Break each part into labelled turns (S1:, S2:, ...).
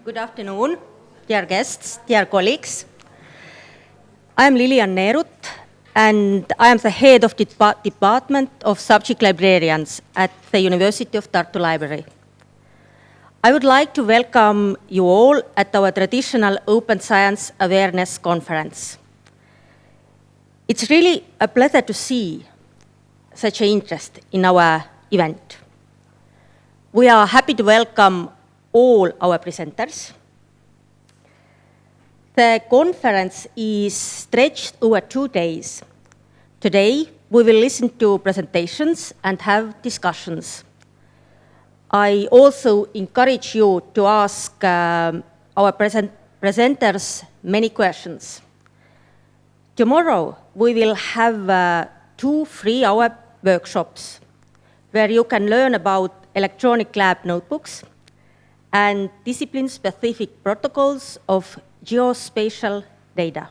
S1: Good afternoon, dear guests, dear colleagues. I am Lilian Neerut, and I am the head of the Department of Subject Librarians at the University of Tartu Library. I would like to welcome you all at our traditional Open Science Awareness Conference. It's really a pleasure to see such an interest in our event. We are happy to welcome all our presenters. The conference is stretched over 2 days. Today, we will listen to presentations and have discussions. I also encourage you to ask our presenters many questions. Tomorrow, we will have 2 3-hour workshops where you can learn about electronic lab notebooks and discipline-specific protocols of geospatial data.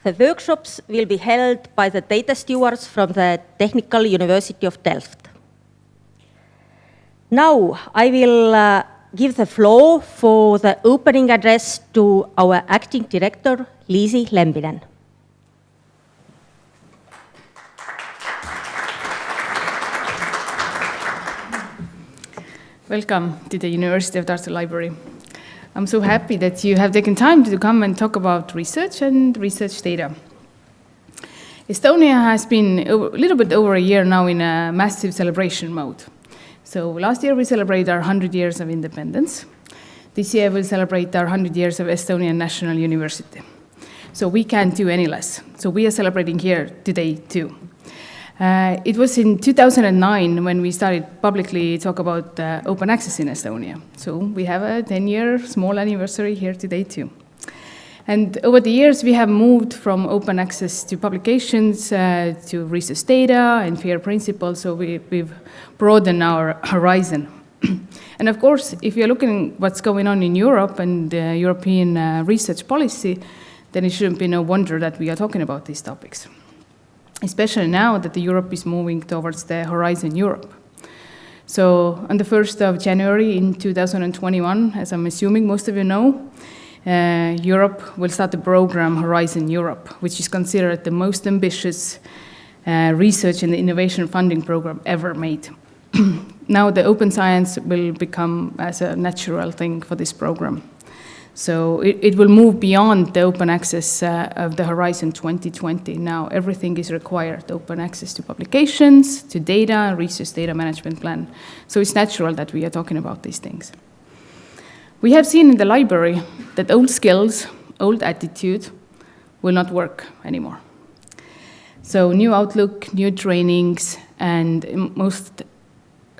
S1: The workshops will be held by the data stewards from the Technical University of Delft. Now, I will give the floor for the opening address to our acting director, Liisi Lempinen.
S2: Welcome to the University of Tartu Library. I'm so happy that you have taken time to come and talk about research and research data. Estonia has been a little bit over a year now in a massive celebration mode. So last year we celebrated our 100 years of independence. This year we'll celebrate our 100 years of Estonian National University. So we can't do any less. So we are celebrating here today too. It was in 2009 when we started publicly talk about open access in Estonia. So we have a 10-year small anniversary here today too. And over the years, we have moved from open access to publications, to research data and FAIR principles, so we've broadened our horizon. And of course, if you're looking at what's going on in Europe and European research policy, then it shouldn't be no wonder that we are talking about these topics. Especially now that Europe is moving towards the Horizon Europe. So on the 1st of January in 2021, as I'm assuming most of you know, Europe will start the program Horizon Europe, which is considered the most ambitious research and innovation funding program ever made. Now the open science will become as a natural thing for this program. So it will move beyond the open access of the Horizon 2020. Now everything is required, open access to publications, to data, research data management plan. So it's natural that we are talking about these things. We have seen in the library that old skills, old attitude will not work anymore. So new outlook, new trainings, and most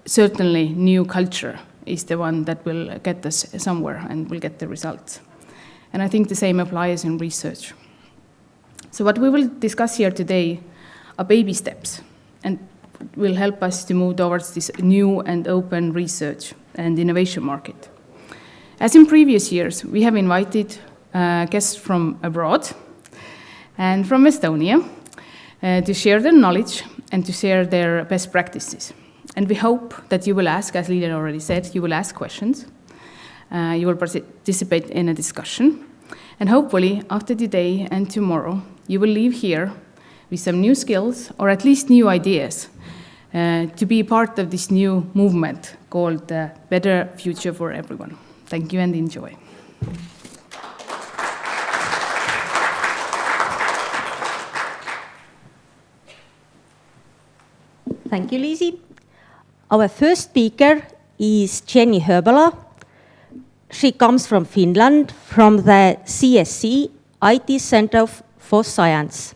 S2: certainly new culture is the one that will get us somewhere and will get the results. And I think the same applies in research. So what we will discuss here today are baby steps and will help us to move towards this new and open research and innovation market. As in previous years, we have invited guests from abroad and from Estonia to share their knowledge and to share their best practices. And we hope that you will ask, as Lilian already said, you will ask questions. You will participate in a discussion. And hopefully, after today and tomorrow, you will leave here with some new skills, or at least new ideas, to be part of this new movement called Better Future for Everyone. Thank you and enjoy.
S1: Thank you, Liisi. Our first speaker is Jenny Höbala. She comes from Finland, from the CSC IT Center for Science.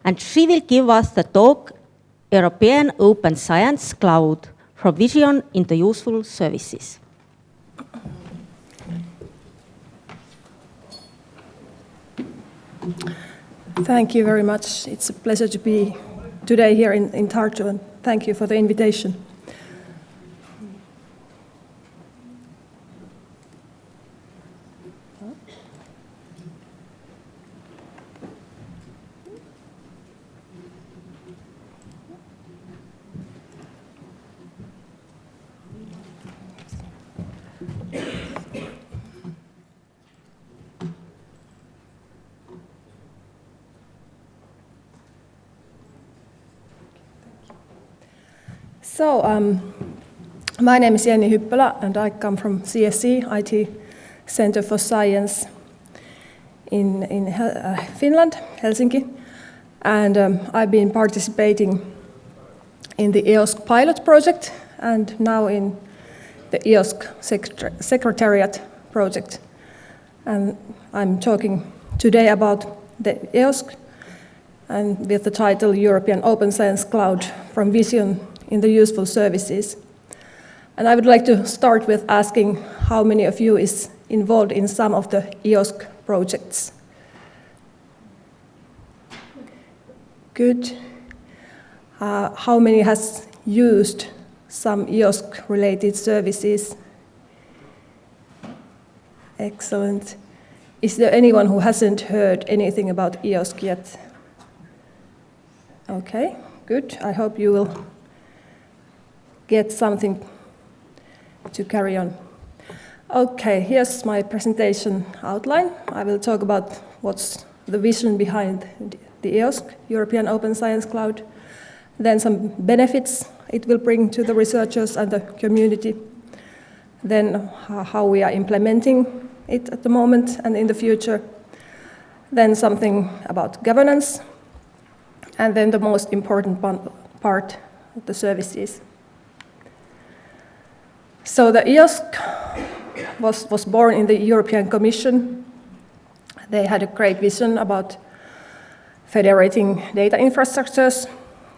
S1: And she will give us the talk, European Open Science Cloud, from Vision into Useful Services.
S3: Thank you very much. It's a pleasure to be today here in Tartu, and thank you for the invitation. So, my name is Jenni Hyppölä, and I come from CSC, IT Center for Science in Finland, Helsinki. And I've been participating in the EOSC pilot project and now in the EOSC Secretariat project. And I'm talking today about the EOSC and with the title European Open Science Cloud from Vision in the Useful Services. And I would like to start with asking how many of you is involved in some of the EOSC projects? Good. How many has used some EOSC-related services? Excellent. Is there anyone who hasn't heard anything about EOSC yet? Okay, good. I hope you will get something to carry on. Okay, here's my presentation outline. I will talk about what's the vision behind the EOSC, European Open Science Cloud, then some benefits it will bring to the researchers and the community, then how we are implementing it at the moment and in the future, then something about governance, and then the most important part of the services. So the EOSC was born in the European Commission. They had a great vision about federating data infrastructures,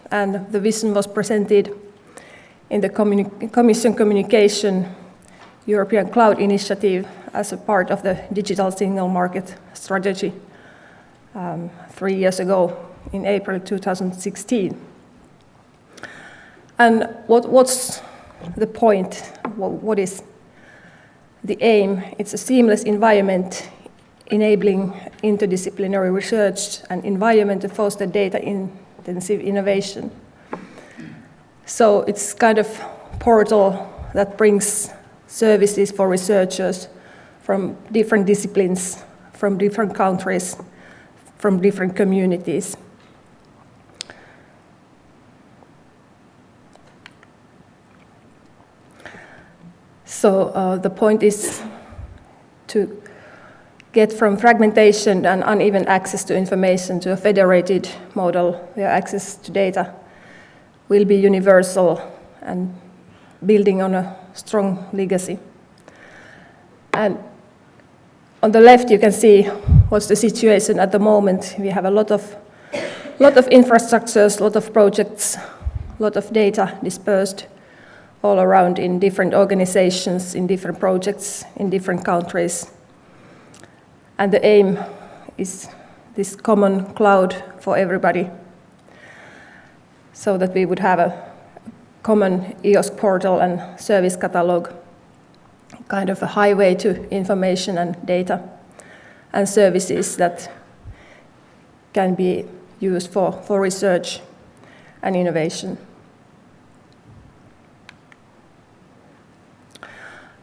S3: and the vision was presented in the Commission communication European Cloud Initiative as a part of the Digital Single Market strategy 3 years ago in April 2016. And what's the point? What is the aim? It's a seamless environment enabling interdisciplinary research and environment to foster data-intensive innovation. So it's kind of portal that brings services for researchers from different disciplines, from different countries, from different communities. So the point is to get from fragmentation and uneven access to information to a federated model where access to data will be universal and building on a strong legacy. And on the left you can see what's the situation at the moment. We have a lot of infrastructures, a lot of projects, a lot of data dispersed all around in different organizations, in different projects, in different countries. And the aim is this common cloud for everybody, so that we would have a common EOSC portal and service catalog, kind of a highway to information and data and services that can be used for research and innovation.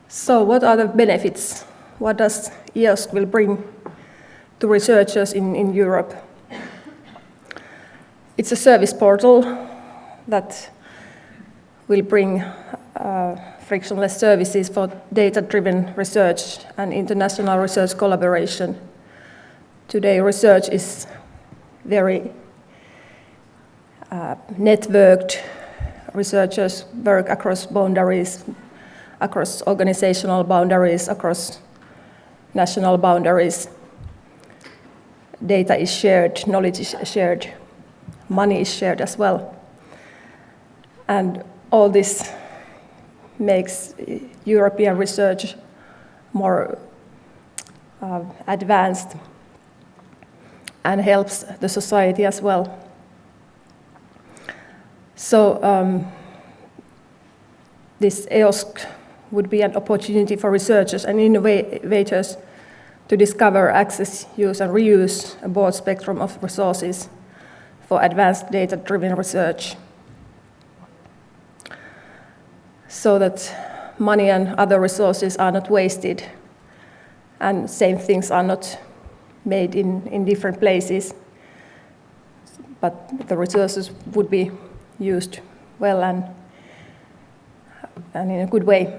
S3: So what are the benefits? What does EOSC will bring to researchers in Europe? It's a service portal that will bring frictionless services for data-driven research and international research collaboration. Today, research is very networked. Researchers work across boundaries, across organizational boundaries, across national boundaries. Data is shared, knowledge is shared, money is shared as well. And all this makes European research more advanced and helps the society as well. So this EOSC would be an opportunity for researchers and innovators to discover, access, use, and reuse a broad spectrum of resources for advanced data-driven research, so that money and other resources are not wasted, and same things are not made in different places, but the resources would be used well and and in a good way.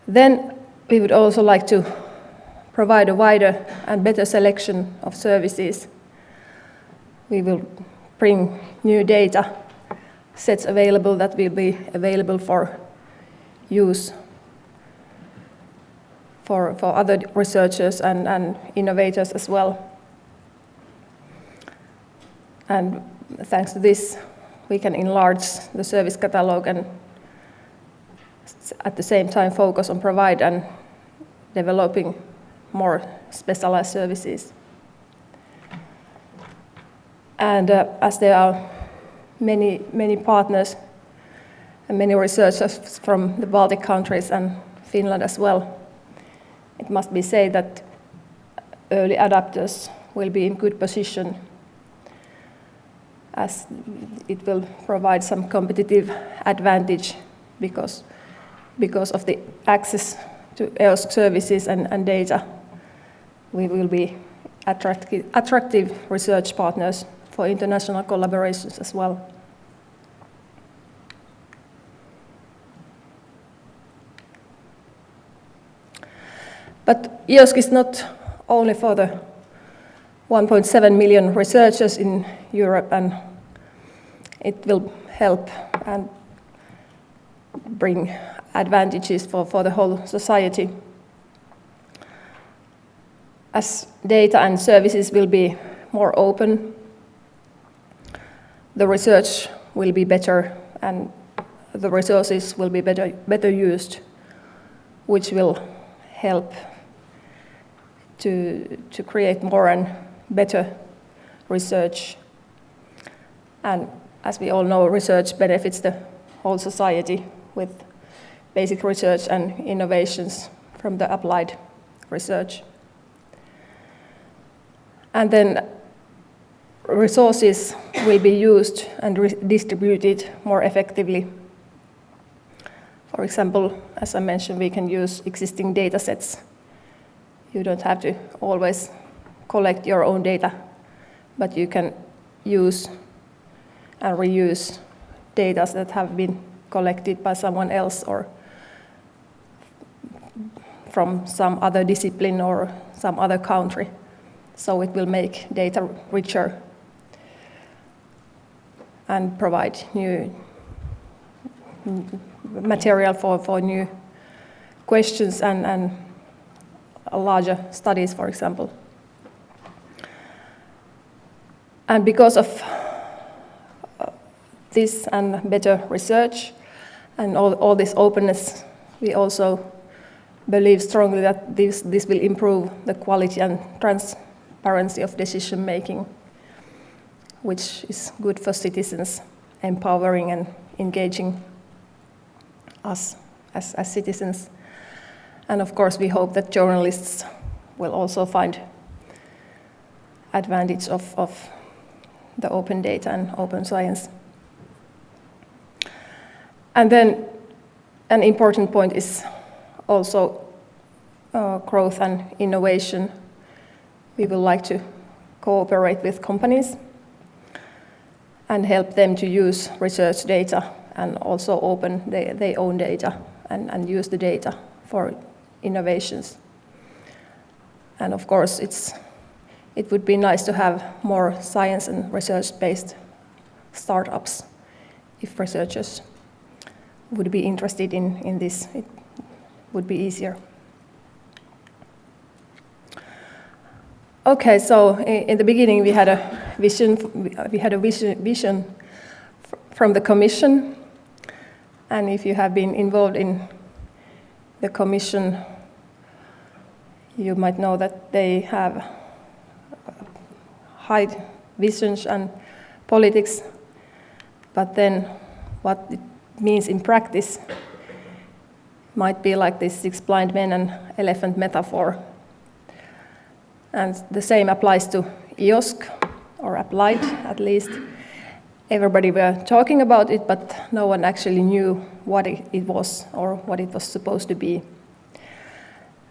S3: Then we would also like to provide a wider and better selection of services. We will bring new data sets available that will be available for use for other researchers and innovators as well. And thanks to this, we can enlarge the service catalog and at the same time focus on provide and developing more specialized services. And as there are many partners and many researchers from the Baltic countries and Finland as well, it must be said that early adapters will be in good position, as it will provide some competitive advantage because of the access to EOSC services and data. We will be attractive research partners for international collaborations as well. But EOSC is not only for the 1.7 million researchers in Europe, and it will help and bring advantages for the whole society. As data and services will be more open, the research will be better and the resources will be better used, which will help to create more and better research. And as we all know, research benefits the whole society with basic research and innovations from the applied research. And then resources will be used and distributed more effectively. For example, as I mentioned, we can use existing data sets. You don't have to always collect your own data, but you can use and reuse data that have been collected by someone else or from some other discipline or some other country. So it will make data richer and provide new material for new questions and larger studies, for example. And because of this and better research and all this openness, we also believe strongly that this will improve the quality and transparency of decision making, which is good for citizens, empowering and engaging us as citizens. And of course, we hope that journalists will also find advantage of the open data and open science. And then an important point is also growth and innovation. We would like to cooperate with companies and help them to use research data and also open their own data and use the data for innovations. And of course, it would be nice to have more science and research-based startups if researchers would be interested in this. It would be easier. Okay, so in the beginning we had a vision. We had a vision from the Commission, and if you have been involved in the Commission, you might know that they have high visions and politics, but then what it means in practice might be like this six blind men and elephant metaphor. And the same applies to EOSC, or applied at least. Everybody were talking about it, but no one actually knew what it was or what it was supposed to be.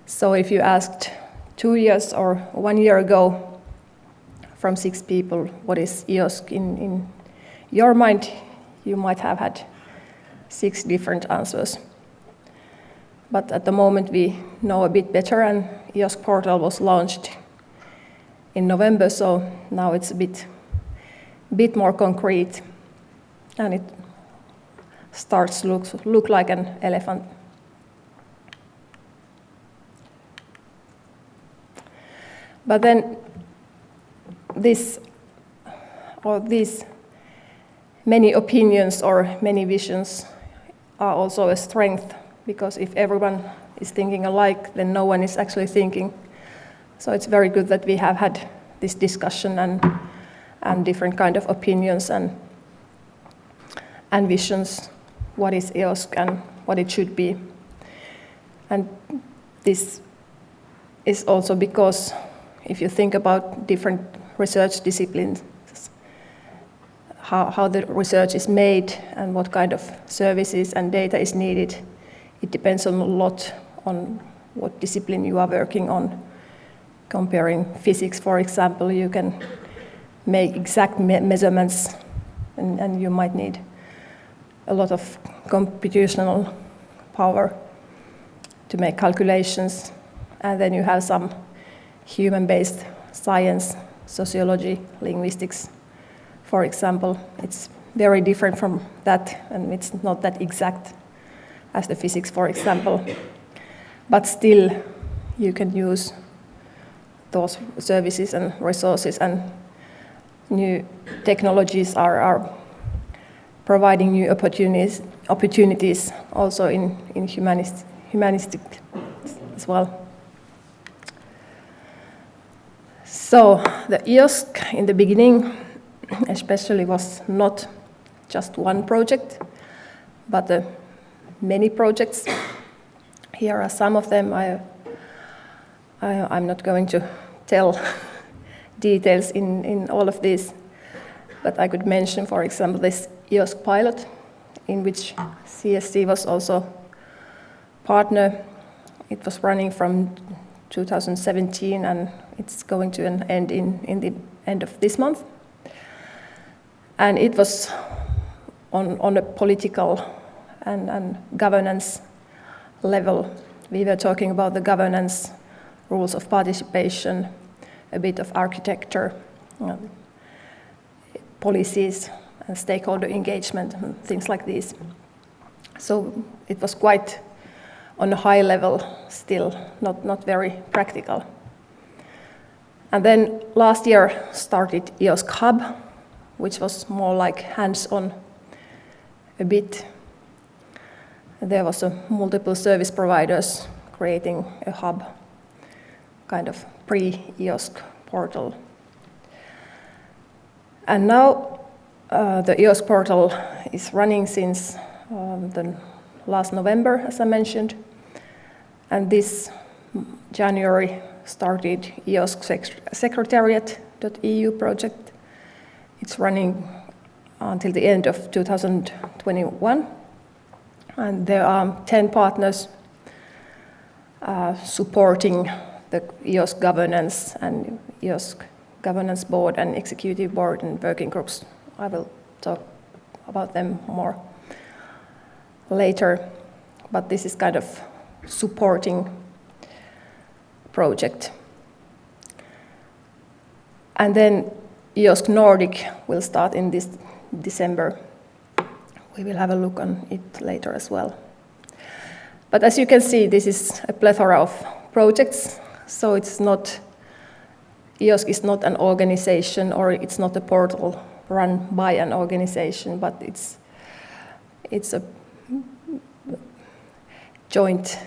S3: So if you asked 2 years or 1 year ago from 6 people, what is EOSC in your mind, you might have had 6 different answers. But at the moment we know a bit better, and EOSC portal was launched in November, so now it's a bit more concrete, and it starts to look like an elephant. But then these many opinions or many visions are also a strength, because if everyone is thinking alike, then no one is actually thinking. So it's very good that we have had this discussion and different kind of opinions and visions, what is EOSC and what it should be. And this is also because if you think about different research disciplines, how the research is made and what kind of services and data is needed, it depends a lot on what discipline you are working on. Comparing physics, for example, you can make exact measurements, and you might need a lot of computational power to make calculations. And then you have some human-based science, sociology, linguistics, for example. It's very different from that, and it's not that exact as the physics, for example. But still, you can use those services and resources, and new technologies are providing new opportunities also in humanistic as well. So the EOSC in the beginning especially was not just one project, but many projects. Here are some of them. I'm not going to tell details in all of these, but I could mention, for example, this EOSC pilot, in which CSC was also partner. It was running from 2017, and it's going to end in the end of this month. And it was on a political and governance level. We were talking about the governance, rules of participation, a bit of architecture, policies and stakeholder engagement, and things like this. So it was quite on a high level still, not very practical. And then last year started EOSC Hub, which was more like hands-on a bit. There was multiple service providers creating a hub, kind of pre-EOSC portal. And now the EOSC portal is running since the last November, as I mentioned. And this January started EOSC Secretariat.eu project. It's running until the end of 2021. And there are 10 partners supporting the EOSC governance and EOSC governance board and executive board and working groups. I will talk about them more later, but this is kind of supporting project. And then EOSC Nordic will start in this December. We will have a look on it later as well. But as you can see, this is a plethora of projects, so it's not, EOSC is not an organization, or it's not a portal run by an organization, but it's a joint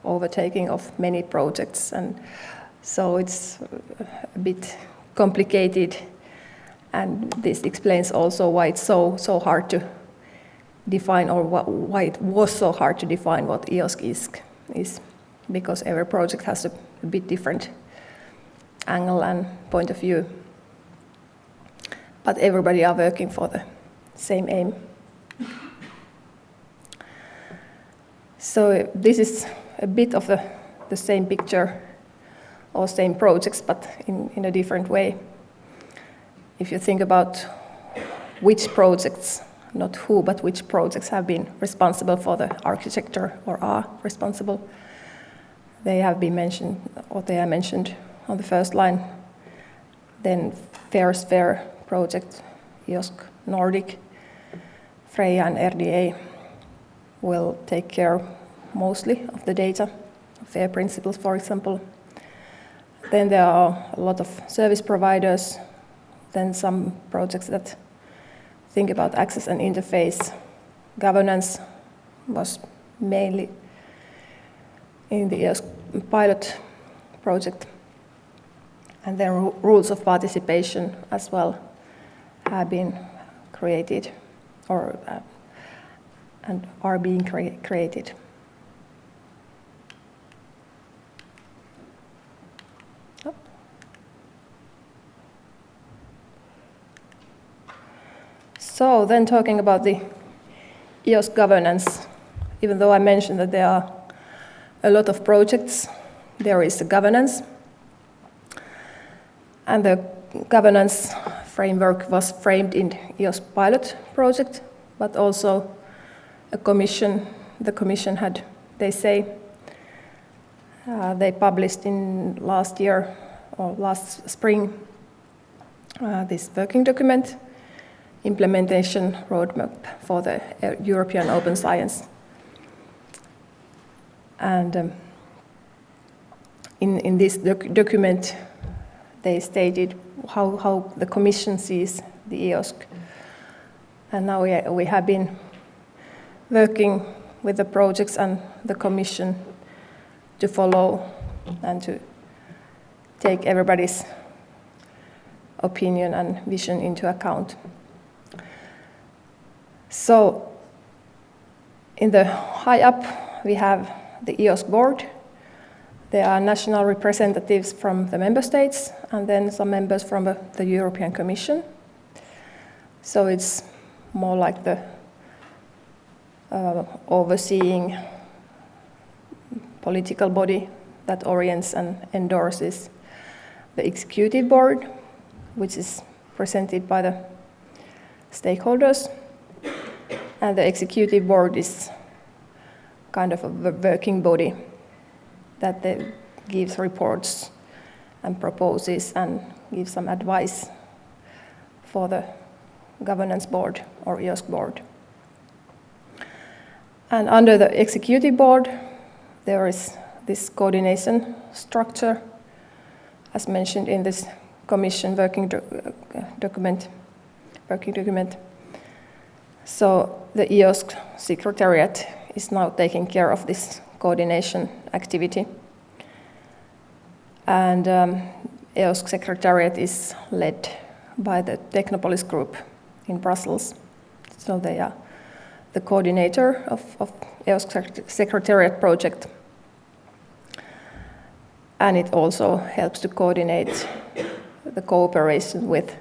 S3: overtaking of many projects, and so it's a bit complicated, and this explains also why it's so hard to define, or why it was so hard to define what EOSC is, because every project has a bit different angle and point of view, but everybody are working for the same aim. So this is a bit of the same picture, or same projects, but in a different way. If you think about which projects not who, but which projects have been responsible for the architecture or are responsible. They have been mentioned, or they are mentioned on the first line. Then Fair project, IOSC Nordic, Freya and RDA will take care mostly of the data, FAIR principles, for example. Then there are a lot of service providers, then some projects that think about access and interface. Governance was mainly in the IOSC pilot project. And then rules of participation as well have been created and are being created. So then talking about the IOSC governance, even though I mentioned that there are a lot of projects, there is a governance. And the governance framework was framed in IOSC pilot project, but also a commission. The commission had, they say, they published in last year or last spring this working document, implementation roadmap for the European open science. And in this document, they stated how the Commission sees the IOSC. And now we have been working with the projects and the Commission to follow and to take everybody's opinion and vision into account. So in the high up, we have the IOSC board. There are national representatives from the member states and then some members from the European Commission. So it's more like the overseeing political body that orients and endorses the executive board, which is presented by the stakeholders. And the executive board is kind of a working body that gives reports and proposes and gives some advice for the governance board or IOSC board. And under the executive board, there is this coordination structure, as mentioned in this Commission working document. So the IOSC Secretariat is now taking care of this coordination activity. And IOSC Secretariat is led by the Technopolis group in Brussels. So they are the coordinator of IOSC Secretariat project. And it also helps to coordinate the cooperation with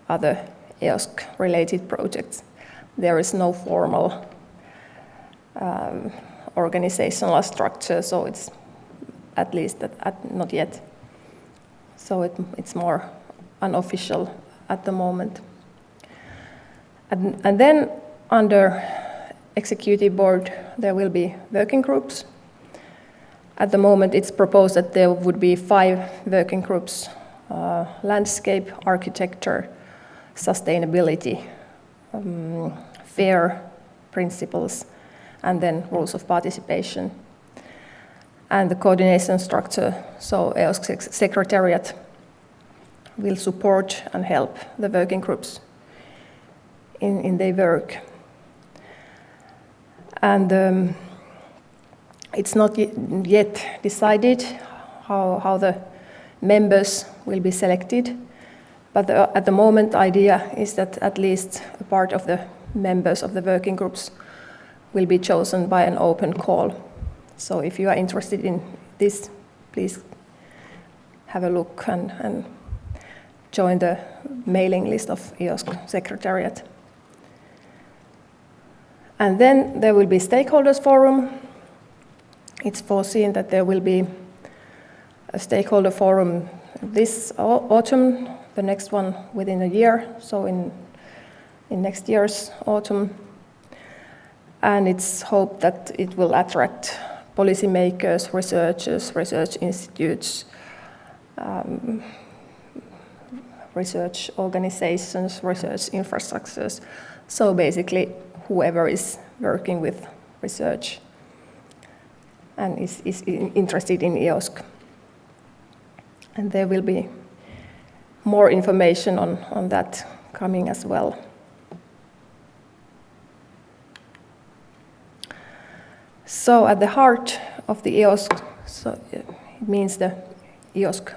S3: other IOSC related projects. There is no formal organizational structure, so it's at least not yet. So it's more unofficial at the moment. And then under executive board, there will be working groups. At the moment, it's proposed that there would be 5 working groups: landscape, architecture, sustainability, FAIR principles, and then rules of participation. And the coordination structure, so IOSC Secretariat will support and help the working groups in their work. And it's not yet decided how the members will be selected, but at the moment, the idea is that at least a part of the members of the working groups will be chosen by an open call. So if you are interested in this, please have a look and join the mailing list of IOSC Secretariat. And then there will be stakeholders forum. It's foreseen that there will be a stakeholder forum this autumn, the next one within a year, so in in next year's autumn. And it's hoped that it will attract policymakers, researchers, research institutes, research organizations, research infrastructures. So basically, whoever is working with research and is interested in EOSC. And there will be more information on that coming as well. So at the heart of the EOSC, so it means the EOSC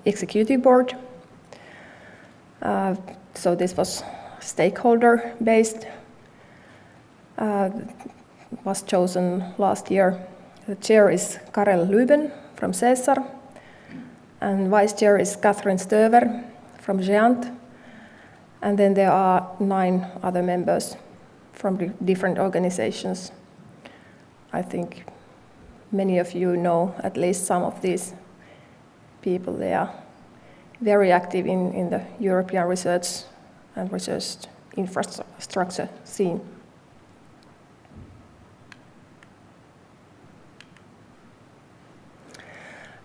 S3: executive board. So this was stakeholder-based, was chosen last year. The chair is Karel Lüben from CESAR, and vice chair is Catherine Stöver from GEANT, and then there are 9 other members from different organizations. I think many of you know at least some of these people. They are very active in the European research and research infrastructure scene.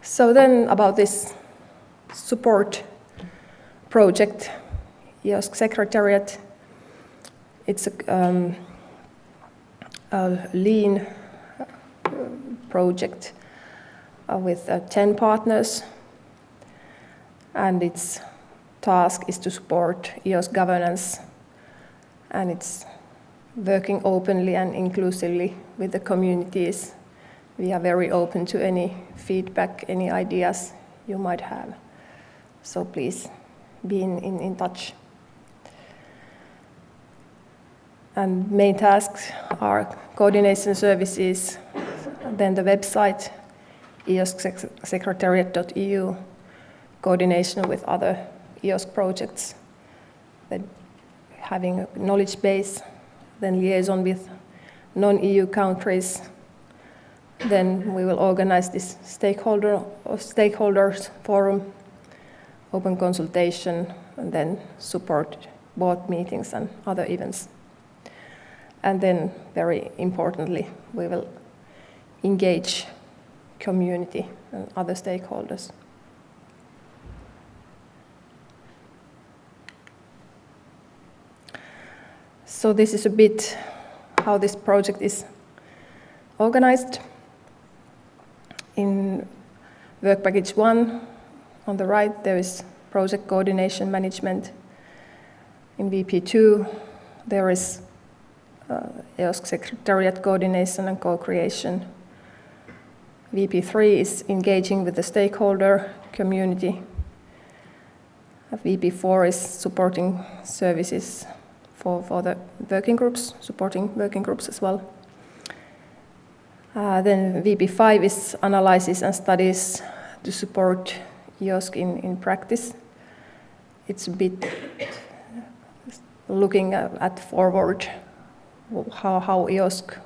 S3: So then about this support project, EOSC Secretariat, it's a lean project with 10 partners, and its task is to support EOSC governance, and it's working openly and inclusively with the communities. We are very open to any feedback, any ideas you might have. So please be in touch. And main tasks are coordination services, then the website, eoscsecretariat.eu, coordination with other EOSC projects, then having a knowledge base, then liaison with non-EU countries. Then we will organize this stakeholders forum, open consultation, and then support board meetings and other events. And then, very importantly, we will engage community and other stakeholders. So this is a bit how this project is organized. In work package 1, on the right, there is project coordination management. In VP2, there is EOSC Secretariat coordination and co-creation. VP3 is engaging with the stakeholder community. VP4 is supporting services for the working groups, supporting working groups as well. Then VP5 is analysis and studies to support EOSC in practice. It's a bit looking at forward, how EOSC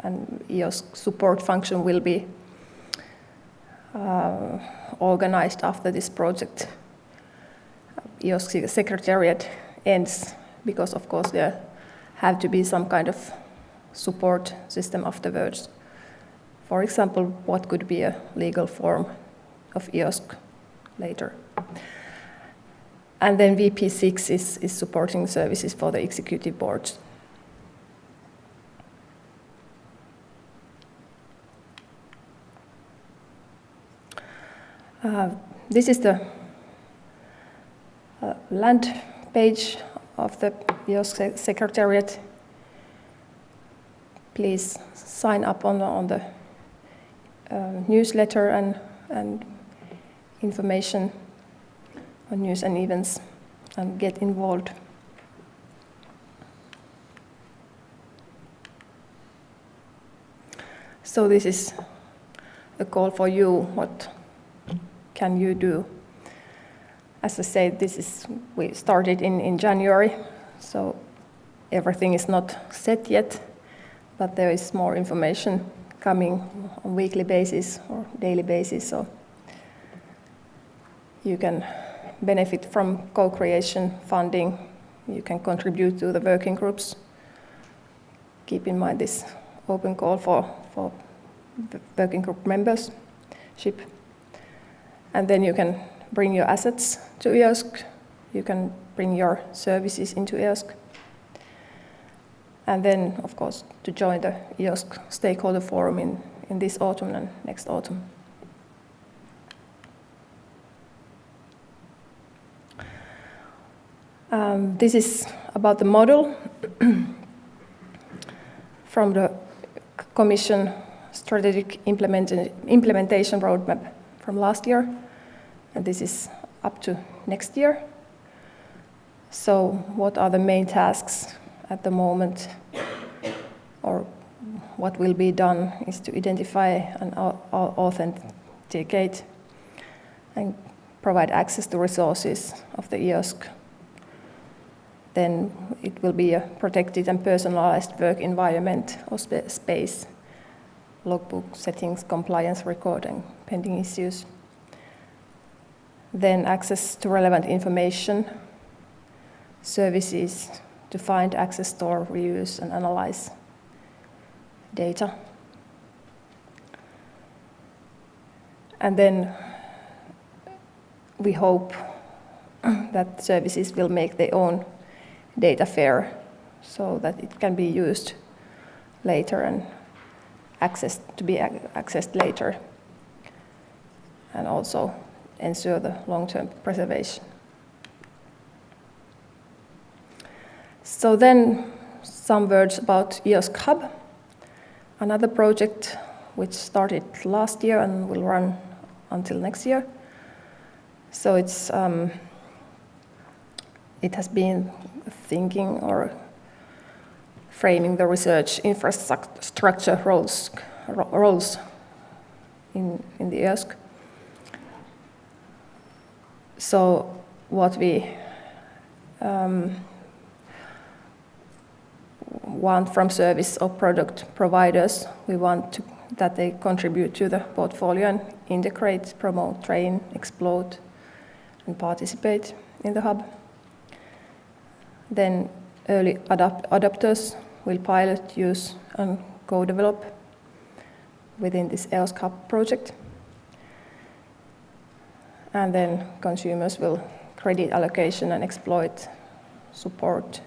S3: and EOSC support function will be organized after this project. EOSC Secretariat ends, because of course there have to be some kind of support system afterwards. For example, what could be a legal form of EOSC later. And then VP6 is supporting services for the executive boards. This is the land page of the EOSC Secretariat. Please sign up on the newsletter and information on news and events and get involved. So this is a call for you. What can you do? As I said, we started in January, so everything is not set yet, but there is more information coming on weekly basis or daily basis, so you can benefit from co-creation funding, you can contribute to the working groups. Keep in mind this open call for working group membership. And then you can bring your assets to EOSC. You can bring your services into EOSC. And then, of course, to join the EOSC stakeholder forum in this autumn and next autumn. This is about the model from the Commission Strategic Implementation Roadmap from last year, and this is up to next year. So what are the main tasks at the moment, or what will be done is to identify and authenticate and provide access to resources of the EOSC. Then it will be a protected and personalized work environment or space, logbook settings, compliance recording, pending issues. Then access to relevant information, services to find, access, store, reuse, and analyze data. And then we hope that services will make their own data fair so that it can be used later and accessed later, and also ensure the long-term preservation. So then some words about EOSC Hub, another project which started last year and will run until next year. So it has been thinking or framing the research infrastructure roles in the EOSC. So what we want from service or product providers, we want that they contribute to the portfolio and integrate, promote, train, explode, and participate in the hub. Then early adopters will pilot, use, and co-develop within this EOSC Hub project. And then consumers will credit allocation and exploit, support,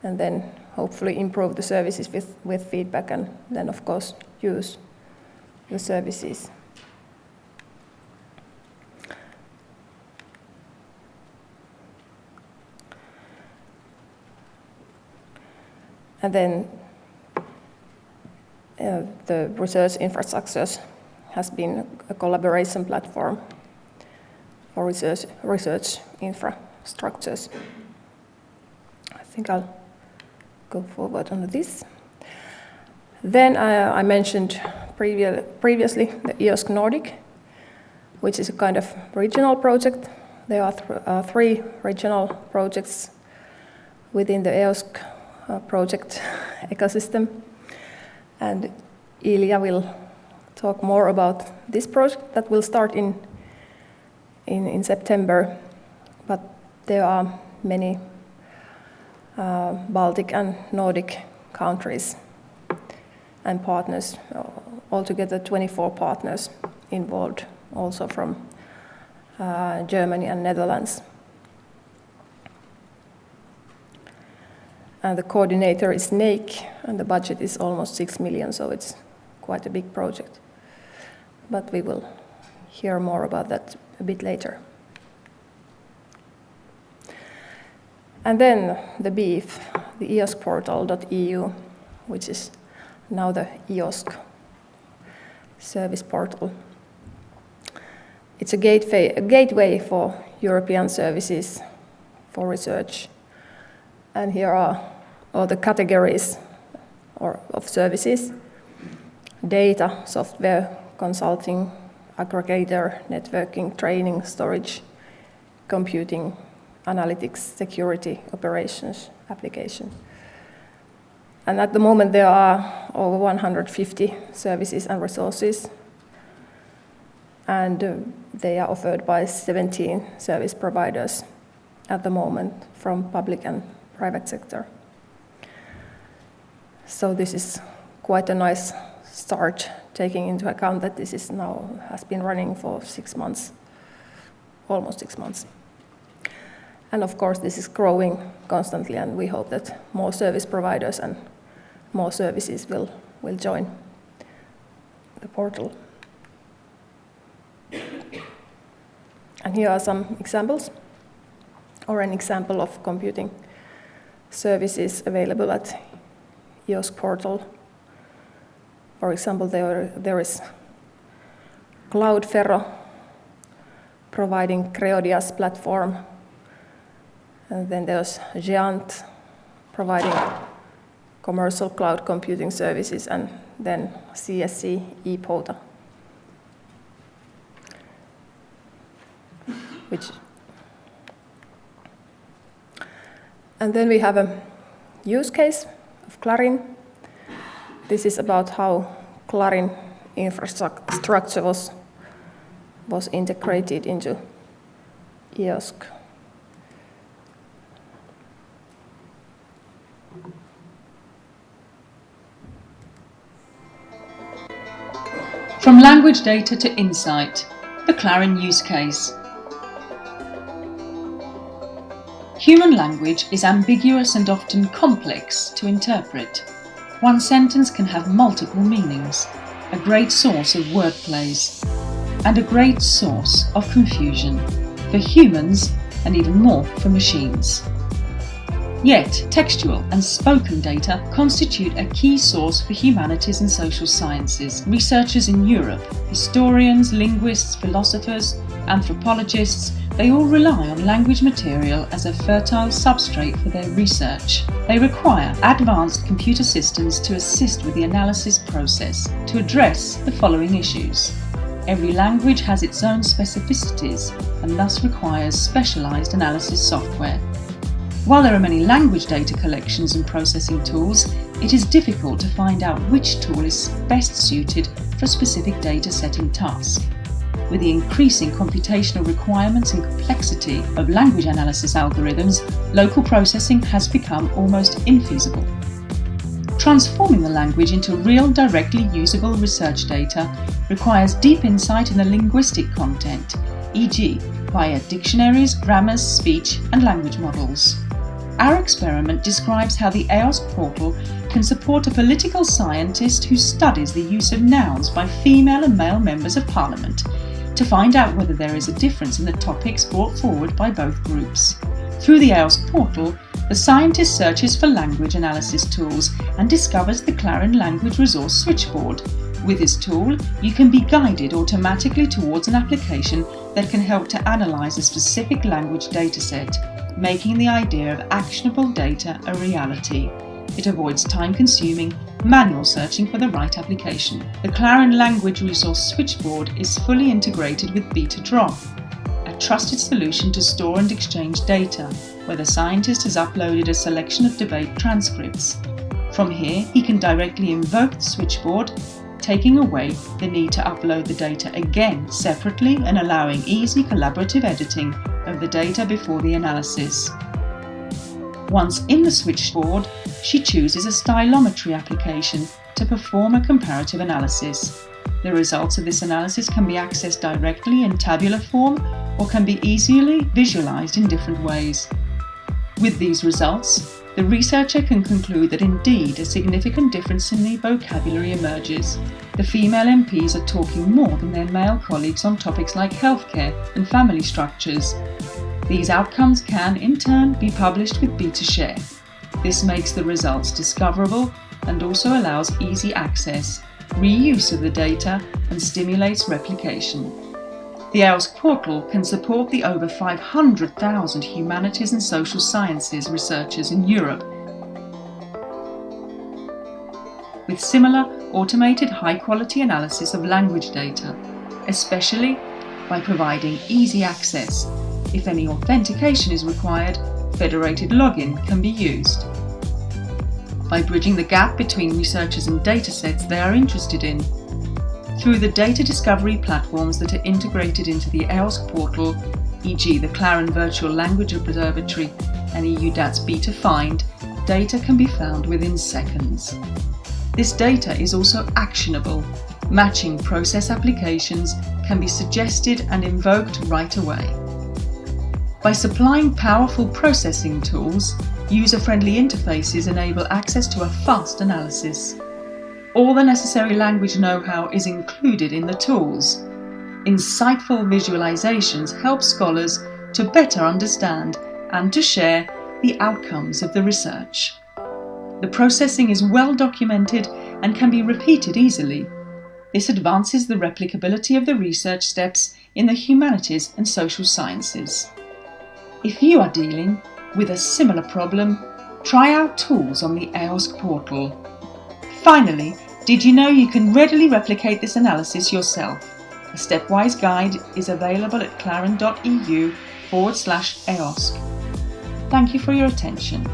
S3: and then hopefully improve the services with feedback, and then of course use the services. And then the research infrastructures has been a collaboration platform for research infrastructures. I think I'll go forward on this. Then I mentioned previously the EOSC Nordic, which is a kind of regional project. There are three regional projects within the EOSC project ecosystem, and Ilja will talk more about this project that will start in September. But there are many Baltic and Nordic countries and partners, altogether 24 partners involved, also from Germany and Netherlands. And the coordinator is NAIC, and the budget is almost 6 million, so it's quite a big project. But we will hear more about that a bit later. And then the BEEF, the eoscportal.eu, which is now the EOSC service portal. It's a gateway for European services for research. And here are all the categories of services: data, software, consulting, aggregator, networking, training, storage, computing, analytics, security, operations, application. And at the moment there are over 150 services and resources, and they are offered by 17 service providers at the moment from public and private sector. So this is quite a nice start, taking into account that this is now has been running for 6 months, almost 6 months. And of course, this is growing constantly, and we hope that more service providers and more services will join the portal. And here are some examples, or an example of computing services available at EOSC portal. For example, there is Cloudferro providing Creodias platform, and then there's Geant providing commercial cloud computing services, and then CSC ePota, and then we have a use case of Clarin. This is about how Clarin infrastructure was integrated into EOSC.
S4: From language data to insight, the Clarin use case. Human language is ambiguous and often complex to interpret. One sentence can have multiple meanings, a great source of wordplays, and a great source of confusion for humans and even more for machines. Yet, textual and spoken data constitute a key source for humanities and social sciences. Researchers in Europe, historians, linguists, philosophers, anthropologists, they all rely on language material as a fertile substrate for their research. They require advanced computer systems to assist with the analysis process to address the following issues. Every language has its own specificities and thus requires specialized analysis software. While there are many language data collections and processing tools, it is difficult to find out which tool is best suited for a specific data setting task. With the increasing computational requirements and complexity of language analysis algorithms, local processing has become almost infeasible. Transforming the language into real, directly usable research data requires deep insight in the linguistic content, e.g., via dictionaries, grammars, speech, and language models. Our experiment describes how the EOSC portal can support a political scientist who studies the use of nouns by female and male members of parliament to find out whether there is a difference in the topics brought forward by both groups. Through the EOSC portal, the scientist searches for language analysis tools and discovers the Clarin Language Resource Switchboard. With this tool, you can be guided automatically towards an application that can help to analyze a specific language dataset, making the idea of actionable data a reality. It avoids time-consuming, manual searching for the right application. The Clarin Language Resource Switchboard is fully integrated with Beta-Drop, a trusted solution to store and exchange data, where the scientist has uploaded a selection of debate transcripts. From here, he can directly invoke the switchboard, taking away the need to upload the data again separately and allowing easy collaborative editing of the data before the analysis. Once in the switchboard, she chooses a stylometry application to perform a comparative analysis. The results of this analysis can be accessed directly in tabular form or can be easily visualized in different ways. With these results, the researcher can conclude that indeed a significant difference in the vocabulary emerges. The female MPs are talking more than their male colleagues on topics like healthcare and family structures. These outcomes can, in turn, be published with Beta-Share. This makes the results discoverable and also allows easy access, reuse of the data, and stimulates replication. The EOSC portal can support the over 500,000 humanities and social sciences researchers in Europe with similar automated high-quality analysis of language data, especially by providing easy access. If any authentication is required, federated login can be used. By bridging the gap between researchers and datasets they are interested in, through the data discovery platforms that are integrated into the EOSC portal, e.g. the Clarin Virtual Language Observatory and EUDAT's Beta Find, data can be found within seconds. This data is also actionable. Matching process applications can be suggested and invoked right away. By supplying powerful processing tools, user-friendly interfaces enable access to a fast analysis. All the necessary language know-how is included in the tools. Insightful visualizations help scholars to better understand and to share the outcomes of the research. The processing is well documented and can be repeated easily. This advances the replicability of the research steps in the humanities and social sciences. If you are dealing with a similar problem, try out tools on the EOSC portal. Finally, did you know you can readily replicate this analysis yourself? A stepwise guide is available at clarin.eu/EOSC. Thank you for your attention.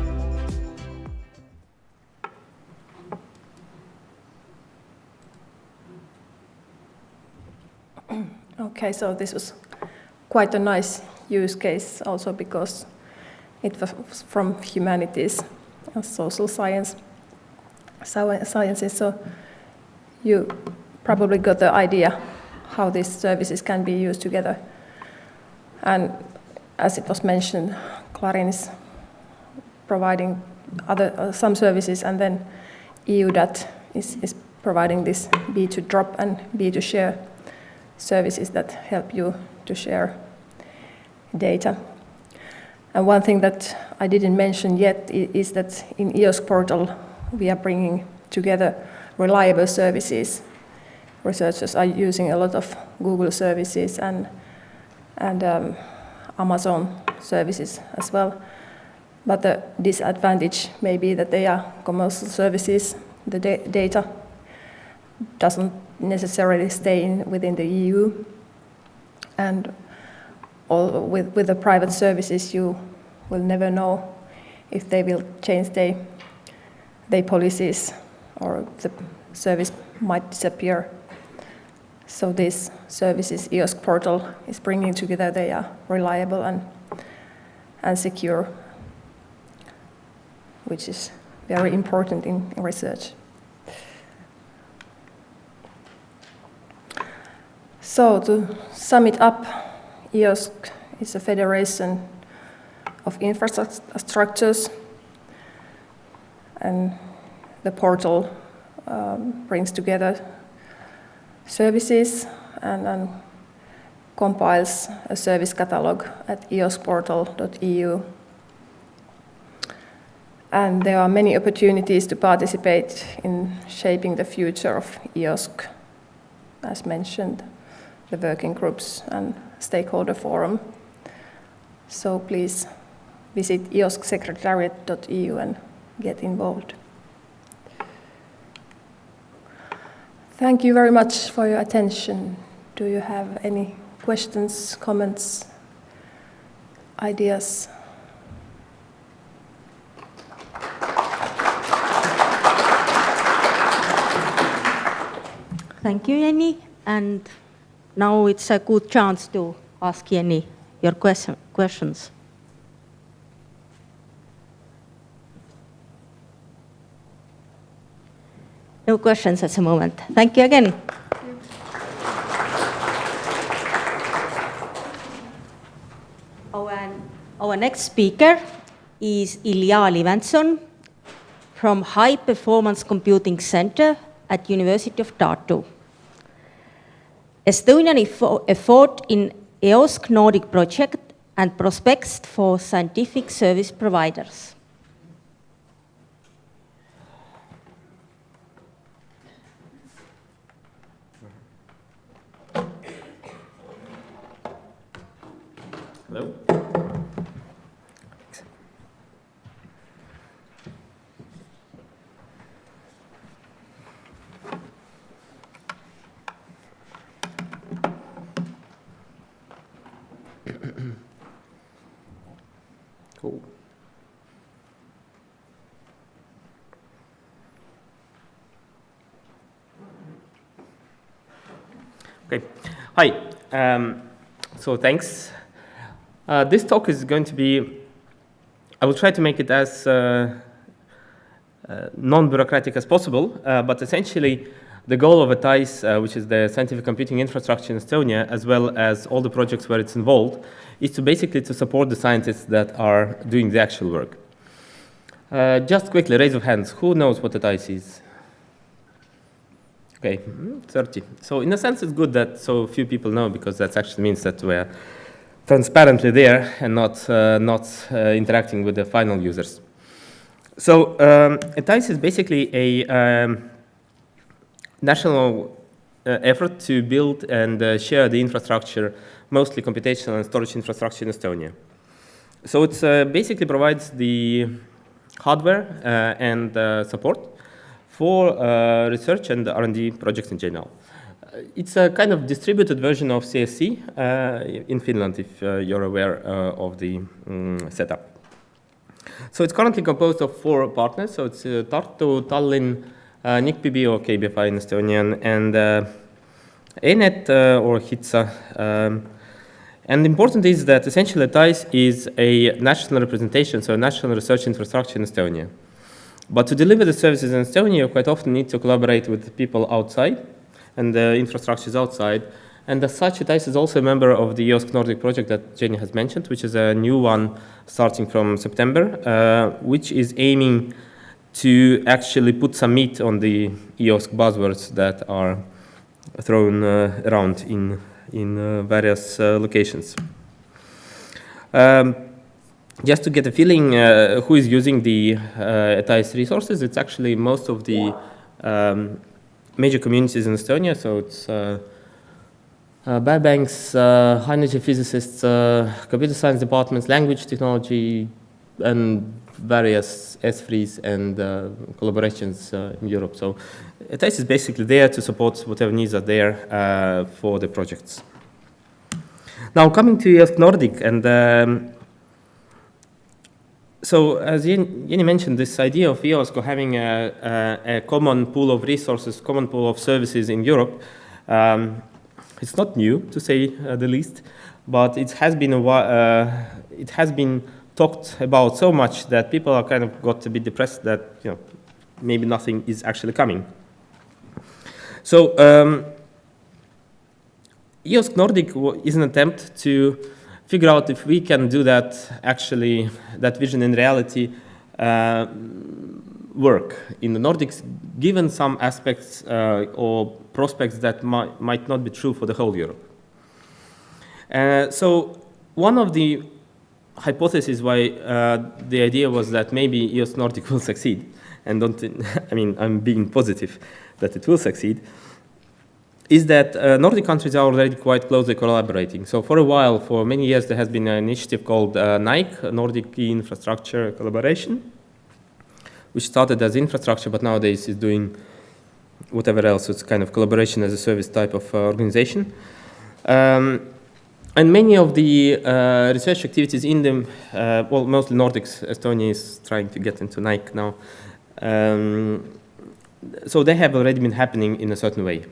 S3: Okay, so this was quite a nice use case also because it was from humanities and social sciences. So you probably got the idea how these services can be used together. And as it was mentioned, Clarin is providing some services, and then EUDAT is providing this B2Drop and B2Share services that help you to share data. And one thing that I didn't mention yet is that in EOSC portal we are bringing together reliable services. Researchers are using a lot of Google services and Amazon services as well. But the disadvantage may be that they are commercial services. The data doesn't necessarily stay within the EU. And with the private services, you will never know if they will change their policies or the service might disappear. So these services EOSC portal is bringing together, they are reliable and secure, which is very important in research. So to sum it up, EOSC is a federation of infrastructures, and the portal brings together services and compiles a service catalog at eoscportal.eu. And there are many opportunities to participate in shaping the future of EOSC, as mentioned, the working groups and stakeholder forum. So please visit eoscsecretariat.eu and get involved. Thank you very much for your attention. Do you have any questions, comments, ideas?
S1: Thank you, Jenny. And now it's a good chance to ask Jenny your questions. No questions at the moment. Thank you again. Our next speaker is Ilja Livenson from High Performance Computing Center at University of Tartu. Estonian effort in EOSC Nordic project and prospects for scientific service providers.
S5: Hello. Cool. Okay. Hi. So thanks This talk is going to be, I will try to make it as non-bureaucratic as possible, but essentially the goal of ATAIS, which is the scientific computing infrastructure in Estonia, as well as all the projects where it's involved, is to basically to support the scientists that are doing the actual work. Just quickly, raise of hands, who knows what ATAIS is? Okay, 30. So in a sense, it's good that so few people know, because that actually means that we're transparently there and not interacting with the final users. So ATAIS is basically a national effort to build and share the infrastructure, mostly computational and storage infrastructure in Estonia. So it basically provides the hardware and support for research and R&D projects in general. It's a kind of distributed version of CSC in Finland, if you're aware of the setup. So it's currently composed of 4 partners. So it's Tartu, Tallinn, NICPB or KBFI in Estonian, and ENET or HITSA. And important is that essentially ATAIS is a national representation, so a national research infrastructure in Estonia. But to deliver the services in Estonia, you quite often need to collaborate with people outside and the infrastructures outside. And as such, ATAIS is also a member of the EOSC Nordic project that Jenny has mentioned, which is a new one starting from September, which is aiming to actually put some meat on the EOSC buzzwords that are thrown around in various locations. Just to get a feeling who is using the ATAIS resources, it's actually most of the major communities in Estonia. So it's biobanks, high energy physicists, computer science departments, language technology, and various S3s and collaborations in Europe. So ATAIS is basically there to support whatever needs are there for the projects. Now coming to EOSC Nordic, and so as Jenny mentioned, this idea of EOSC having a common pool of resources, common pool of services in Europe, it's not new, to say the least, but it has been talked about so much that people are kind of got a bit depressed that maybe nothing is actually coming. So EOSC Nordic is an attempt to figure out if we can do that, actually, that vision in reality work in the Nordics, given some aspects or prospects that might not be true for the whole Europe. So one of the hypotheses why the idea was that maybe EOSC Nordic will succeed, and I'm being positive that it will succeed, is that Nordic countries are already quite closely collaborating. So for a while, for many years, there has been an initiative called NIC, Nordic Key Infrastructure Collaboration, which started as infrastructure, but nowadays is doing whatever else. It's kind of collaboration as a service type of organization. And many of the research activities in them, well, mostly Nordics, Estonia is trying to get into NIC now. So they have already been happening in a certain way.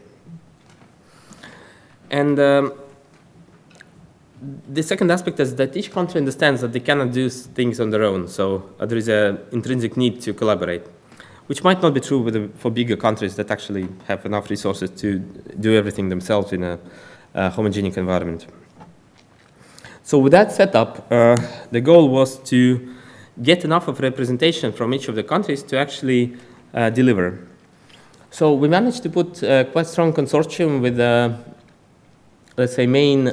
S5: And the second aspect is that each country understands that they cannot do things on their own, so there is an intrinsic need to collaborate, which might not be true for bigger countries that actually have enough resources to do everything themselves in a homogeneous environment. So with that setup, the goal was to get enough of representation from each of the countries to actually deliver. So we managed to put a quite strong consortium with let's say, main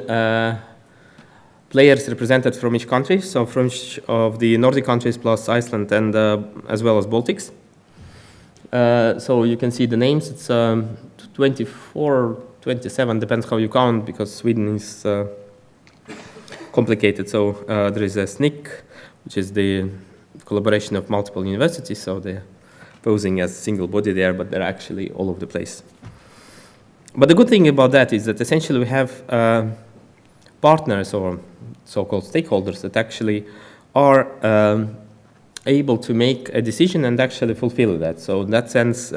S5: players represented from each country, so from each of the Nordic countries plus Iceland and as well as Baltics. So you can see the names. It's 24, 27, depends how you count, because Sweden is complicated. So there is a SNIC, which is the collaboration of multiple universities, so they're posing as a single body there, but they're actually all over the place. But the good thing about that is that essentially we have partners or so-called stakeholders that actually are able to make a decision and actually fulfill that. So in that sense,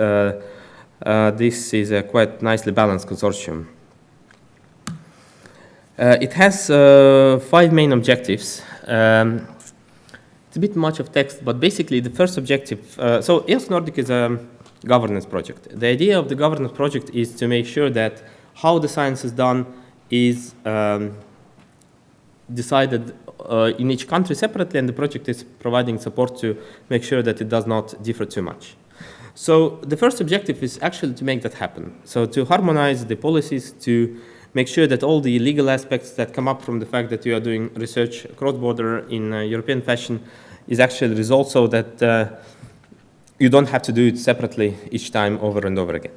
S5: this is a quite nicely balanced consortium. It has 5 main objectives. It's a bit much of text, but basically the first objective, so EOSC Nordic is a governance project. The idea of the governance project is to make sure that how the science is done is decided in each country separately, and the project is providing support to make sure that it does not differ too much. So the first objective is actually to make that happen. So to harmonize the policies, to make sure that all the legal aspects that come up from the fact that you are doing research cross-border in a European fashion is actually resolved, so that you don't have to do it separately each time over and over again.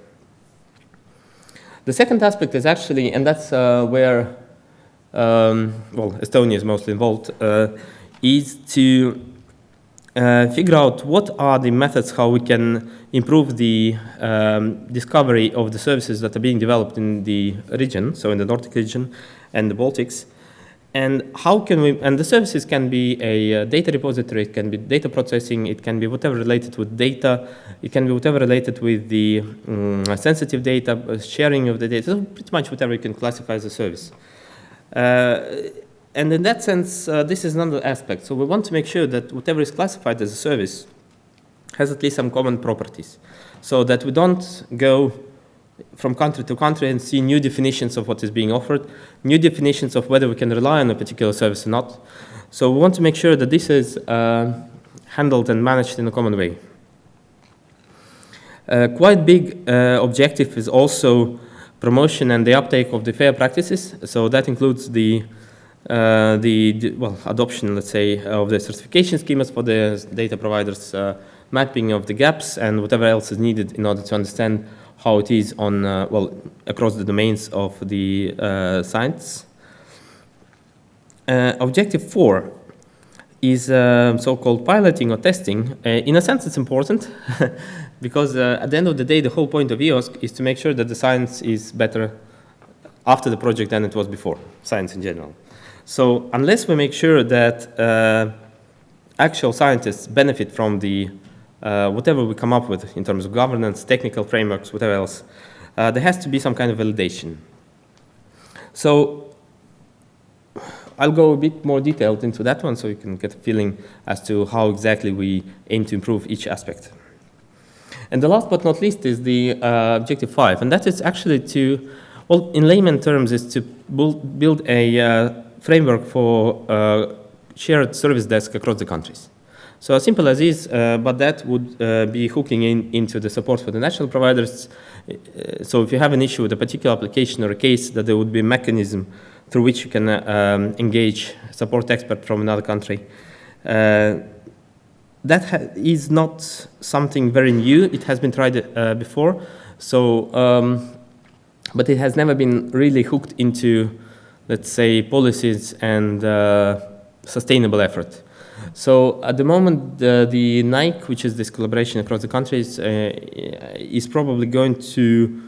S5: The second aspect is actually, and that's where Estonia is mostly involved, is to figure out what are the methods how we can improve the discovery of the services that are being developed in the region, so in the Nordic region and the Baltics, and how can we, and the services can be a data repository, it can be data processing, it can be whatever related with data, it can be whatever related with the sensitive data, sharing of the data, so pretty much whatever you can classify as a service. And in that sense, this is another aspect. So we want to make sure that whatever is classified as a service has at least some common properties, so that we don't go from country to country and see new definitions of what is being offered, new definitions of whether we can rely on a particular service or not. So we want to make sure that this is handled and managed in a common way. Quite big objective is also promotion and the uptake of the fair practices. So that includes the adoption, let's say, of the certification schemas for the data providers, mapping of the gaps, and whatever else is needed in order to understand how it is on, across the domains of the science. Objective 4 is so-called piloting or testing. In a sense, it's important because at the end of the day, the whole point of EOSC is to make sure that the science is better after the project than it was before, science in general. So unless we make sure that actual scientists benefit from the whatever we come up with in terms of governance, technical frameworks, whatever else, there has to be some kind of validation. So I'll go a bit more detailed into that one so you can get a feeling as to how exactly we aim to improve each aspect. And the last but not least is the objective 5, and that is actually to, well, in layman terms, is to build a framework for shared service desk across the countries. So as simple as is, but that would be hooking into the support for the national providers. So if you have an issue with a particular application or a case, that there would be a mechanism through which you can engage a support expert from another country. That is not something very new. It has been tried before, so, but it has never been really hooked into, let's say, policies and sustainable effort. So at the moment, the NIC, which is this collaboration across the countries, is probably going to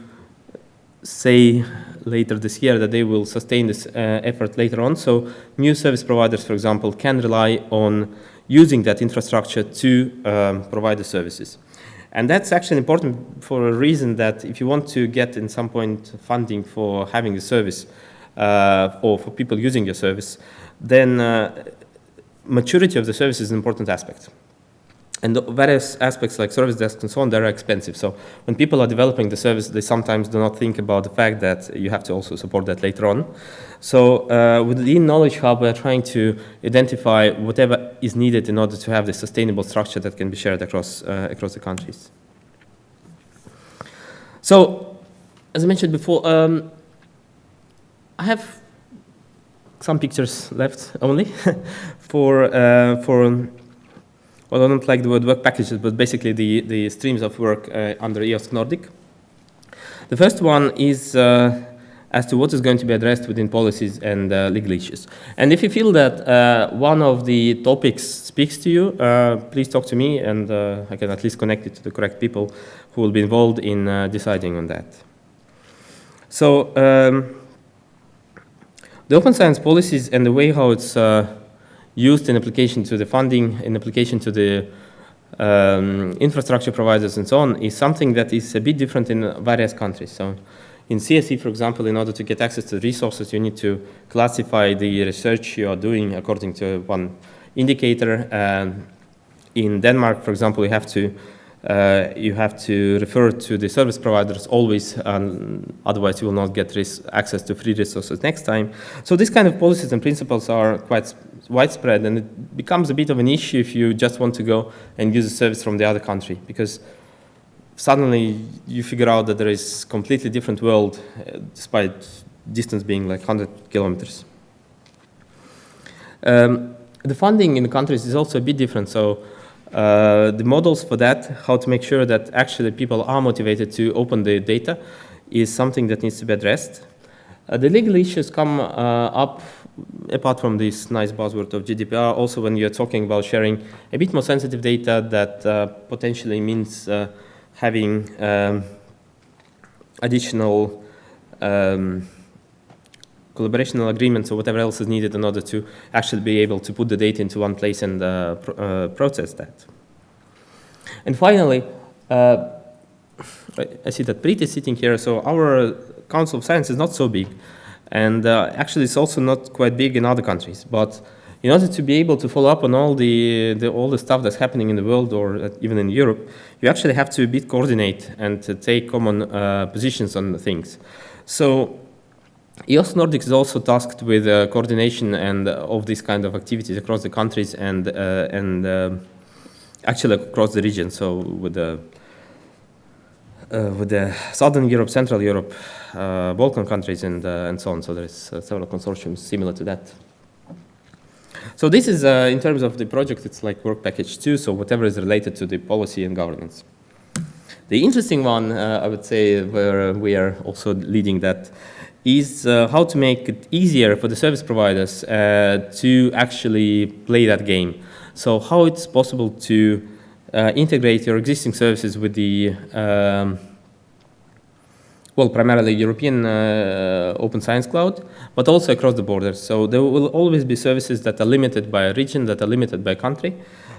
S5: say later this year that they will sustain this effort later on. So new service providers, for example, can rely on using that infrastructure to provide the services. And that's actually important for a reason that if you want to get in some point funding for having a service or for people using your service, then maturity of the service is an important aspect. And the various aspects like service desks and so on, they're expensive. So when people are developing the service, they sometimes do not think about the fact that you have to also support that later on. So with the Knowledge Hub, we're trying to identify whatever is needed in order to have the sustainable structure that can be shared across the countries. So, as I mentioned before, I have some pictures left only for well, I don't like the word work packages, but basically the streams of work under EOSC Nordic. The first one is as to what is going to be addressed within policies and legal issues. And if you feel that one of the topics speaks to you, please talk to me, and I can at least connect it to the correct people who will be involved in deciding on that. So the open science policies and the way how it's used in application to the funding, in application to the infrastructure providers and so on, is something that is a bit different in various countries. So in CSE, for example, in order to get access to resources, you need to classify the research you are doing according to one indicator. In Denmark, for example, you have to refer to the service providers always, otherwise you will not get access to free resources next time. So these kind of policies and principles are quite widespread, and it becomes a bit of an issue if you just want to go and use a service from the other country, because suddenly you figure out that there is a completely different world, despite distance being like 100 kilometers. The funding in the countries is also a bit different. So the models for that, how to make sure that actually people are motivated to open the data, is something that needs to be addressed. The legal issues come up, apart from this nice buzzword of GDPR, also when you're talking about sharing a bit more sensitive data that potentially means having additional collaborational agreements or whatever else is needed in order to actually be able to put the data into one place and process that. And finally, I see that Preet is sitting here, so our Council of Science is not so big, and actually it's also not quite big in other countries, but in order to be able to follow up on all the stuff that's happening in the world or even in Europe, you actually have to coordinate and to take common positions on things. So EOS Nordics is also tasked with coordination and of these kind of activities across the countries and actually across the region. So with the Southern Europe, Central Europe, Balkan countries, and so on. So there is several consortiums similar to that. So this is in terms of the project, it's like work package 2. So whatever is related to the policy and governance. The interesting one, I would say, where we are also leading that, is how to make it easier for the service providers to actually play that game. So how it's possible to integrate your existing services with the, well, primarily European Open Science Cloud, but also across the borders. So there will always be services that are limited by a region, that are limited by country.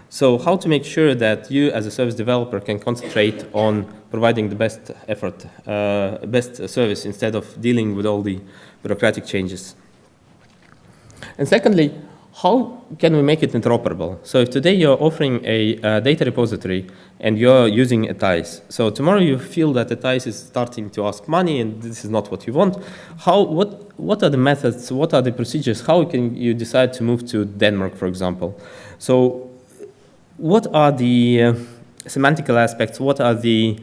S5: So how to make sure that you as a service developer can concentrate on providing the best effort, best service, instead of dealing with all the bureaucratic changes. And secondly, how can we make it interoperable? So if today you're offering a data repository and you're using a TIES, so tomorrow you feel that the TIES is starting to ask money and this is not what you want, what are the methods, what are the procedures, how can you decide to move to Denmark, for example? So what are the semantical aspects, what are the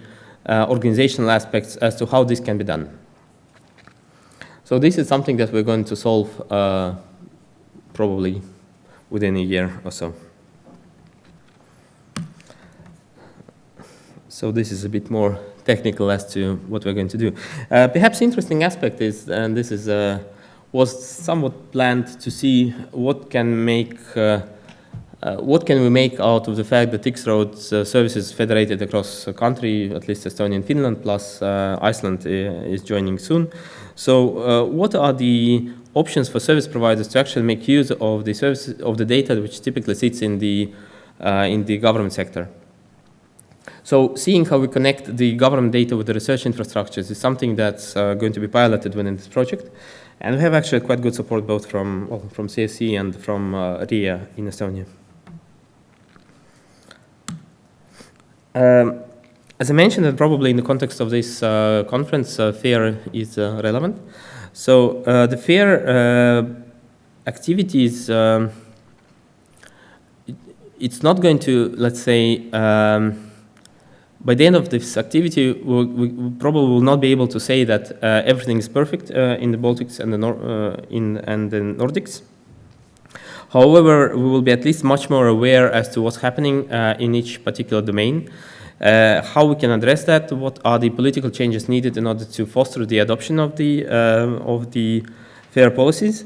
S5: organizational aspects as to how this can be done? So this is something that we're going to solve probably within a year or so. So this is a bit more technical as to what we're going to do. Perhaps interesting aspect is, and this is was somewhat planned to see what can we make out of the fact that X-Road's services federated across the country, at least Estonia and Finland, plus Iceland is joining soon. So what are the options for service providers to actually make use of the services of the data which typically sits in the government sector? So seeing how we connect the government data with the research infrastructures is something that's going to be piloted within this project. And we have actually quite good support both from CSE and from RIA in Estonia. As I mentioned, and probably in the context of this conference, FAIR is relevant. So the FAIR activities, it's not going to, let's say, by the end of this activity, we probably will not be able to say that everything is perfect in the Baltics and the Nordics. However, we will be at least much more aware as to what's happening in each particular domain, how we can address that, what are the political changes needed in order to foster the adoption of the FAIR policies.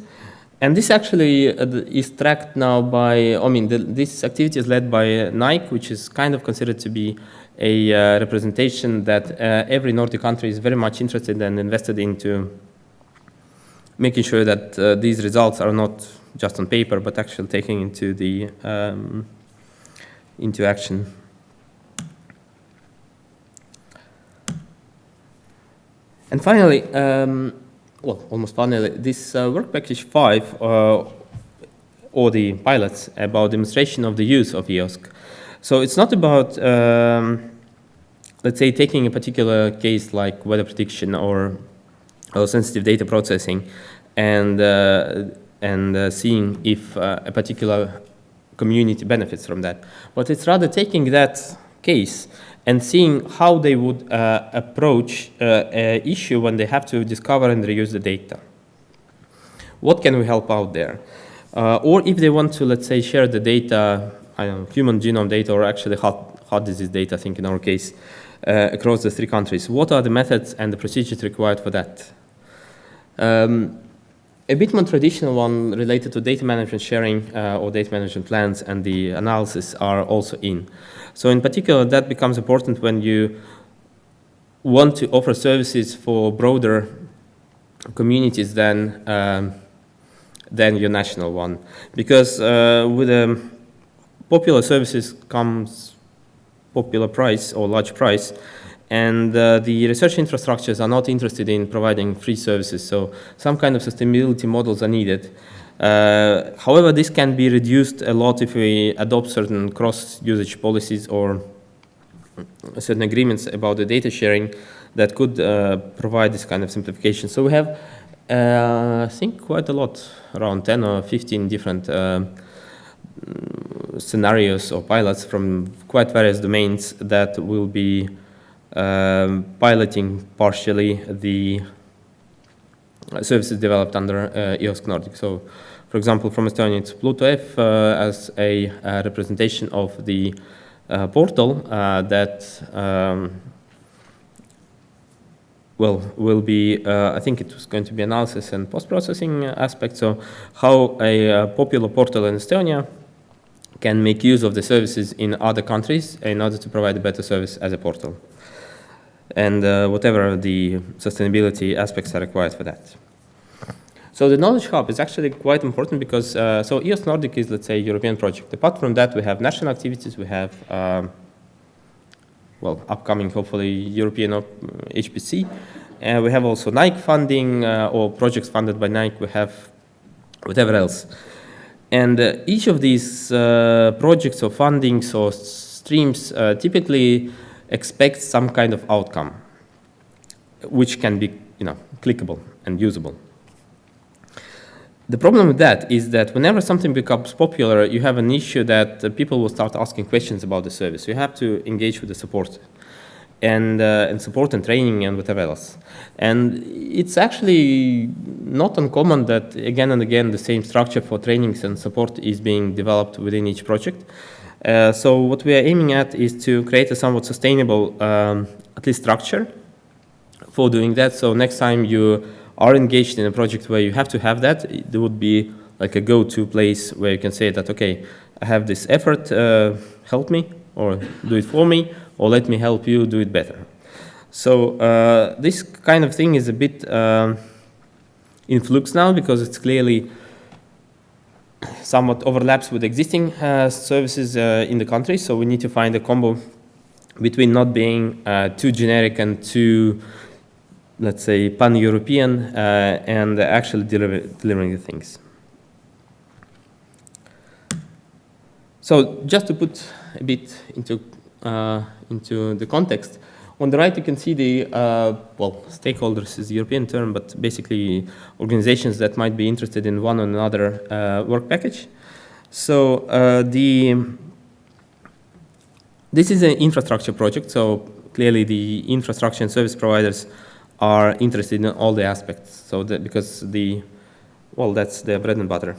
S5: And this actually is tracked now by, this activity is led by Nike, which is kind of considered to be a representation that every Nordic country is very much interested and invested into making sure that these results are not just on paper, but actually taken into action. And finally, well, almost finally, this work package 5, or the pilots about demonstration of the use of EOSC. So it's not about, let's say, taking a particular case like weather prediction or sensitive data processing and seeing if a particular community benefits from that. But it's rather taking that case and seeing how they would approach an issue when they have to discover and reuse the data. What can we help out there? Or if they want to, let's say, share the data, I don't know, human genome data or actually heart disease data, I think in our case, across the 3 countries, what are the methods and the procedures required for that? A bit more traditional one related to data management sharing or data management plans and the analysis are also in. So in particular, that becomes important when you want to offer services for broader communities than your national one. Because with popular services comes popular price or large price, and the research infrastructures are not interested in providing free services, so some kind of sustainability models are needed. However, this can be reduced a lot if we adopt certain cross-usage policies or certain agreements about the data sharing that could provide this kind of simplification. So we have, I think, quite a lot, around 10 or 15 different scenarios or pilots from quite various domains that will be piloting partially the services developed under EOSC Nordic. So, for example, from Estonia, it's Pluto F as a representation of the portal that will be, I think it was going to be analysis and post-processing aspect. So how a popular portal in Estonia can make use of the services in other countries in order to provide a better service as a portal. And whatever the sustainability aspects are required for that. So the Knowledge Hub is actually quite important because, so EOSC Nordic is, let's say, a European project. Apart from that, we have national activities, we have, upcoming, hopefully, European HPC. We have also Nike funding or projects funded by Nike, we have whatever else. And each of these projects or fundings or streams typically expects some kind of outcome, which can be, clickable and usable. The problem with that is that whenever something becomes popular, you have an issue that people will start asking questions about the service. You have to engage with the support and support and training and whatever else. And it's actually not uncommon that again and again the same structure for trainings and support is being developed within each project. So what we are aiming at is to create a somewhat sustainable, at least structure for doing that. So next time you are engaged in a project where you have to have that, there would be like a go-to place where you can say that, okay, I have this effort, help me, or do it for me, or let me help you do it better. So this kind of thing is a bit in flux now because it's clearly somewhat overlaps with existing services in the country. So we need to find a combo between not being too generic and too, let's say, pan-European and actually delivering the things. So just to put a bit into the context, on the right you can see the, stakeholders is the European term, but basically organizations that might be interested in one or another work package. So this is an infrastructure project, so clearly the infrastructure and service providers are interested in all the aspects. So because that's their bread and butter.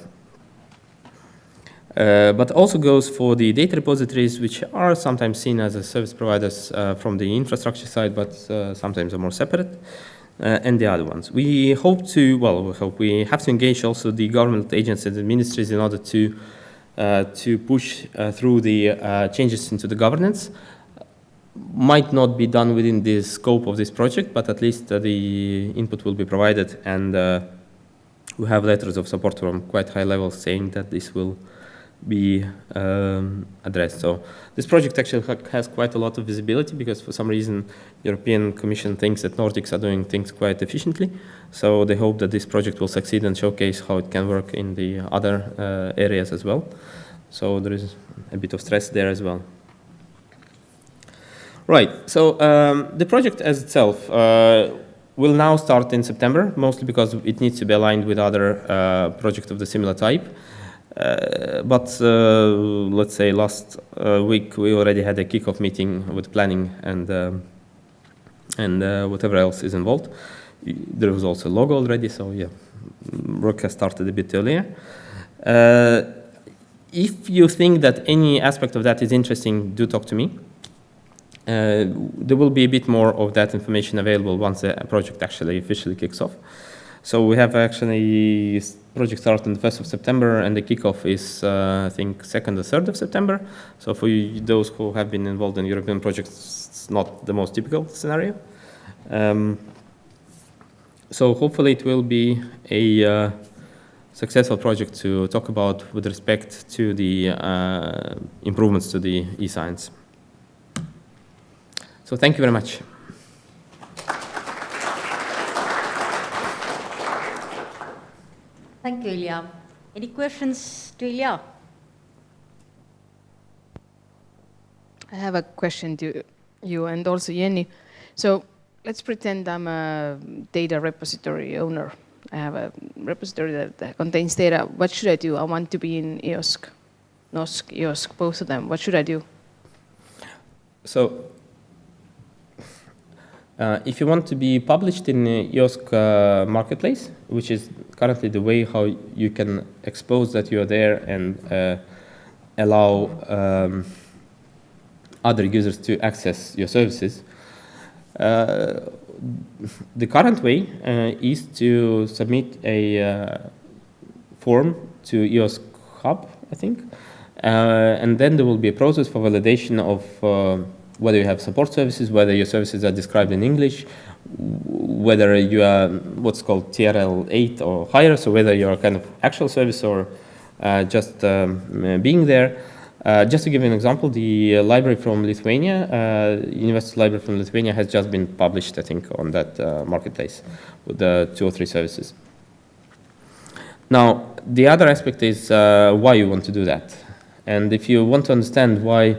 S5: But also goes for the data repositories, which are sometimes seen as a service providers from the infrastructure side, but sometimes are more separate, and the other ones. We have to engage also the government agencies and ministries in order to push through the changes into the governance. Might not be done within the scope of this project, but at least the input will be provided, and we have letters of support from quite high levels saying that this will be addressed. So this project actually has quite a lot of visibility because for some reason European Commission thinks that Nordics are doing things quite efficiently. So they hope that this project will succeed and showcase how it can work in the other areas as well. So there is a bit of stress there as well. Right, so the project as itself will now start in September, mostly because it needs to be aligned with other projects of the similar type. But let's say last week we already had a kickoff meeting with planning and whatever else is involved. There was also a logo already, so yeah, work has started a bit earlier. If you think that any aspect of that is interesting, do talk to me. There will be a bit more of that information available once the project actually officially kicks off. So we have actually project start on the 1st of September, and the kickoff is, I think, 2nd or 3rd of September. So for those who have been involved in European projects, it's not the most typical scenario. So hopefully it will be a successful project to talk about with respect to the improvements to the e-science. So thank you very much.
S1: Thank you, Ilya. Any questions to Ilya?
S2: I have a question to you and also Jenny. So let's pretend I'm a data repository owner. I have a repository that contains data. What should I do? I want to be in EOSC, NOSC, EOSC, both of them. What should I do?
S5: So if you want to be published in EOSC marketplace, which is currently the way how you can expose that you are there and allow other users to access your services, the current way is to submit a form to EOSC Hub, I think, and then there will be a process for validation of whether you have support services, whether your services are described in English, whether you are what's called TRL 8 or higher, so whether you're a kind of actual service or just being there. Just to give you an example, the library from Lithuania, University Library from Lithuania has just been published, I think, on that marketplace with 2 or 3 services. Now, the other aspect is why you want to do that. And if you want to understand why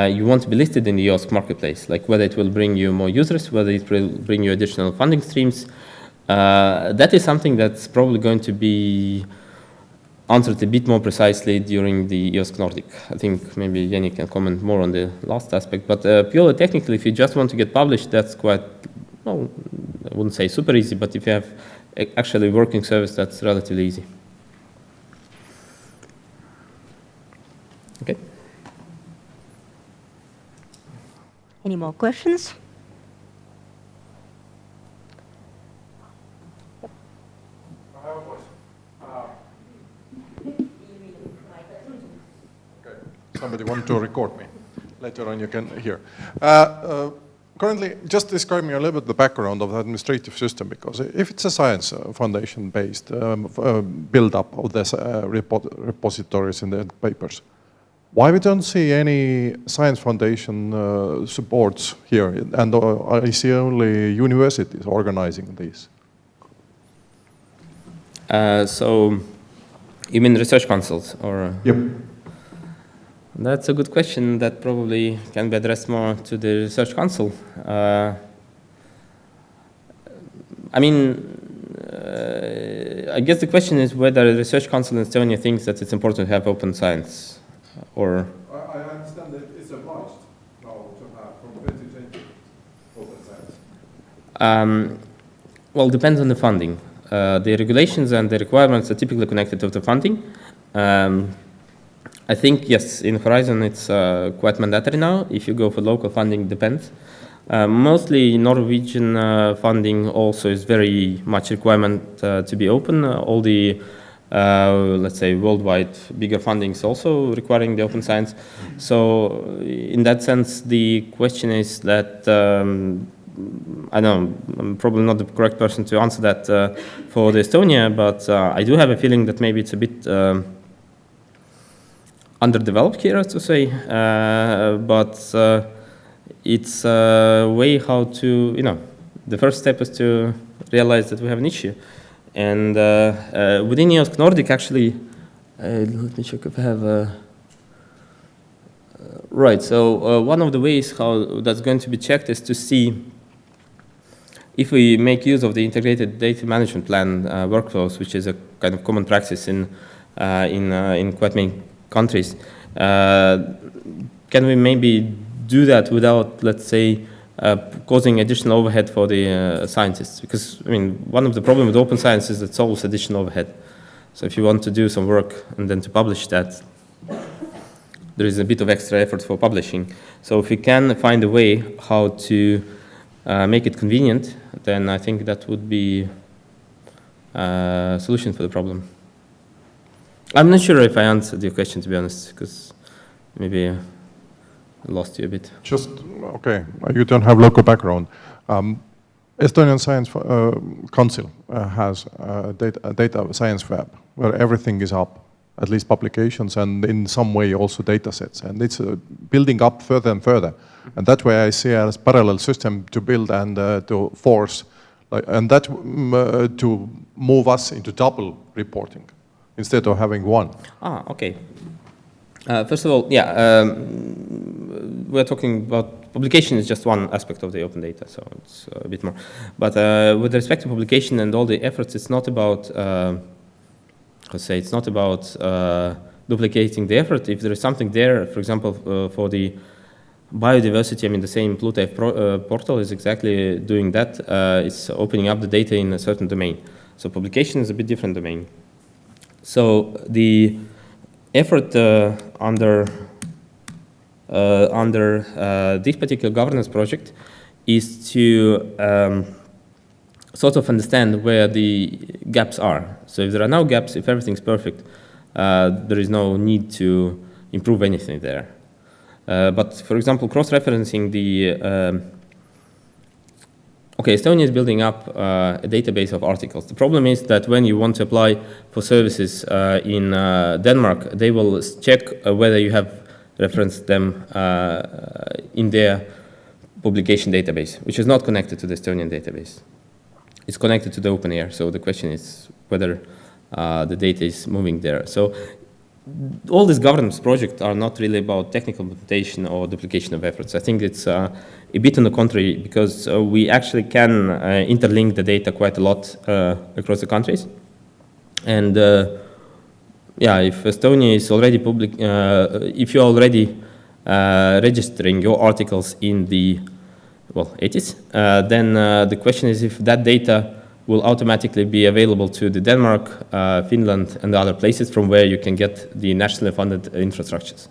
S5: you want to be listed in the EOSC marketplace, like whether it will bring you more users, whether it will bring you additional funding streams, that is something that's probably going to be answered a bit more precisely during the EOSC Nordic. I think maybe Jenny can comment more on the last aspect, but purely technically, if you just want to get published, that's quite, well, I wouldn't say super easy, but if you have actually working service, that's relatively easy. Okay.
S1: Any more questions?
S6: I have a question. Okay. Somebody want to record me. Later on you can hear. Currently, just describe me a little bit the background of the administrative system, because if it's a science foundation-based build-up of this repositories in the papers, why we don't see any science foundation supports here, and I see only universities organizing these?
S5: So, you mean research councils, or?
S6: Yep.
S5: That's a good question that probably can be addressed more to the research council. I mean, I guess the question is whether the research council in Estonia thinks that it's important to have open science, or?
S6: I understand that it's obliged now to have from 2020 open science.
S5: Well, depends on the funding. The regulations and the requirements are typically connected to the funding. I think, yes, in Horizon it's quite mandatory now. If you go for local funding, depends. Mostly Norwegian funding also is very much requirement to be open. All the, let's say, worldwide bigger funding is also requiring the open science. So in that sense, the question is that, I know, I'm probably not the correct person to answer that for the Estonia, but I do have a feeling that maybe it's a bit underdeveloped here, to say, but it's a way how to, the first step is to realize that we have an issue. And within EOSC Nordic, actually, let me check if I have right, so one of the ways how that's going to be checked is to see if we make use of the integrated data management plan workflows, which is a kind of common practice in quite many countries. Can we maybe do that without, let's say, causing additional overhead for the scientists? Because, I mean, one of the problems with open science is that it solves additional overhead. So if you want to do some work and then to publish that, there is a bit of extra effort for publishing. So if we can find a way how to make it convenient, then I think that would be a solution for the problem. I'm not sure if I answered your question, to be honest, because maybe I lost you a bit.
S6: Just, okay, you don't have local background. Estonian Science Council has a data science web where everything is up, at least publications, and in some way also data sets. And it's building up further and further. And that way I see as parallel system to build and to force, and that to move us into double reporting instead of having one.
S5: Okay. First of all, yeah, we're talking about publication is just one aspect of the open data, so it's a bit more. But with respect to publication and all the efforts, it's not about, it's not about duplicating the effort. If there is something there, for example, for the biodiversity, I mean, the same Pluto portal is exactly doing that. It's opening up the data in a certain domain. So publication is a bit different domain. So the effort under this particular governance project is to sort of understand where the gaps are. So if there are no gaps, if everything's perfect, there is no need to improve anything there. But for example, cross-referencing the Estonia is building up a database of articles. The problem is that when you want to apply for services in Denmark, they will check whether you have referenced them in their publication database, which is not connected to the Estonian database. It's connected to the OpenAIRE, so the question is whether the data is moving there. So all these governance projects are not really about technical implementation or duplication of efforts. I think it's a bit on the contrary, because we actually can interlink the data quite a lot across the countries. And yeah, if Estonia is already public, if you're already registering your articles in the, ETIS, then the question is if that data will automatically be available to the Denmark, Finland, and the other places from where you can get the nationally funded infrastructures.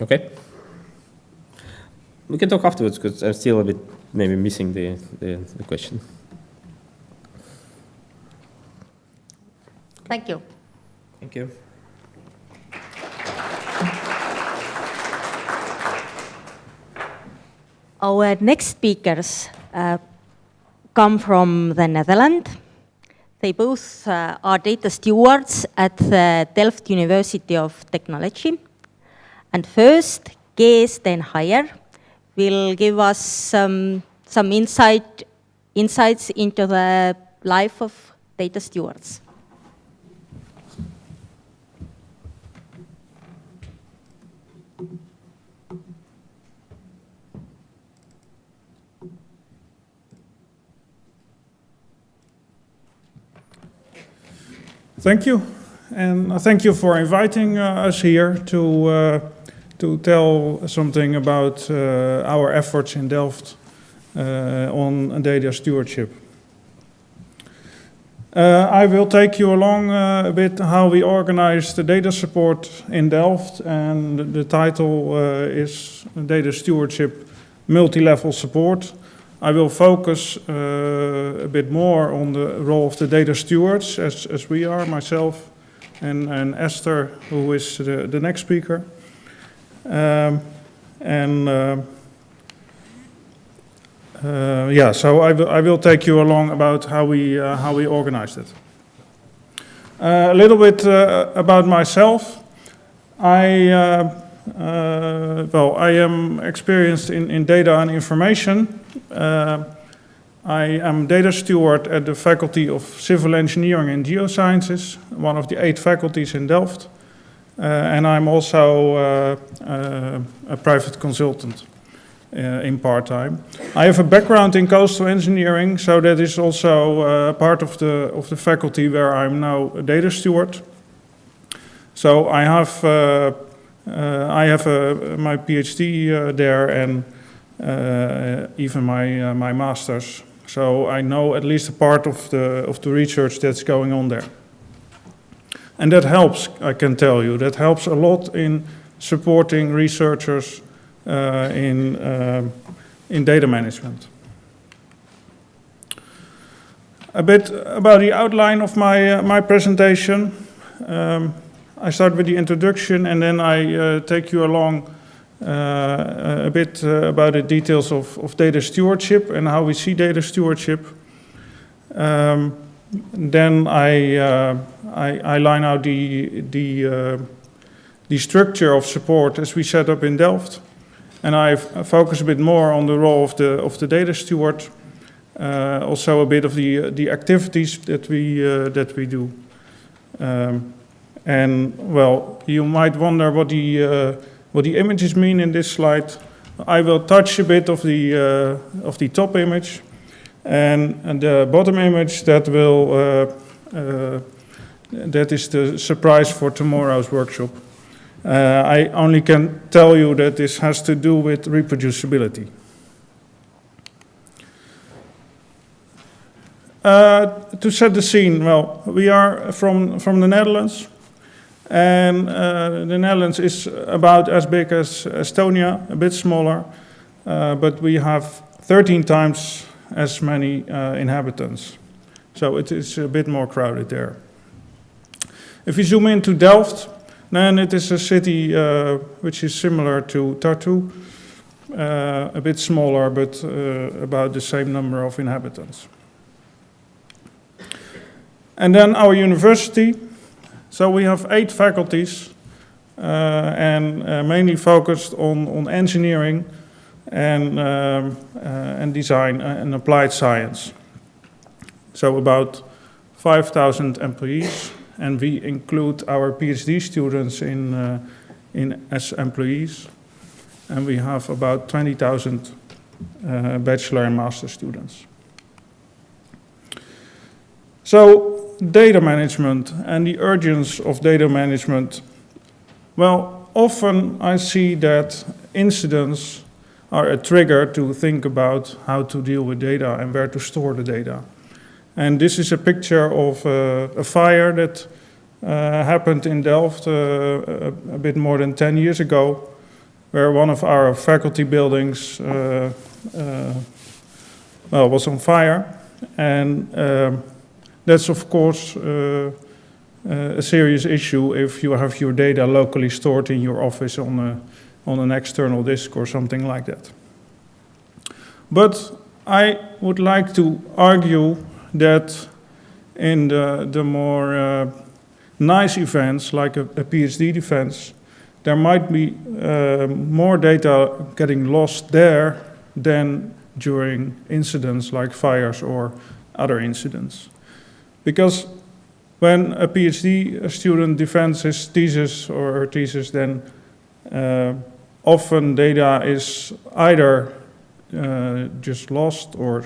S5: Okay? We can talk afterwards, because I'm still a bit maybe missing the question.
S1: Thank you.
S5: Thank you.
S1: Our next speakers come from the Netherlands. They both are data stewards at the Delft University of Technology. And first, Gees den Heijer will give us some insights into the life of data stewards.
S7: Thank you, and thank you for inviting us here to tell something about our efforts in Delft on data stewardship. I will take you along a bit how we organize the data support in Delft, and the title is Data Stewardship Multi-Level Support. I will focus a bit more on the role of the data stewards, as we are, myself and Esther, who is the next speaker. So I will take you along about how we organized it. A little bit about myself. I am experienced in data and information. I am data steward at the Faculty of Civil Engineering and Geosciences, one of the 8 faculties in Delft. And I'm also a private consultant in part-time. I have a background in coastal engineering, so that is also part of the faculty where I'm now a data steward. So I have my PhD there and even my master's. So I know at least a part of the research that's going on there. And that helps, I can tell you, that helps a lot in supporting researchers in data management. A bit about the outline of my presentation. I start with the introduction and then I take you along a bit about the details of data stewardship and how we see data stewardship. Then I line out the structure of support as we set up in Delft, and I focus a bit more on the role of the data steward, also a bit of the activities that we do. And well, you might wonder what the images mean in this slide. I will touch a bit of the top image. And the bottom image that is the surprise for tomorrow's workshop. I only can tell you that this has to do with reproducibility. To set the scene, well, we are from the Netherlands, and the Netherlands is about as big as Estonia, a bit smaller, but we have 13 times as many inhabitants. So it is a bit more crowded there. If you zoom into Delft, then it is a city which is similar to Tartu, a bit smaller, but about the same number of inhabitants. And then our university. So we have 8 faculties and mainly focused on engineering and design and applied science. So about 5,000 employees, and we include our PhD students as employees, and we have about 20,000 bachelor and master students. So data management and the urgency of data management. Well, often I see that incidents are a trigger to think about how to deal with data and where to store the data. And this is a picture of a fire that happened in Delft a bit more than 10 years ago, where one of our faculty buildings was on fire. And that's, of course, a serious issue if you have your data locally stored in your office on an external disk or something like that. But I would like to argue that in the more nice events, like a PhD defense, there might be more data getting lost there than during incidents like fires or other incidents. Because when a PhD student defends his thesis or her thesis, then often data is either just lost or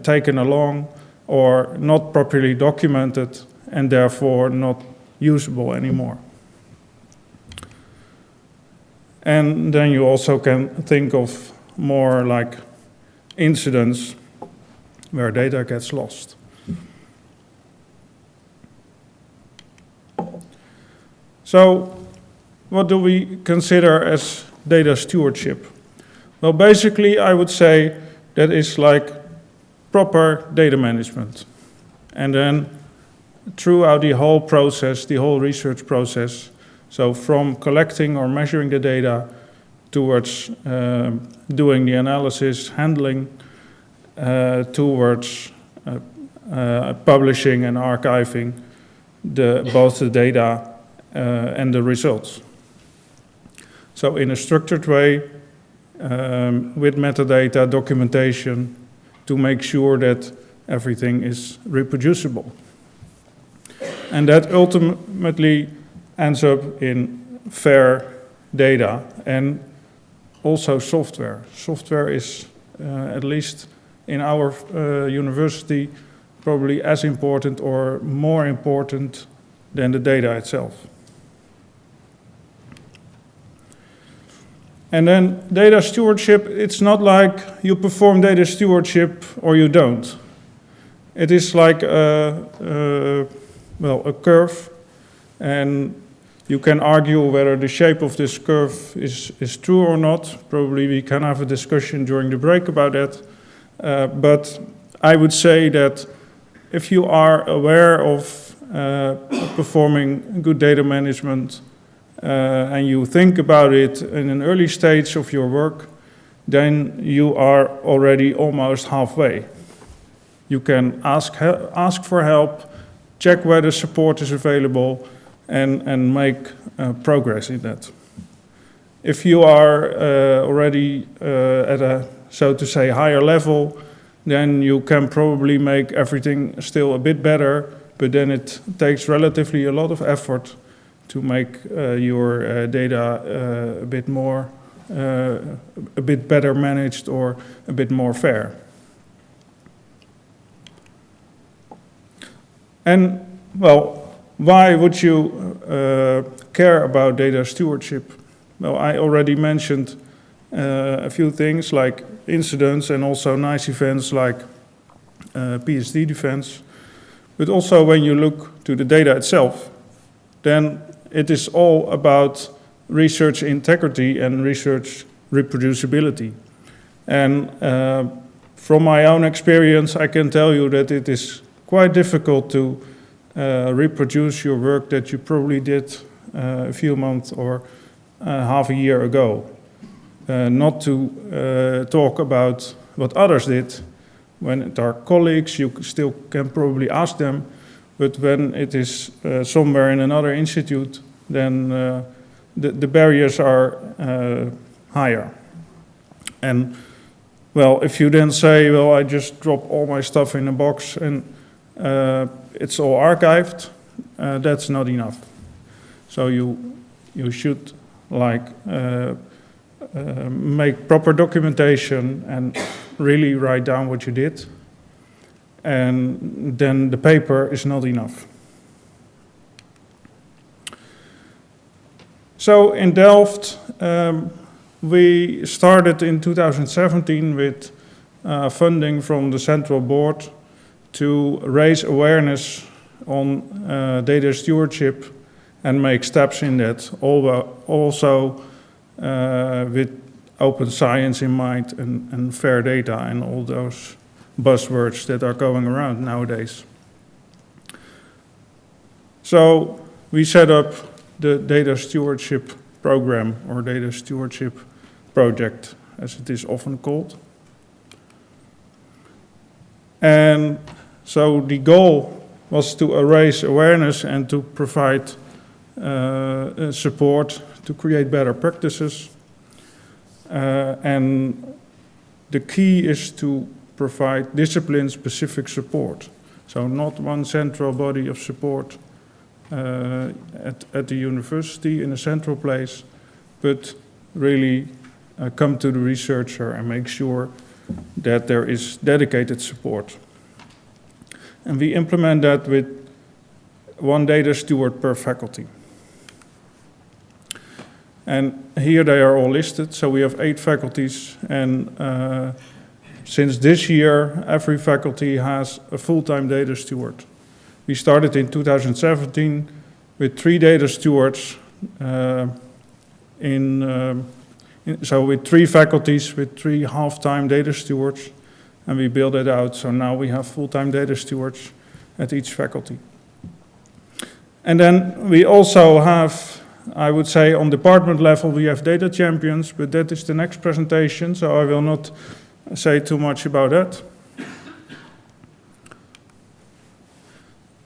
S7: taken along or not properly documented and therefore not usable anymore. And then you also can think of more like incidents where data gets lost. So what do we consider as data stewardship? Well, basically, I would say that is like proper data management. And then throughout the whole process, the whole research process, so from collecting or measuring the data towards doing the analysis, handling, towards publishing and archiving, both the data and the results. So in a structured way, with metadata documentation, to make sure that everything is reproducible. And that ultimately ends up in fair data and also software. Software is, at least in our university, probably as important or more important than the data itself. And then data stewardship, it's not like you perform data stewardship or you don't. It is like a curve, and you can argue whether the shape of this curve is true or not. Probably we can have a discussion during the break about that. But I would say that if you are aware of performing good data management and you think about it in an early stage of your work, then you are already almost halfway. You can ask for help, check whether support is available, and make progress in that. If you are already at a, so to say, higher level, then you can probably make everything still a bit better, but then it takes relatively a lot of effort to make your data a bit more, a bit better managed or a bit more fair. And, well, why would you care about data stewardship? Well, I already mentioned a few things like incidents and also nice events like PSD defense. But also when you look to the data itself, then it is all about research integrity and research reproducibility. And from my own experience, I can tell you that it is quite difficult to reproduce your work that you probably did a few months or half a year ago. Not to talk about what others did. When it are colleagues, you still can probably ask them, but when it is somewhere in another institute, then the barriers are higher. And, well, if you then say, well, I just drop all my stuff in a box and it's all archived, that's not enough. So you should make proper documentation and really write down what you did, and then the paper is not enough. So in Delft, we started in 2017 with funding from the central board to raise awareness on data stewardship and make steps in that, also with open science in mind and fair data and all those buzzwords that are going around nowadays. So we set up the data stewardship program, or data stewardship project, as it is often called. And so the goal was to raise awareness and to provide support to create better practices. And the key is to provide discipline-specific support. So not one central body of support at the university in a central place, but really come to the researcher and make sure that there is dedicated support. And we implement that with one data steward per faculty. And here they are all listed, so we have 8 faculties, and since this year, every faculty has a full-time data steward. We started in 2017 with 3 data stewards, so with 3 faculties, with 3 half-time data stewards, and we built it out, so now we have full-time data stewards at each faculty. And then we also have, I would say on department level, we have data champions, but that is the next presentation, so I will not say too much about that.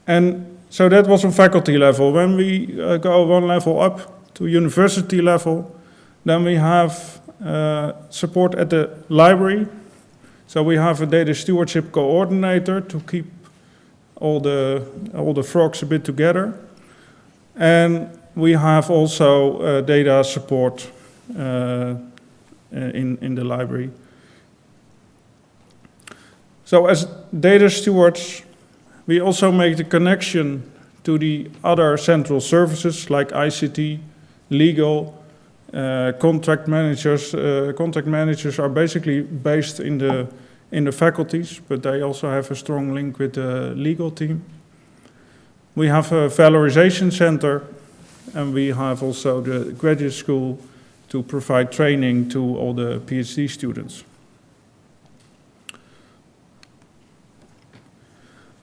S7: And So that was on faculty level. When we go one level up to university level, then we have support at the library. So we have a data stewardship coordinator to keep all the frogs a bit together. And we have also data support in the library. So as data stewards, we also make the connection to the other central services like ICT, legal, contract managers. Contract managers are basically based in the faculties, but they also have a strong link with the legal team. We have a valorization center, and we have also the graduate school to provide training to all the PhD students.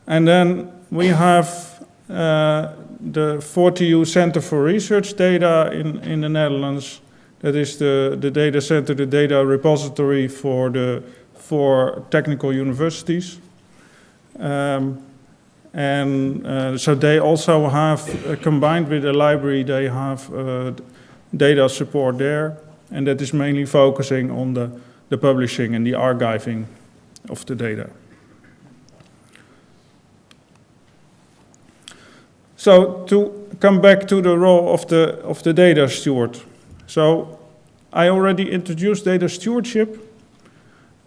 S7: And then we have the 40U Center for Research Data in the Netherlands. That is the data center, the data repository for technical universities. So they also have, combined with the library, they have data support there. And that is mainly focusing on the publishing and the archiving of the data. So to come back to the role of the data steward. So I already introduced data stewardship,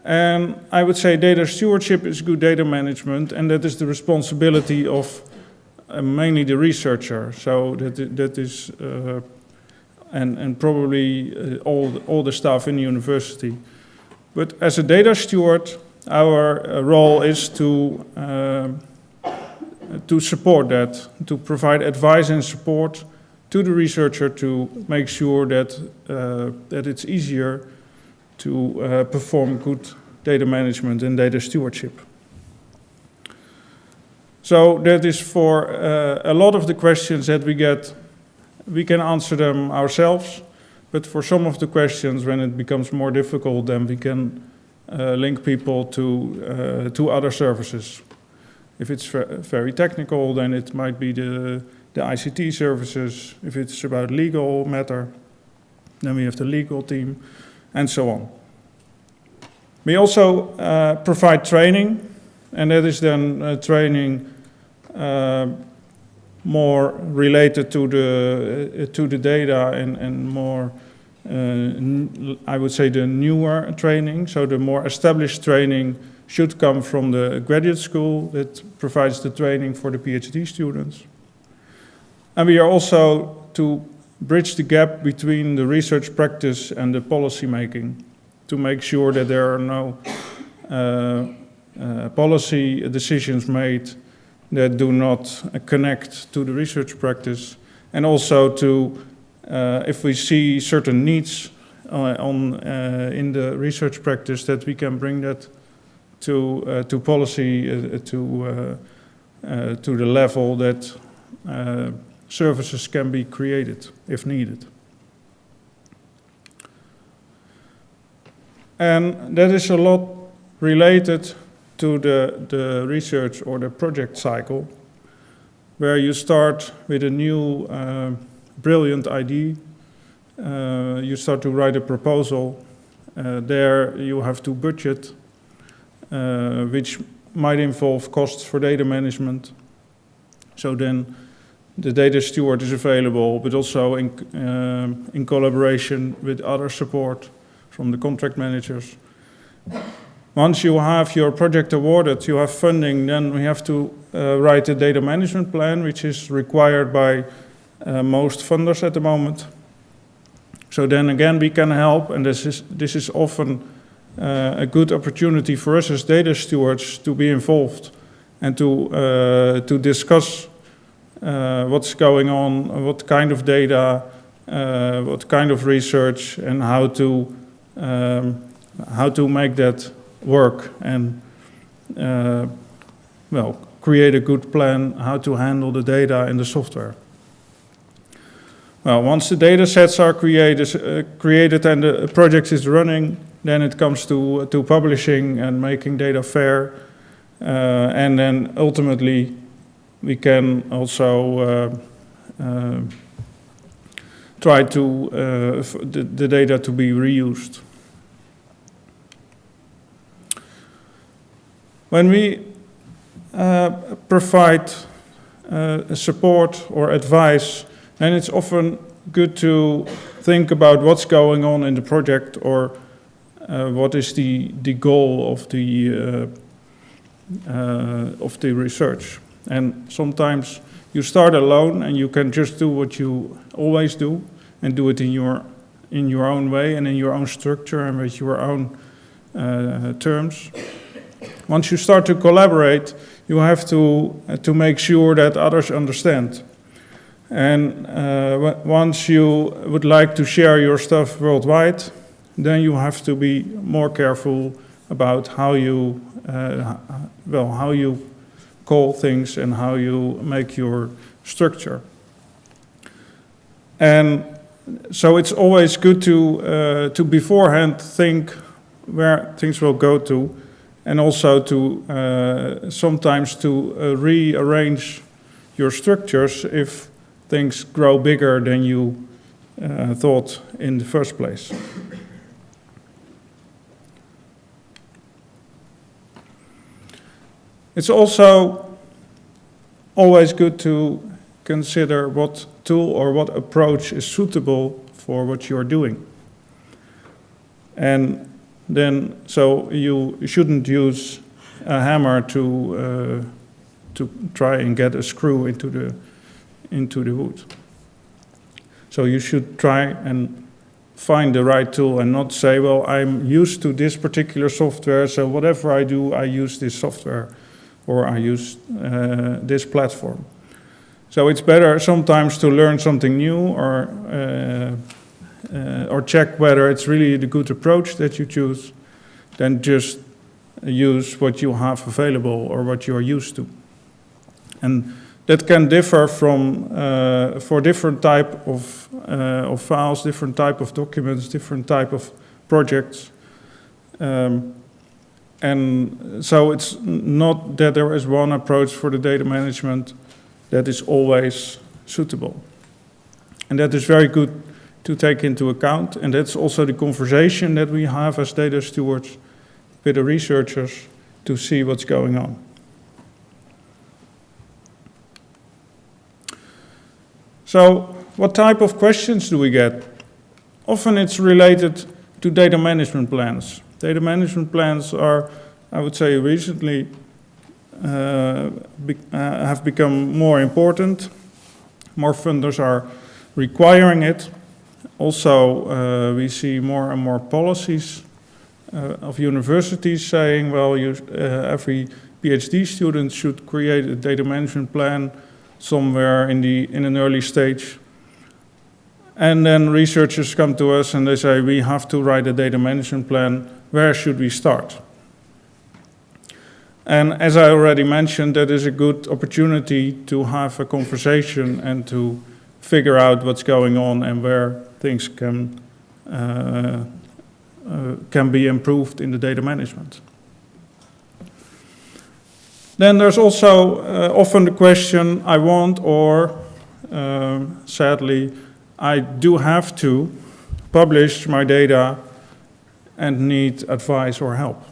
S7: and I would say data stewardship is good data management, and that is the responsibility of mainly the researcher. So that is and probably all the staff in the university. But as a data steward, our role is to support that, to provide advice and support to the researcher to make sure that it's easier to perform good data management and data stewardship. So that is for a lot of the questions that we get, we can answer them ourselves, but for some of the questions, when it becomes more difficult, then we can link people to other services. If it's very technical, then it might be the ICT services. If it's about legal matter, then we have the legal team, and so on. We also provide training, and that is then training more related to the data and more, I would say, the newer training. So the more established training should come from the graduate school that provides the training for the PhD students. And we are also to bridge the gap between the research practice and the policy making, to make sure that there are no policy decisions made that do not connect to the research practice, and also to, if we see certain needs in the research practice, that we can bring that to policy, to the level that services can be created if needed. And that is a lot related to the research or the project cycle, where you start with a new brilliant idea, you start to write a proposal, there you have to budget, which might involve costs for data management. So then the data steward is available, but also in collaboration with other support from the contract managers. Once you have your project awarded, you have funding, then we have to write a data management plan, which is required by most funders at the moment. So then again, we can help, and this is often a good opportunity for us as data stewards to be involved and to discuss what's going on, what kind of data, what kind of research, and how to make that work, and create a good plan how to handle the data and the software. Well, once the data sets are created and the project is running, then it comes to publishing and making data fair, and then ultimately we can also try to the data to be reused. When we provide support or advice, then it's often good to think about what's going on in the project, or what is the goal of the research. And sometimes you start alone and you can just do what you always do and do it in your own way and in your own structure and with your own terms. Once you start to collaborate, you have to make sure that others understand. And once you would like to share your stuff worldwide, then you have to be more careful about how you call things and how you make your structure. And so it's always good to beforehand think where things will go to, and also to sometimes to rearrange your structures if things grow bigger than you thought in the first place. It's also always good to consider what tool or what approach is suitable for what you're doing. And then, so you shouldn't use a hammer to try and get a screw into the wood. So you should try and find the right tool and not say, well, I'm used to this particular software, so whatever I do, I use this software, or I use this platform. So it's better sometimes to learn something new, or check whether it's really the good approach that you choose, than just use what you have available or what you're used to. And that can differ from for different type of files, different type of documents, different type of projects. And so it's not that there is one approach for the data management that is always suitable. And that is very good to take into account. And that's also the conversation that we have as data stewards with the researchers to see what's going on. So what type of questions do we get? Often it's related to data management plans. Data management plans are, I would say, recently have become more important. More funders are requiring it. Also, we see more and more policies of universities saying, well, every PhD student should create a data management plan somewhere in an early stage. And then researchers come to us and they say, we have to write a data management plan. Where should we start? And as I already mentioned, that is a good opportunity to have a conversation and to figure out what's going on and where things can be improved in the data management. Then there's also often the question, I want, or sadly, I do have to publish my data and need advice or help.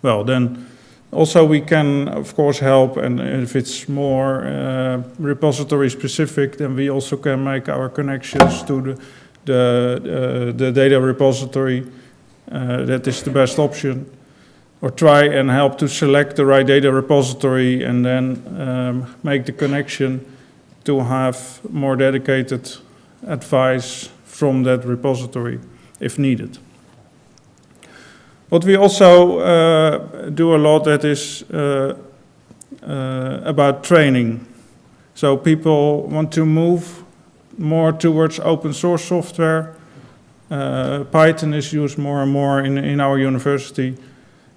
S7: Well, then also we can, of course, help, and if it's more repository specific, then we also can make our connections to the data repository. That is the best option. Or try and help to select the right data repository and then make the connection to have more dedicated advice from that repository if needed. What we also do a lot, that is about training. So people want to move more towards open source software. Python is used more and more in our university.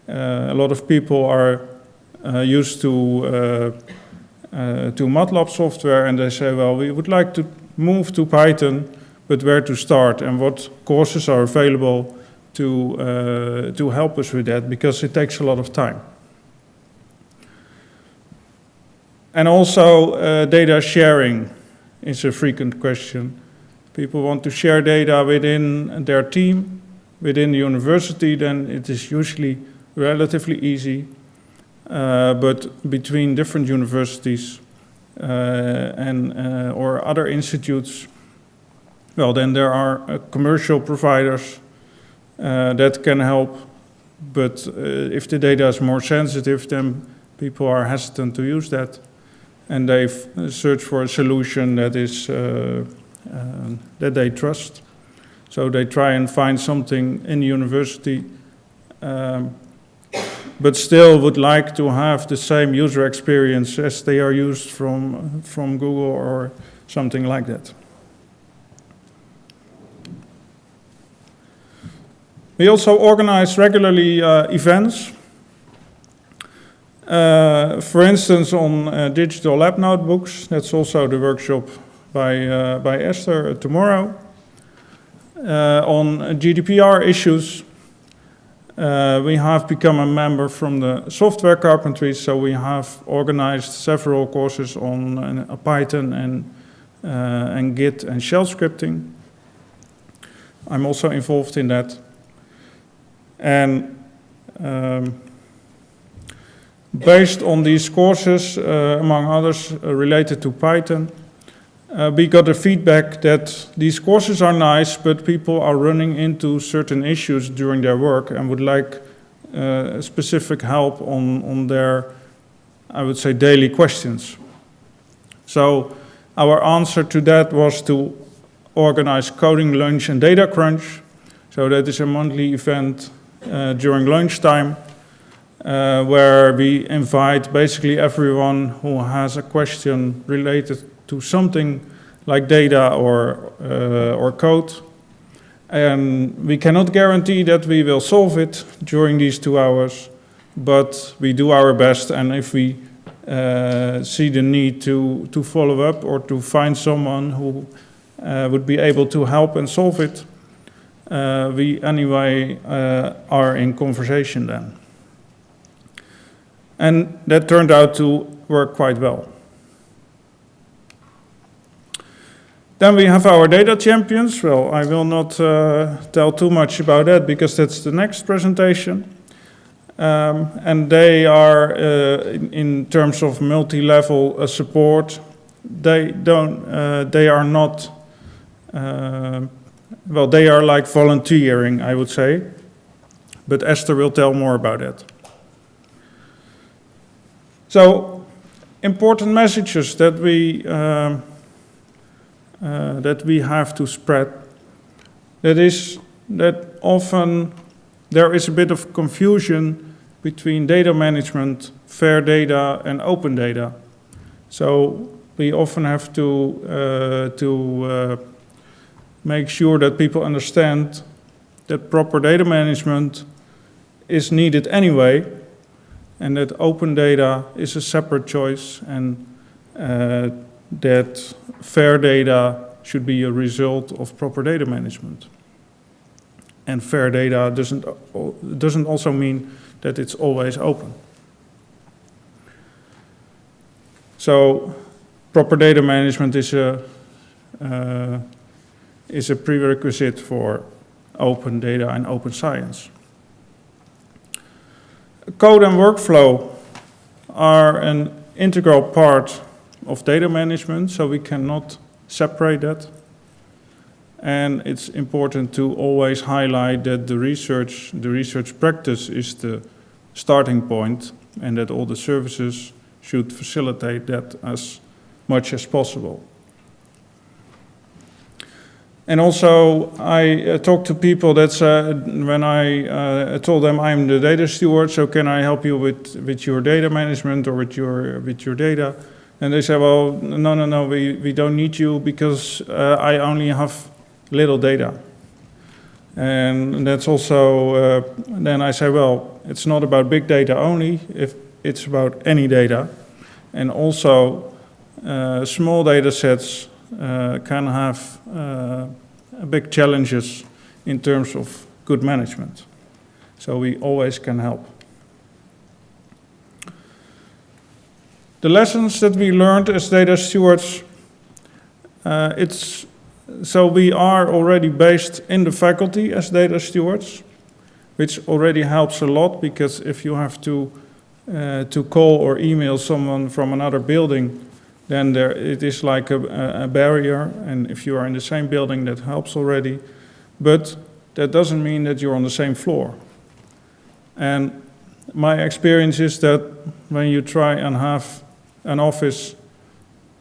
S7: A lot of people are used to MATLAB software, and they say, well, we would like to move to Python, but where to start and what courses are available to help us with that, because it takes a lot of time. And also data sharing is a frequent question. People want to share data within their team, within the university, then it is usually relatively easy. But between different universities or other institutes, well, then there are commercial providers that can help. But if the data is more sensitive, then people are hesitant to use that, and they search for a solution that is that they trust. So they try and find something in the university, but still would like to have the same user experience as they are used from Google or something like that. We also organize regularly events. For instance, on digital lab notebooks, that's also the workshop by Esther tomorrow. On GDPR issues, we have become a member from the software carpentry, so we have organized several courses on Python and Git and shell scripting. I'm also involved in that. And based on these courses, among others related to Python, we got the feedback that these courses are nice, but people are running into certain issues during their work and would like specific help on their, I would say, daily questions. So our answer to that was to organize Coding Lunch and Data Crunch. So that is a monthly event during lunchtime, where we invite basically everyone who has a question related to something like data or code. And we cannot guarantee that we will solve it during these 2 hours, but we do our best, and if we see the need to follow up or to find someone who would be able to help and solve it, we anyway are in conversation then. And that turned out to work quite well. Then we have our data champions. Well, I will not tell too much about that because that's the next presentation. And they are, in terms of multi-level support, they are not, well, they are like volunteering, I would say. But Esther will tell more about that. So, important messages that we have to spread. That is that often there is a bit of confusion between data management, fair data, and open data. So we often have to make sure that people understand that proper data management is needed anyway, and that open data is a separate choice, and that fair data should be a result of proper data management. And fair data doesn't also mean that it's always open. So proper data management is a prerequisite for open data and open science. Code and workflow are an integral part of data management, so we cannot separate that. And it's important to always highlight that the research practice is the starting point, and that all the services should facilitate that as much as possible. And also, I talk to people that when I told them I'm the data steward, so can I help you with your data management or with your data? And they say, well, no, we don't need you because I only have little data. And that's also, then I say, well, it's not about big data only, if it's about any data. And also, small data sets can have big challenges in terms of good management. So we always can help. The lessons that we learned as data stewards, so we are already based in the faculty as data stewards, which already helps a lot, because if you have to call or email someone from another building, then it is like a barrier, and if you are in the same building, that helps already. But that doesn't mean that you're on the same floor. And my experience is that when you try and have an office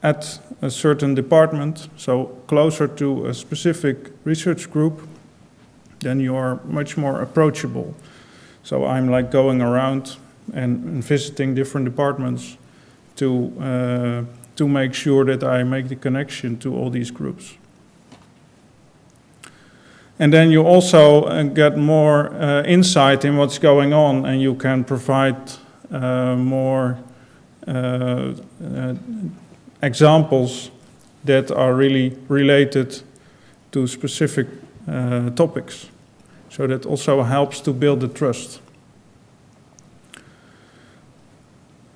S7: at a certain department, so closer to a specific research group, then you are much more approachable. So I'm like going around and visiting different departments to make sure that I make the connection to all these groups. And then you also get more insight in what's going on, and you can provide more examples that are really related to specific topics. So that also helps to build the trust.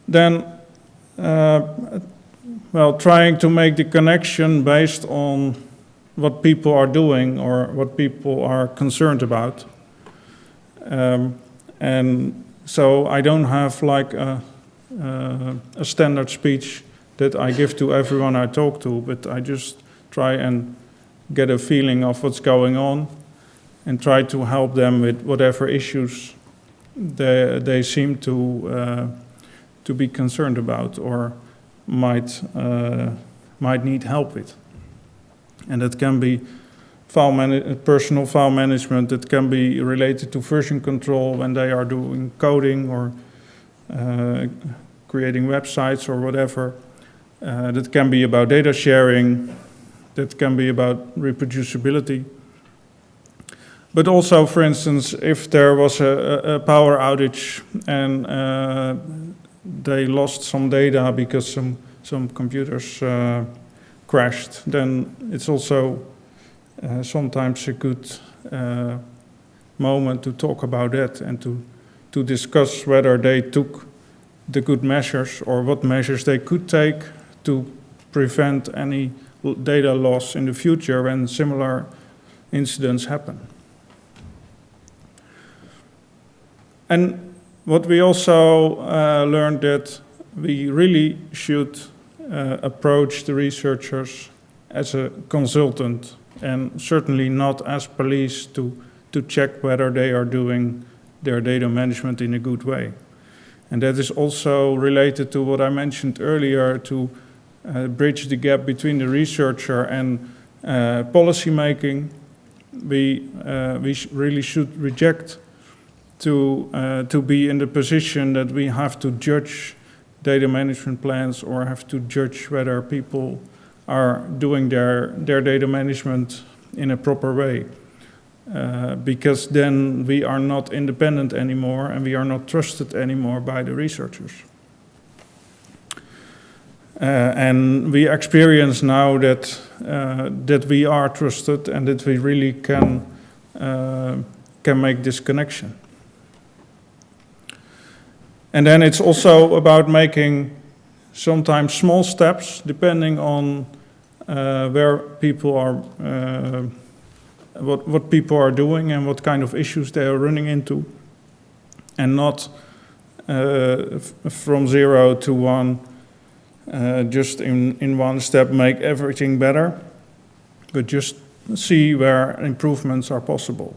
S7: Then, trying to make the connection based on what people are doing or what people are concerned about. And so I don't have like a standard speech that I give to everyone I talk to, but I just try and get a feeling of what's going on and try to help them with whatever issues they seem to be concerned about or might need help with. And that can be personal file management, that can be related to version control when they are doing coding or creating websites or whatever. That can be about data sharing, that can be about reproducibility. But also, for instance, if there was a power outage and they lost some data because some computers crashed, then it's also sometimes a good moment to talk about that and to discuss whether they took the good measures or what measures they could take to prevent any data loss in the future when similar incidents happen. And what we also learned that we really should approach the researchers as a consultant and certainly not as police to check whether they are doing their data management in a good way. And that is also related to what I mentioned earlier, to bridge the gap between the researcher and policy making. We really should reject to be in the position that we have to judge data management plans or have to judge whether people are doing their data management in a proper way. Because then we are not independent anymore and we are not trusted anymore by the researchers. And we experience now that we are trusted and that we really can make this connection. And then it's also about making sometimes small steps depending on where people are, what people are doing and what kind of issues they are running into, and not from 0 to 1, just in one step make everything better, but just see where improvements are possible.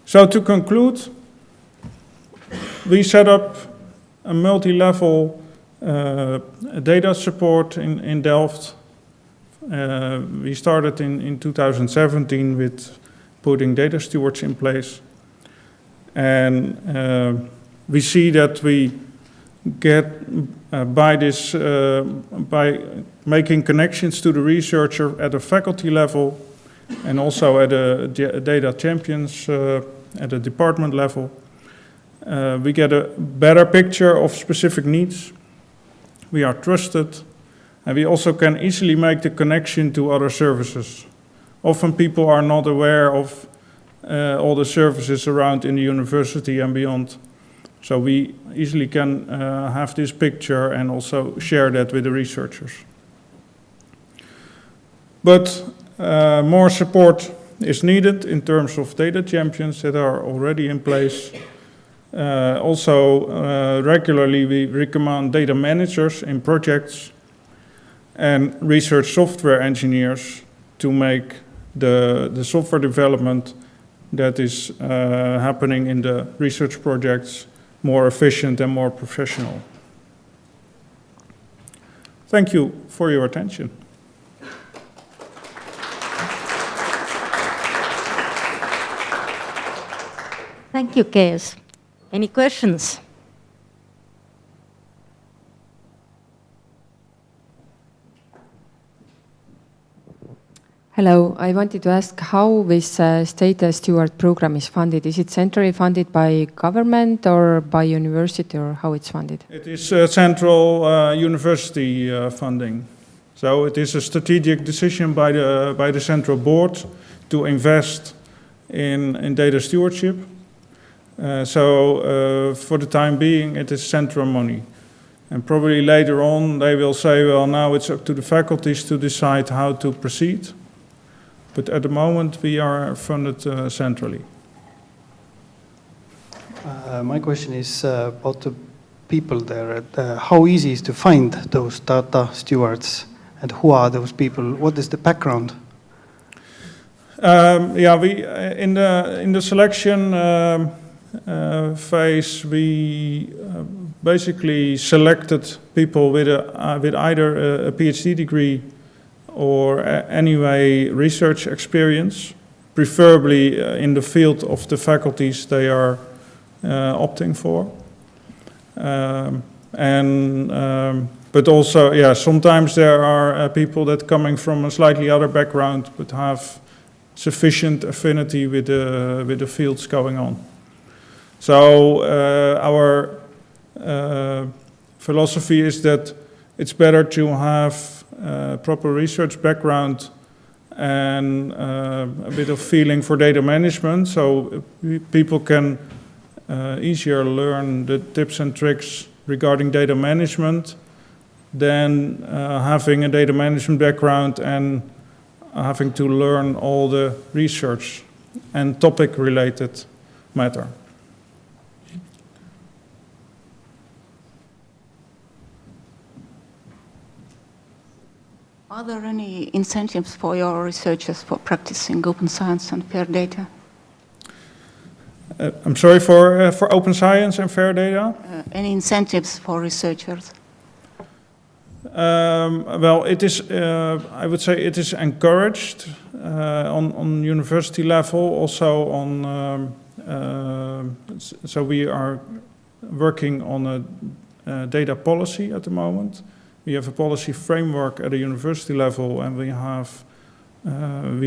S7: So to conclude, we set up a multi-level data support in Delft. We started in 2017 with putting data stewards in place. And we see that we get by making connections to the researcher at a faculty level and also at a data champions at a department level, we get a better picture of specific needs. We are trusted, and we also can easily make the connection to other services. Often people are not aware of all the services around in the university and beyond. So we easily can have this picture and also share that with the researchers. But more support is needed in terms of data champions that are already in place. Regularly we recommend data managers in projects and research software engineers to make the software development that is happening in the research projects more efficient and more professional. Thank you for your attention.
S1: Thank you, Kees. Any questions?
S8: Hello, I wanted to ask how this Data Steward program is funded. Is it centrally funded by government or by university, or how it's funded?
S7: It is central university funding. So it is a strategic decision by the central board to invest in data stewardship. For the time being, it is central money. And probably later on, they will say, well, now it's up to the faculties to decide how to proceed. But at the moment, we are funded centrally.
S9: My question is about the people there. How easy is to find those data stewards, and who are those people? What is the background?
S7: In the selection phase, we basically selected people with either a PhD degree or anyway research experience, preferably in the field of the faculties they are opting for. But also, sometimes there are people that coming from a slightly other background but have sufficient affinity with the fields going on. So our philosophy is that it's better to have proper research background and a bit of feeling for data management, so people can easier learn the tips and tricks regarding data management than having a data management background and having to learn all the research and topic-related matter.
S10: Are there any incentives for your researchers for practicing open science and fair data?
S7: I'm sorry, for open science and fair data?
S10: Any incentives for researchers?
S7: Well, it is. I would say it is encouraged on university level. Also on. So we are working on a data policy at the moment. We have a policy framework at a university level, and we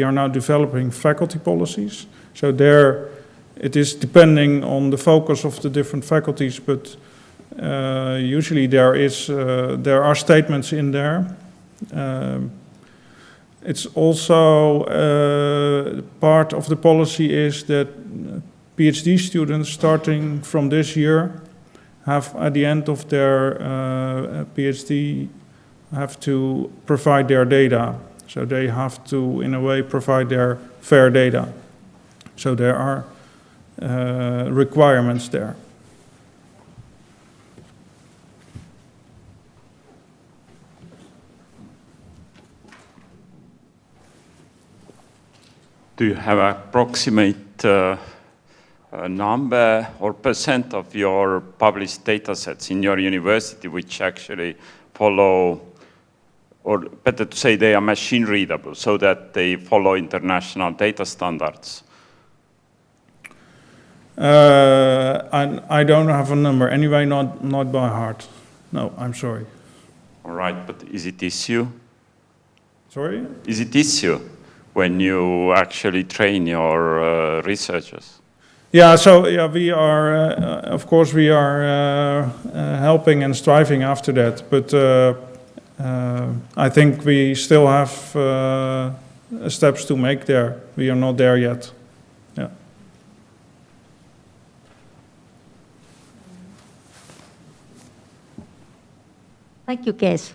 S7: are now developing faculty policies. So there, it is depending on the focus of the different faculties, but usually there are statements in there. It's also part of the policy is that PhD students starting from this year have, at the end of their PhD, have to provide their data. So they have to, in a way, provide their fair data. So there are requirements there.
S11: Do you have an approximate number or percent of your published data sets in your university which actually follow, or better to say they are machine readable, so that they follow international data standards?
S7: I don't have a number. Anyway, not by heart. No, I'm sorry.
S11: All right, but is it issue?
S7: Sorry?
S11: Is it issue when you actually train your researchers?
S7: Yeah, so we are, of course, we are helping and striving after that, but I think we still have steps to make there. We are not there yet. Yeah.
S1: Thank you, Kees.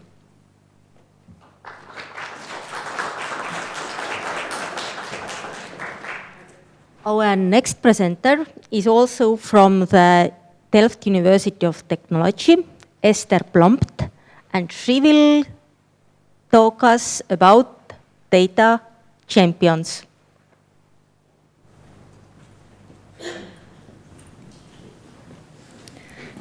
S1: Our next presenter is also from the Delft University of Technology, Esther Plompt, and she will talk us about data champions.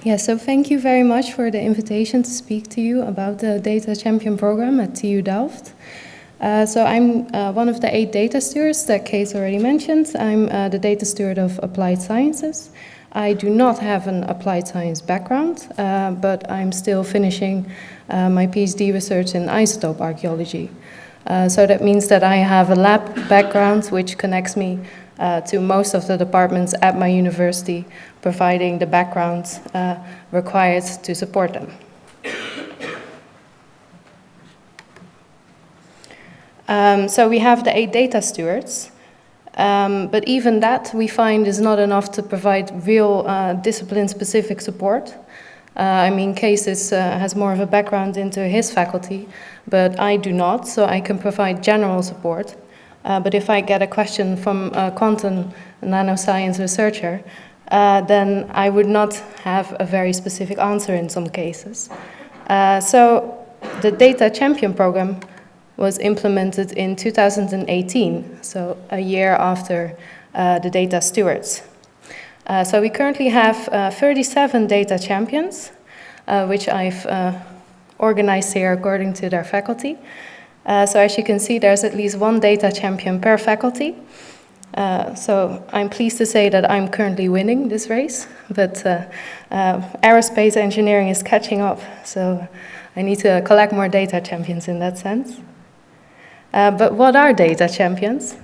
S12: Yeah, so thank you very much for the invitation to speak to you about the Data Champion program at TU Delft. So I'm one of the 8 data stewards that Kees already mentioned. I'm the data steward of applied sciences. I do not have an applied science background, but I'm still finishing my PhD research in isotope archaeology. So that means that I have a lab background which connects me to most of the departments at my university, providing the background required to support them. So we have the 8 data stewards, but even that we find is not enough to provide real discipline-specific support. I mean, Kees has more of a background into his faculty, but I do not, so I can provide general support. But if I get a question from a quantum nanoscience researcher, then I would not have a very specific answer in some cases. So the Data Champion program was implemented in 2018, so a year after the data stewards. So we currently have 37 data champions, which I've organized here according to their faculty. So as you can see, there's at least 1 data champion per faculty. So I'm pleased to say that I'm currently winning this race, but aerospace engineering is catching up, so I need to collect more data champions in that sense. But what are data champions?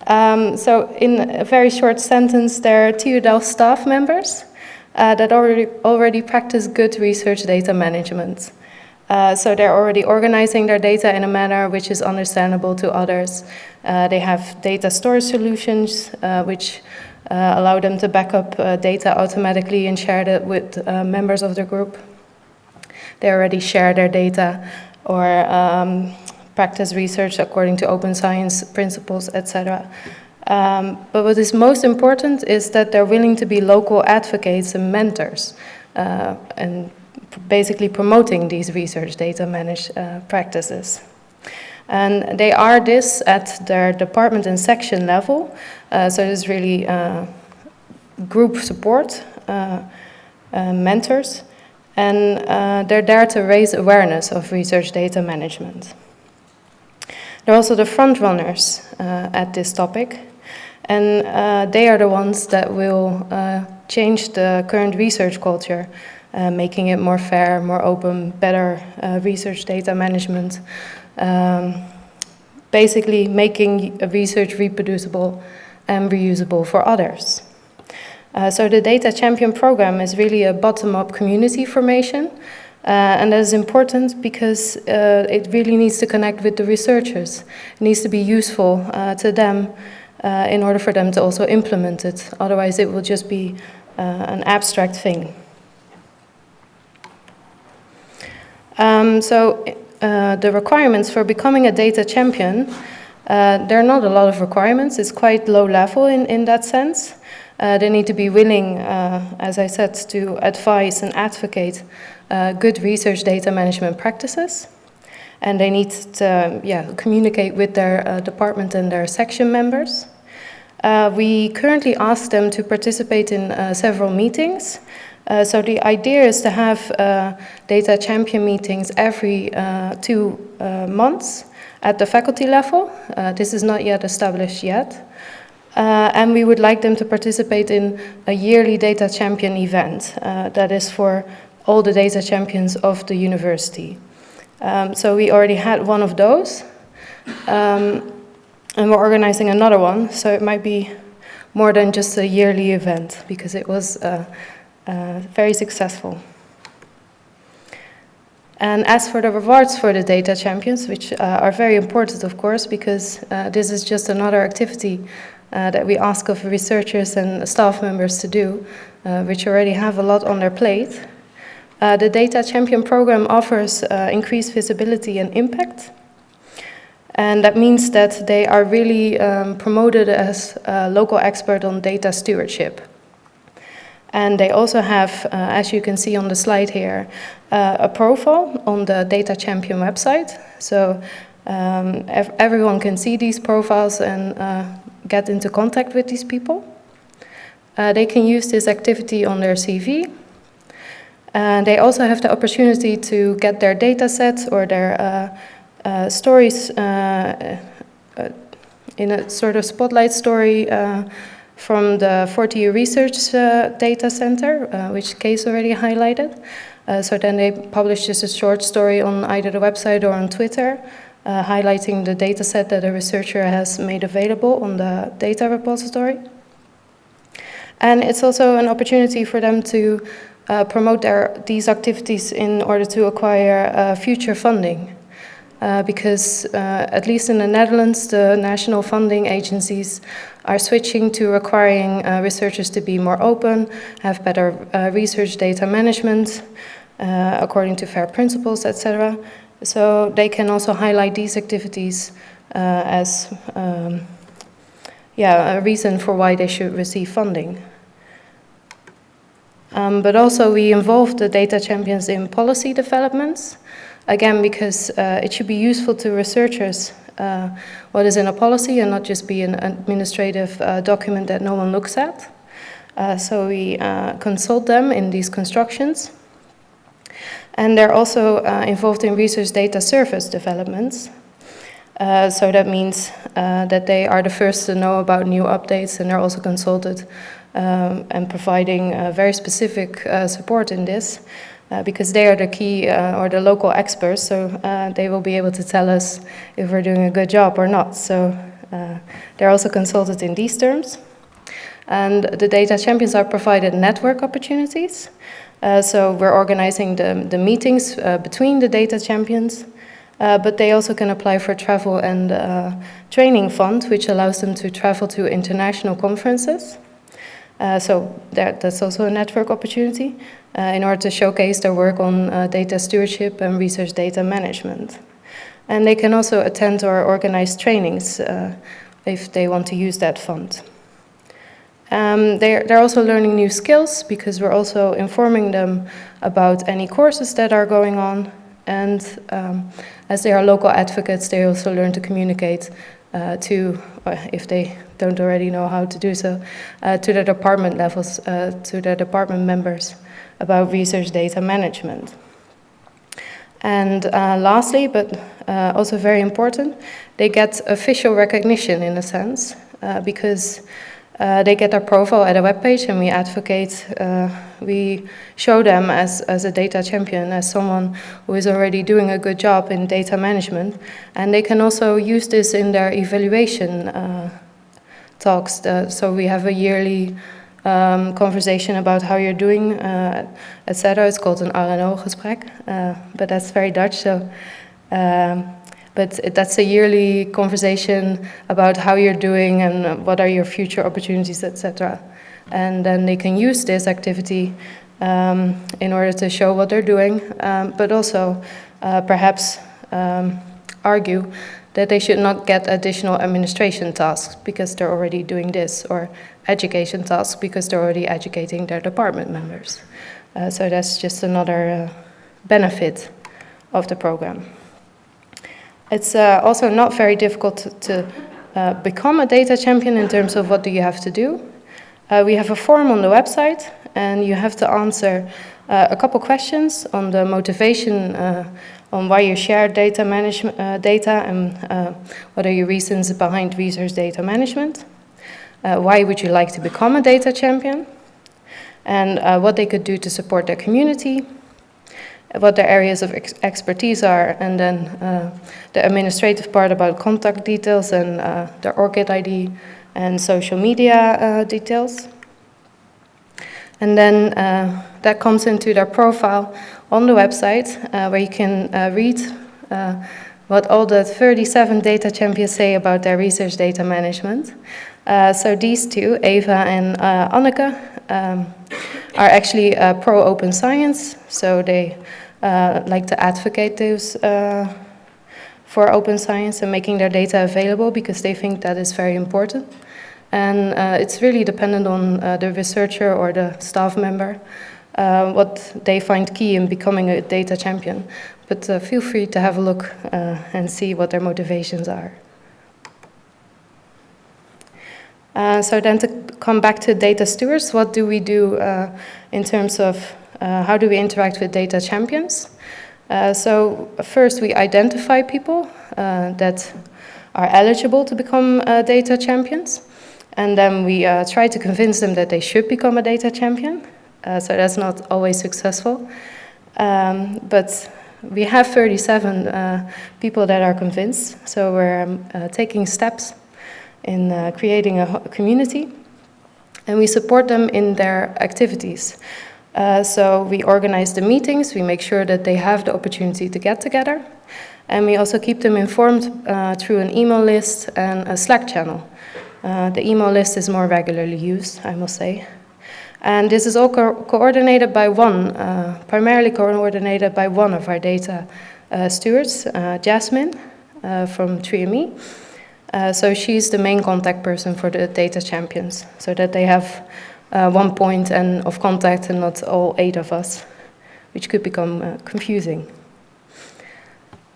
S12: So in a very short sentence, there are TU Delft staff members that already practice good research data management. So they're already organizing their data in a manner which is understandable to others. They have data storage solutions which allow them to back up data automatically and share it with members of their group. They already share their data or practice research according to open science principles, etc. But what is most important is that they're willing to be local advocates and mentors and basically promoting these research data managed practices. And they are this at their department and section level, so it's really group support, mentors, and they're there to raise awareness of research data management. They're also the front runners at this topic, and they are the ones that will change the current research culture, making it more fair, more open, better research data management, basically making research reproducible and reusable for others. So the Data Champion program is really a bottom-up community formation, and that is important because it really needs to connect with the researchers. It needs to be useful to them in order for them to also implement it. Otherwise, it will just be an abstract thing. So the requirements for becoming a data champion, there are not a lot of requirements. It's quite low level in that sense. They need to be willing, as I said, to advise and advocate good research data management practices. And they need to communicate with their department and their section members. We currently ask them to participate in several meetings. So the idea is to have data champion meetings every 2 months at the faculty level. This is not yet established yet. And we would like them to participate in a yearly data champion event that is for all the data champions of the university. So we already had one of those, and we're organizing another one, so it might be more than just a yearly event because it was very successful. And as for the rewards for the data champions, which are very important, of course, because this is just another activity that we ask of researchers and staff members to do, which already have a lot on their plate. The Data Champion program offers increased visibility and impact. And that means that they are really promoted as a local expert on data stewardship. And they also have, as you can see on the slide here, a profile on the Data Champion website. So everyone can see these profiles and get into contact with these people. They can use this activity on their CV. They also have the opportunity to get their data sets or their stories in a sort of spotlight story from the 40U Research Data Center, which Kees already highlighted. So then they publish just a short story on either the website or on Twitter, highlighting the data set that a researcher has made available on the data repository. And it's also an opportunity for them to promote these activities in order to acquire future funding. Because at least in the Netherlands, the national funding agencies are switching to requiring researchers to be more open, have better research data management, according to FAIR principles, etc. So they can also highlight these activities as a reason for why they should receive funding. But also we involve the data champions in policy developments. Again, because it should be useful to researchers what is in a policy and not just be an administrative document that no one looks at. So we consult them in these constructions. And they're also involved in research data service developments. So that means that they are the first to know about new updates, and they're also consulted and providing very specific support in this. Because they are the key or the local experts, so they will be able to tell us if we're doing a good job or not. So they're also consulted in these terms. And the data champions are provided network opportunities. So we're organizing the meetings between the data champions, but they also can apply for travel and training fund, which allows them to travel to international conferences. So that's also a network opportunity in order to showcase their work on data stewardship and research data management. And they can also attend or organize trainings if they want to use that fund. They're also learning new skills because we're also informing them about any courses that are going on. And as they are local advocates, they also learn to communicate if they don't already know how to do so, to the department levels, to the department members about research data management. And lastly, but also very important, they get official recognition in a sense, because they get their profile at a webpage and we advocate, we show them as a data champion, as someone who is already doing a good job in data management. And they can also use this in their evaluation talks. So we have a yearly conversation about how you're doing, etc. It's called an RNO-gesprek, but that's very Dutch. So, but that's a yearly conversation about how you're doing and what are your future opportunities, etc. And then they can use this activity in order to show what they're doing, but also perhaps argue that they should not get additional administration tasks because they're already doing this, or education tasks because they're already educating their department members. So that's just another benefit of the program. It's also not very difficult to become a data champion in terms of what do you have to do. We have a form on the website, and you have to answer a couple questions on the motivation on why you share data management data and what are your reasons behind research data management. Why would you like to become a data champion? And what they could do to support their community, what their areas of expertise are, and then the administrative part about contact details and their ORCID ID and social media details. And then that comes into their profile on the website where you can read what all the 37 data champions say about their research data management. So these two, Eva and Anneke, are actually pro-open science, so they like to advocate those for open science and making their data available because they think that is very important. And it's really dependent on the researcher or the staff member, what they find key in becoming a data champion. But feel free to have a look and see what their motivations are. So then to come back to data stewards, what do we do in terms of how do we interact with data champions? So first we identify people that are eligible to become data champions. And then we try to convince them that they should become a data champion. So that's not always successful. But we have 37 people that are convinced. So we're taking steps in creating a community. And we support them in their activities. So we organize the meetings. We make sure that they have the opportunity to get together. And we also keep them informed through an email list and a Slack channel. The email list is more regularly used, I must say. And this is all coordinated by primarily coordinated by one of our data stewards, Jasmine from 3ME. So she's the main contact person for the data champions, so that they have one point of contact and not all 8 of us, which could become confusing.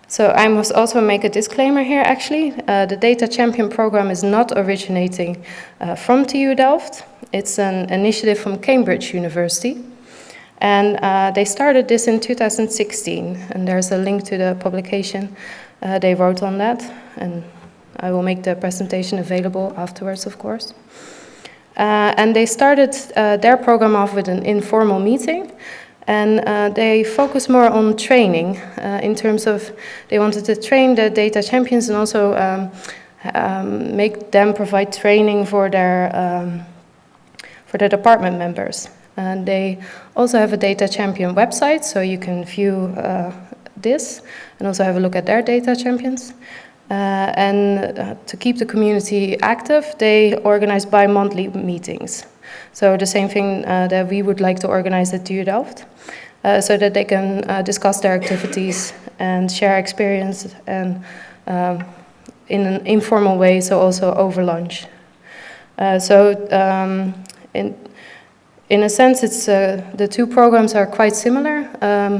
S12: So I must also make a disclaimer here, actually. The Data Champion program is not originating from TU Delft. It's an initiative from Cambridge University. And they started this in 2016. And there's a link to the publication they wrote on that. And I will make the presentation available afterwards, of course. And they started their program off with an informal meeting. And they focus more on training in terms of they wanted to train the data champions and also make them provide training for their department members. And they also have a data champion website, so you can view this and also have a look at their data champions. And to keep the community active, they organize bi-monthly meetings. So the same thing that we would like to organize at TU Delft, so that they can discuss their activities and share experience and in an informal way, so also over lunch. In a sense, it's the two programs are quite similar,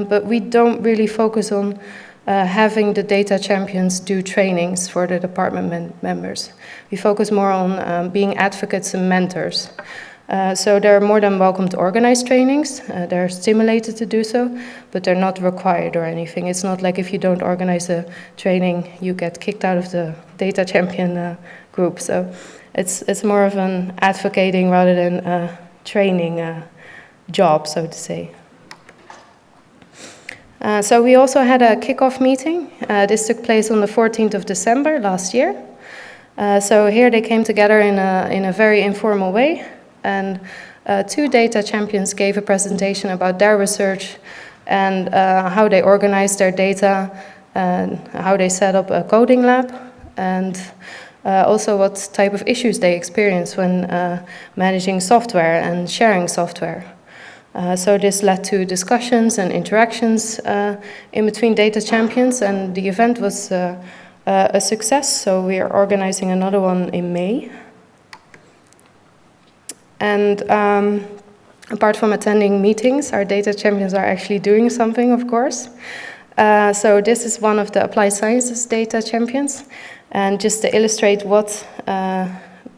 S12: but we don't really focus on having the data champions do trainings for the department members. We focus more on being advocates and mentors. So they're more than welcome to organize trainings. They're stimulated to do so, but they're not required or anything. It's not like if you don't organize a training, you get kicked out of the data champion group. So it's more of an advocating rather than a training job, so to say. So we also had a kickoff meeting. This took place on the 14th of December last year. So here they came together in a very informal way. And 2 data champions gave a presentation about their research and how they organized their data, and how they set up a coding lab, and also what type of issues they experience when managing software and sharing software. So this led to discussions and interactions in between data champions, and the event was a success, so we are organizing another one in May. And apart from attending meetings, our data champions are actually doing something, of course. So this is one of the applied sciences data champions. And just to illustrate what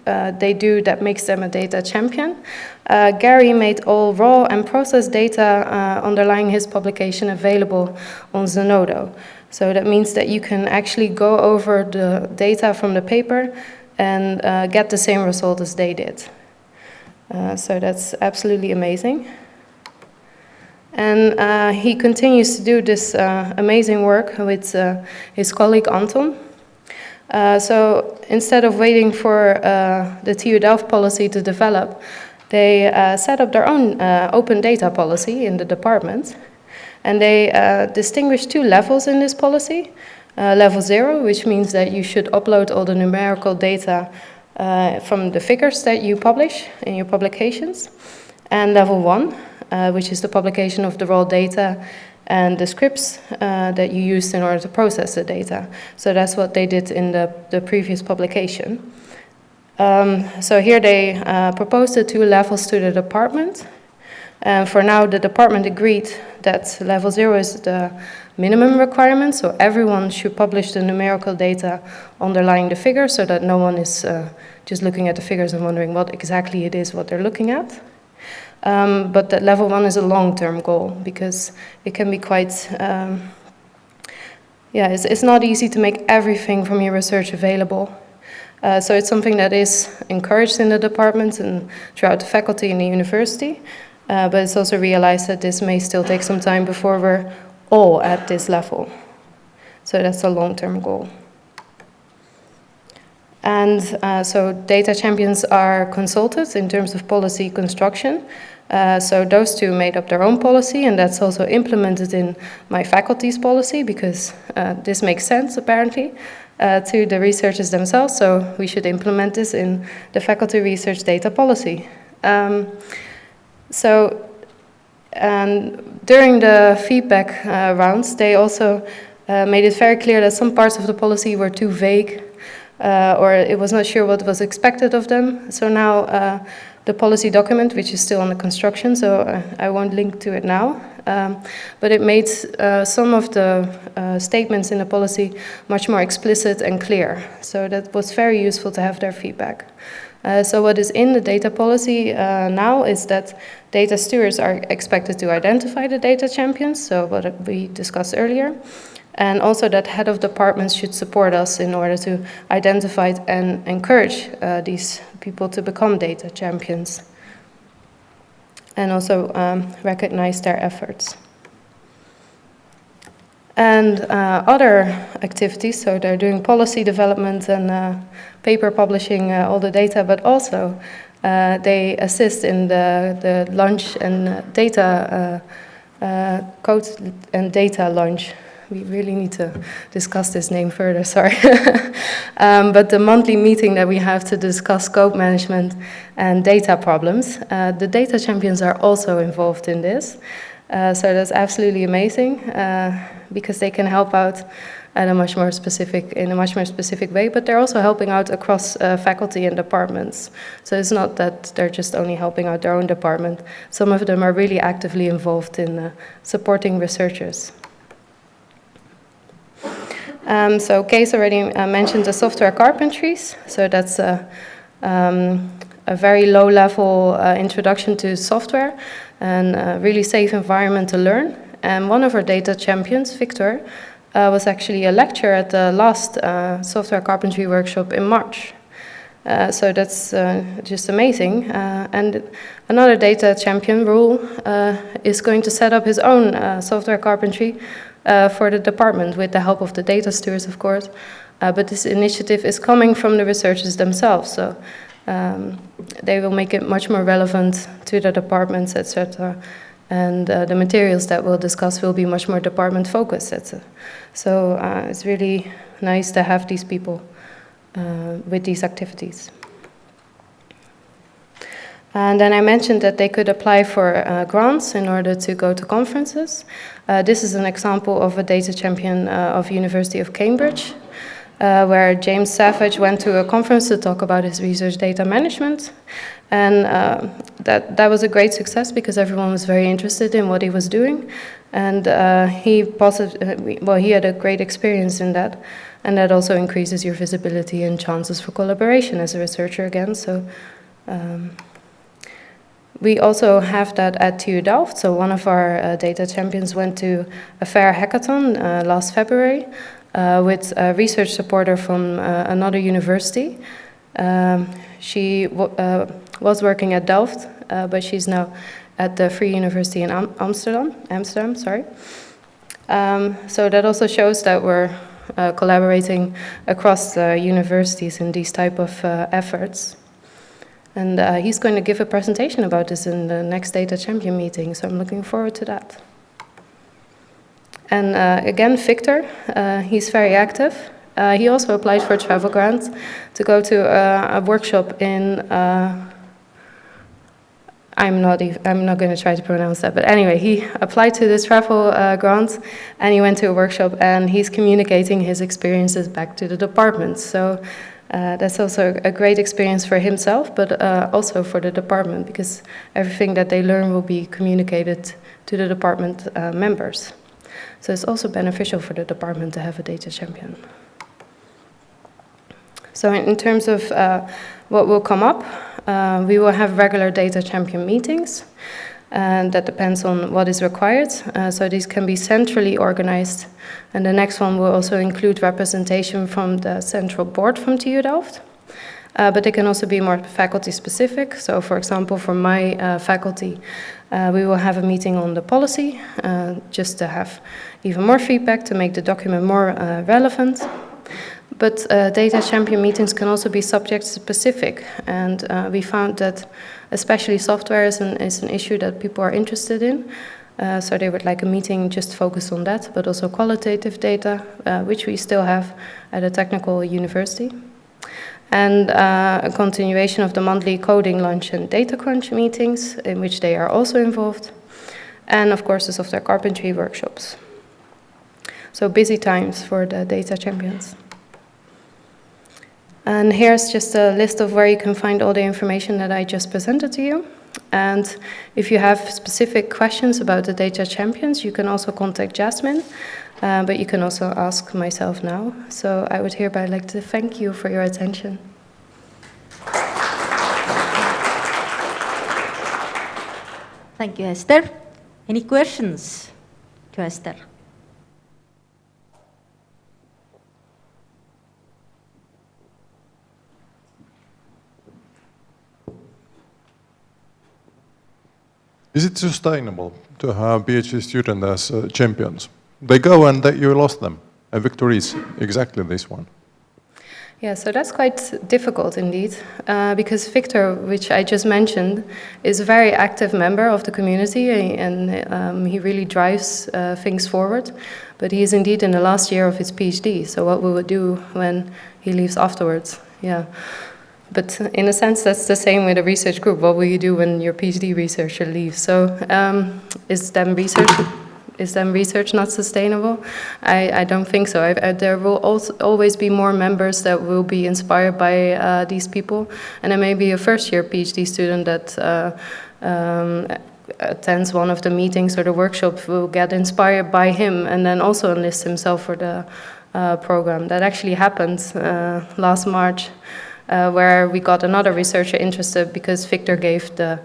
S12: they do that makes them a data champion, Gary made all raw and processed data underlying his publication available on Zenodo. So that means that you can actually go over the data from the paper and get the same result as they did. So that's absolutely amazing. And he continues to do this amazing work with his colleague Anton. So instead of waiting for the TU Delft policy to develop, they set up their own open data policy in the department. And they distinguish 2 levels in this policy. Level 0, which means that you should upload all the numerical data from the figures that you publish in your publications. And level 1, which is the publication of the raw data and the scripts that you used in order to process the data. So that's what they did in the previous publication. So here they proposed the 2 levels to the department. For now, the department agreed that level 0 is the minimum requirement, so everyone should publish the numerical data underlying the figures so that no one is just looking at the figures and wondering what exactly it is what they're looking at. But that level 1 is a long-term goal because it can be quite, it's not easy to make everything from your research available. So it's something that is encouraged in the department and throughout the faculty in the university, but it's also realized that this may still take some time before we're all at this level. So that's a long-term goal. And so data champions are consulted in terms of policy construction. So those 2 made up their own policy, and that's also implemented in my faculty's policy because this makes sense apparently to the researchers themselves. So we should implement this in the faculty research data policy. During the feedback rounds, they also made it very clear that some parts of the policy were too vague or it was not sure what was expected of them. So now the policy document, which is still under construction, so I won't link to it now, but it made some of the statements in the policy much more explicit and clear. So that was very useful to have their feedback. So what is in the data policy now is that data stewards are expected to identify the data champions, so what we discussed earlier, and also that head of departments should support us in order to identify and encourage these people to become data champions, and also recognize their efforts. And other activities, so they're doing policy development and paper publishing, all the data, but also they assist in the lunch and data, code and data lunch. We really need to discuss this name further, sorry. But the monthly meeting that we have to discuss scope management and data problems, the data champions are also involved in this. So that's absolutely amazing because they can help out in a much more specific way, but they're also helping out across faculty and departments. So it's not that they're just only helping out their own department. Some of them are really actively involved in supporting researchers. So Kees already mentioned the software carpentries. So that's a very low-level introduction to software and a really safe environment to learn. And one of our data champions, Victor, was actually a lecturer at the last software carpentry workshop in March. So that's just amazing. And another data champion, Roel, is going to set up his own software carpentry for the department with the help of the data stewards, of course. But this initiative is coming from the researchers themselves, so they will make it much more relevant to the departments, etc. And the materials that we'll discuss will be much more department focused, etc. So it's really nice to have these people with these activities. And then I mentioned that they could apply for grants in order to go to conferences. This is an example of a data champion of University of Cambridge, where James Savage went to a conference to talk about his research data management. And that was a great success because everyone was very interested in what he was doing. And he had a great experience in that. And that also increases your visibility and chances for collaboration as a researcher again. So we also have that at TU Delft. So one of our data champions went to a fair hackathon last February with a research supporter from another university. She was working at Delft, but she's now at the Free University in Amsterdam. So that also shows that we're collaborating across universities in these type of efforts. And he's going to give a presentation about this in the next Data Champion meeting, so I'm looking forward to that. And again, Victor, he's very active. He also applied for a travel grant to go to a workshop in I'm not going to try to pronounce that, but anyway, he applied to this travel grant, and he went to a workshop, and he's communicating his experiences back to the department. So that's also a great experience for himself, but also for the department, because everything that they learn will be communicated to the department members. So it's also beneficial for the department to have a data champion. So in terms of what will come up, we will have regular data champion meetings, and that depends on what is required. So these can be centrally organized, and the next one will also include representation from the central board from TU Delft. But they can also be more faculty specific. So for example, for my faculty, we will have a meeting on the policy, just to have even more feedback to make the document more relevant. But data champion meetings can also be subject specific, and we found that especially software is an issue that people are interested in. So they would like a meeting just focused on that, but also qualitative data, which we still have at a technical university. And a continuation of the monthly coding lunch and data crunch meetings, in which they are also involved. And of course the software carpentry workshops. So busy times for the data champions. And here's just a list of where you can find all the information that I just presented to you. And if you have specific questions about the data champions, you can also contact Jasmine, but you can also ask myself now. So I would hereby like to thank you for your attention.
S1: Thank you, Esther. Any questions to Esther?
S6: Is it sustainable to have PhD students as champions? They go and you lost them, and Victor is exactly this one.
S12: Yeah, so that's quite difficult indeed, because Victor, which I just mentioned, is a very active member of the community, and he really drives things forward. But he is indeed in the last year of his PhD, so what we would do when he leaves afterwards, yeah. But in a sense, that's the same with a research group. What will you do when your PhD researcher leaves? So is then research not sustainable? I don't think so. There will also always be more members that will be inspired by these people. And there may be a first-year PhD student that attends one of the meetings or the workshop will get inspired by him and then also enlist himself for the program. That actually happened last March. Where we got another researcher interested because Victor gave the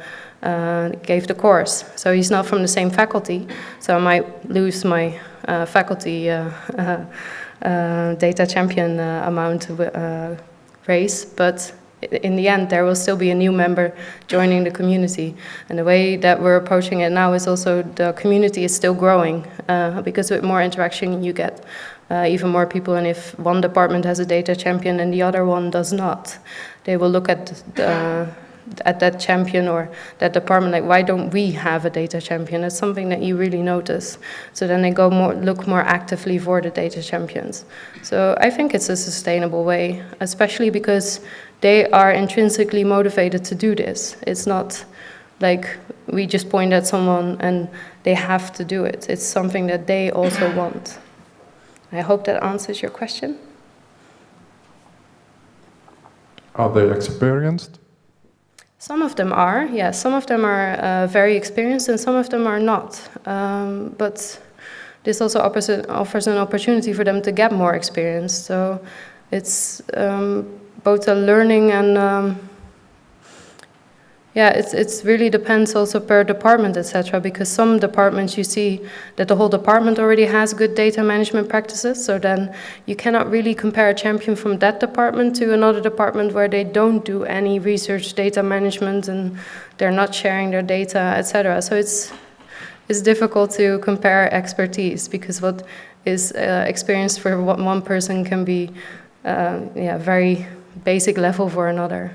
S12: course. So he's not from the same faculty, so I might lose my faculty data champion amount race, but in the end there will still be a new member joining the community. And the way that we're approaching it now is also the community is still growing, because with more interaction you get even more people, and if one department has a data champion and the other one does not, they will look at that champion or that department like, why don't we have a data champion? That's something that you really notice. So then they go look more actively for the data champions. So I think it's a sustainable way, especially because they are intrinsically motivated to do this. It's not like we just point at someone and they have to do it. It's something that they also want. I hope that answers your question.
S6: Are they experienced?
S12: Some of them are, yes. Some of them are very experienced and some of them are not. But this also offers an opportunity for them to get more experience. So it's both a learning and yeah, it's really depends also per department, etc. Because some departments you see that the whole department already has good data management practices. So then you cannot really compare a champion from that department to another department where they don't do any research data management and they're not sharing their data, etc. So it's difficult to compare expertise because what is experienced for one person can be yeah, very basic level for another.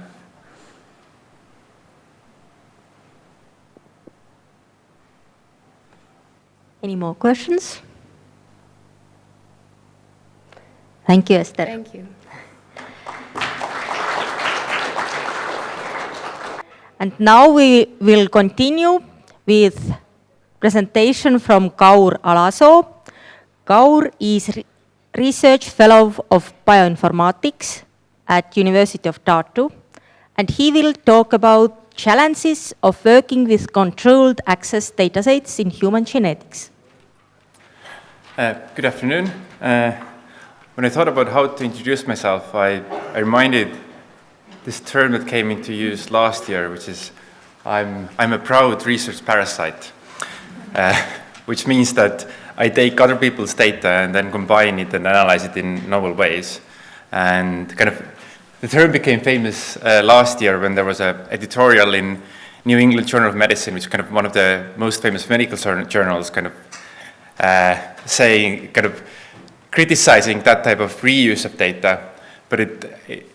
S1: Any more questions? Thank you, Esther.
S12: Thank you.
S1: And now we will continue with presentation from Kaur Alasoo. Kaur is Research Fellow of Bioinformatics at University of Tartu, and he will talk about challenges of working with controlled access datasets in human genetics.
S13: Good afternoon. When I thought about how to introduce myself, I reminded this term that came into use last year, which is I'm a proud research parasite, which means that I take other people's data and then combine it and analyze it in novel ways. And kind of the term became famous last year when there was an editorial in New England Journal of Medicine, which is kind of one of the most famous medical journals, kind of criticizing that type of reuse of data. But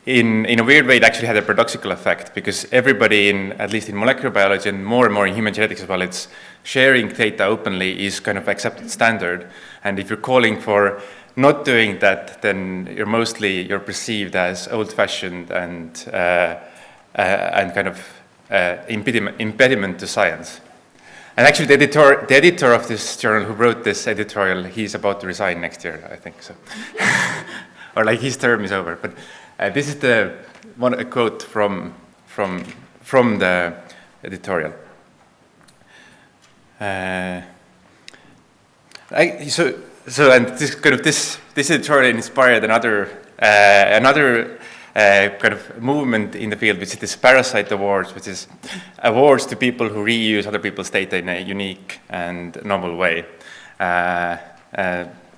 S13: in a weird way, it actually had a paradoxical effect, because everybody, at least in molecular biology and more in human genetics as well, it's sharing data openly is kind of accepted standard. And if you're calling for not doing that, then you're perceived as old-fashioned and kind of impediment to science. And actually, the editor of this journal who wrote this editorial, he's about to resign next year, I think so. Or like his term is over. But this is a quote from the editorial. This editorial inspired another kind of movement in the field, which is this Parasite Awards, which is awards to people who reuse other people's data in a unique and novel way.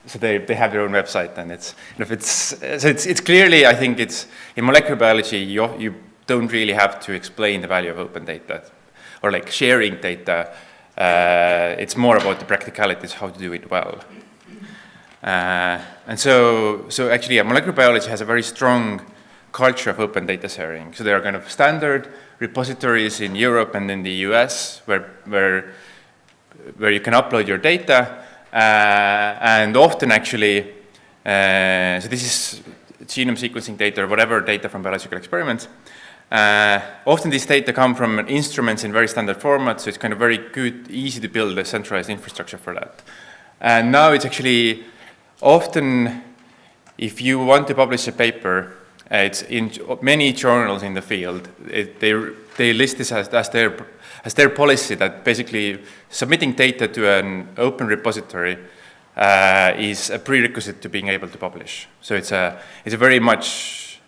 S13: So they have their own website, and it's clearly, I think it's in molecular biology you don't really have to explain the value of open data or like sharing data. It's more about the practicalities, how to do it well. And so actually, molecular biology has a very strong culture of open data sharing. So there are kind of standard repositories in Europe and in the US where you can upload your data. And often actually, so this is genome sequencing data or whatever data from biological experiments. Often these data come from instruments in very standard formats, so it's kind of very good, easy to build a centralized infrastructure for that. And now it's actually often, if you want to publish a paper, it's in many journals in the field, they list this as their policy, that basically submitting data to an open repository is a prerequisite to being able to publish. So it's very much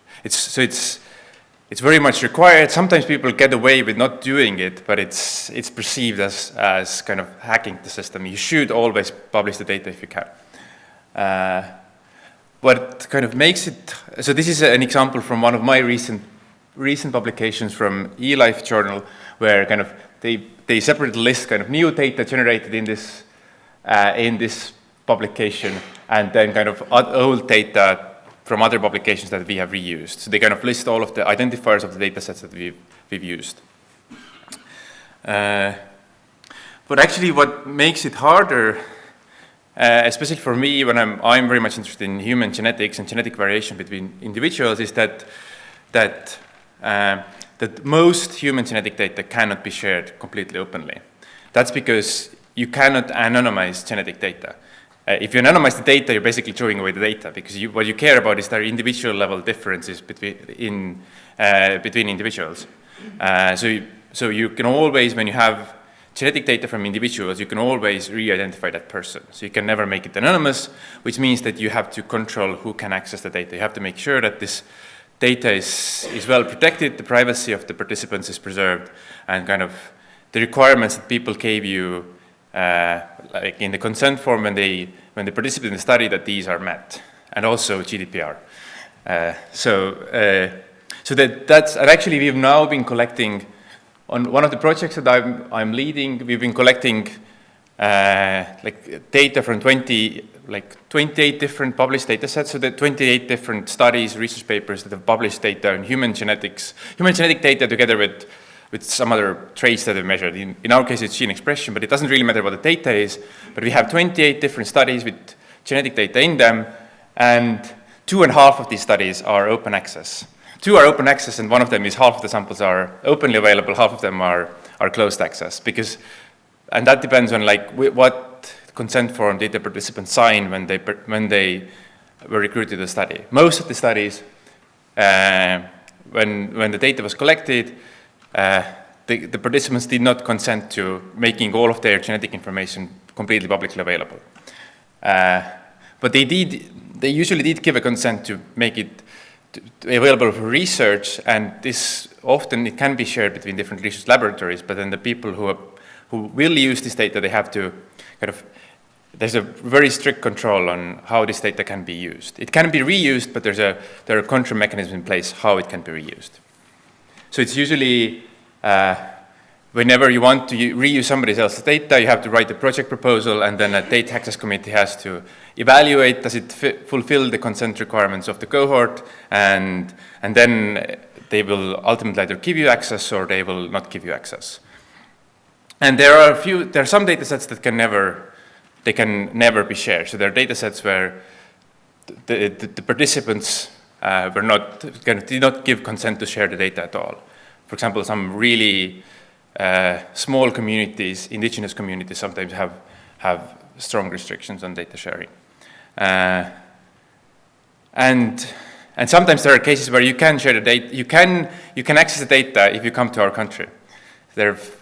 S13: required. Sometimes people get away with not doing it, but it's perceived as kind of hacking the system. You should always publish the data if you can. What kind of makes it, so this is an example from one of my recent publications from eLife journal, where kind of they separately list kind of new data generated in this publication, and then kind of old data from other publications that we have reused. So they kind of list all of the identifiers of the data sets that we've used. But actually what makes it harder, especially for me when I'm very much interested in human genetics and genetic variation between individuals, is that most human genetic data cannot be shared completely openly. That's because you cannot anonymize genetic data. If you anonymize the data, you're basically throwing away the data, because what you care about is their individual level differences between individuals. So you can always, when you have genetic data from individuals, you can always re-identify that person. So you can never make it anonymous, which means that you have to control who can access the data. You have to make sure that this data is well protected, the privacy of the participants is preserved, and kind of the requirements that people gave you, like in the consent form when they participate in the study, that these are met, and also GDPR. So that's, and actually we've now been collecting, on one of the projects that I'm leading, we've been collecting like data from 28 different published data sets, so the 28 different studies, research papers that have published data on human genetic data together with some other traits that are measured. In our case, it's gene expression, but it doesn't really matter what the data is. But we have 28 different studies with genetic data in them, and 2.5 of these studies are open access. Two are open access, and one of them is half of the samples are openly available, half of them are closed access. And that depends on like what consent form did the participants sign when they were recruited to the study. Most of the studies, when the data was collected, the participants did not consent to making all of their genetic information completely publicly available. But they usually did give a consent to make it available for research, and this often it can be shared between different research laboratories, but then the people who will use this data, they have to there's a very strict control on how this data can be used. It can be reused, but there are control mechanisms in place how it can be reused. So it's usually, whenever you want to reuse somebody else's data, you have to write a project proposal, and then a data access committee has to evaluate, does it fulfill the consent requirements of the cohort, and then they will ultimately either give you access or they will not give you access. And there are some data sets that can never be shared. So there are data sets where the participants did not give consent to share the data at all. For example, some really small communities, indigenous communities, sometimes have strong restrictions on data sharing. And sometimes there are cases where you can share the data, you can access the data if you come to our country.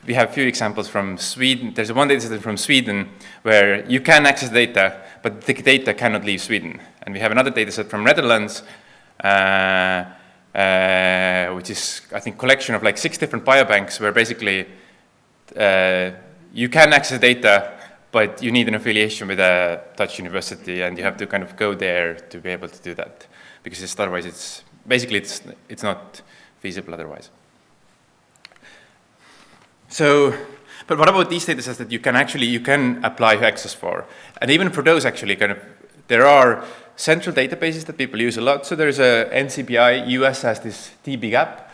S13: We have a few examples from Sweden. There's one data set from Sweden where you can access data, but the data cannot leave Sweden. And we have another data set from Netherlands, which is, I think, collection of like 6 different biobanks where basically you can access data, but you need an affiliation with a Dutch university, and you have to kind of go there to be able to do that, because otherwise it's not feasible otherwise. So, but what about these data sets that you can apply access for? And even for those there are central databases that people use a lot. So there's a NCBI, US has this TB-GAP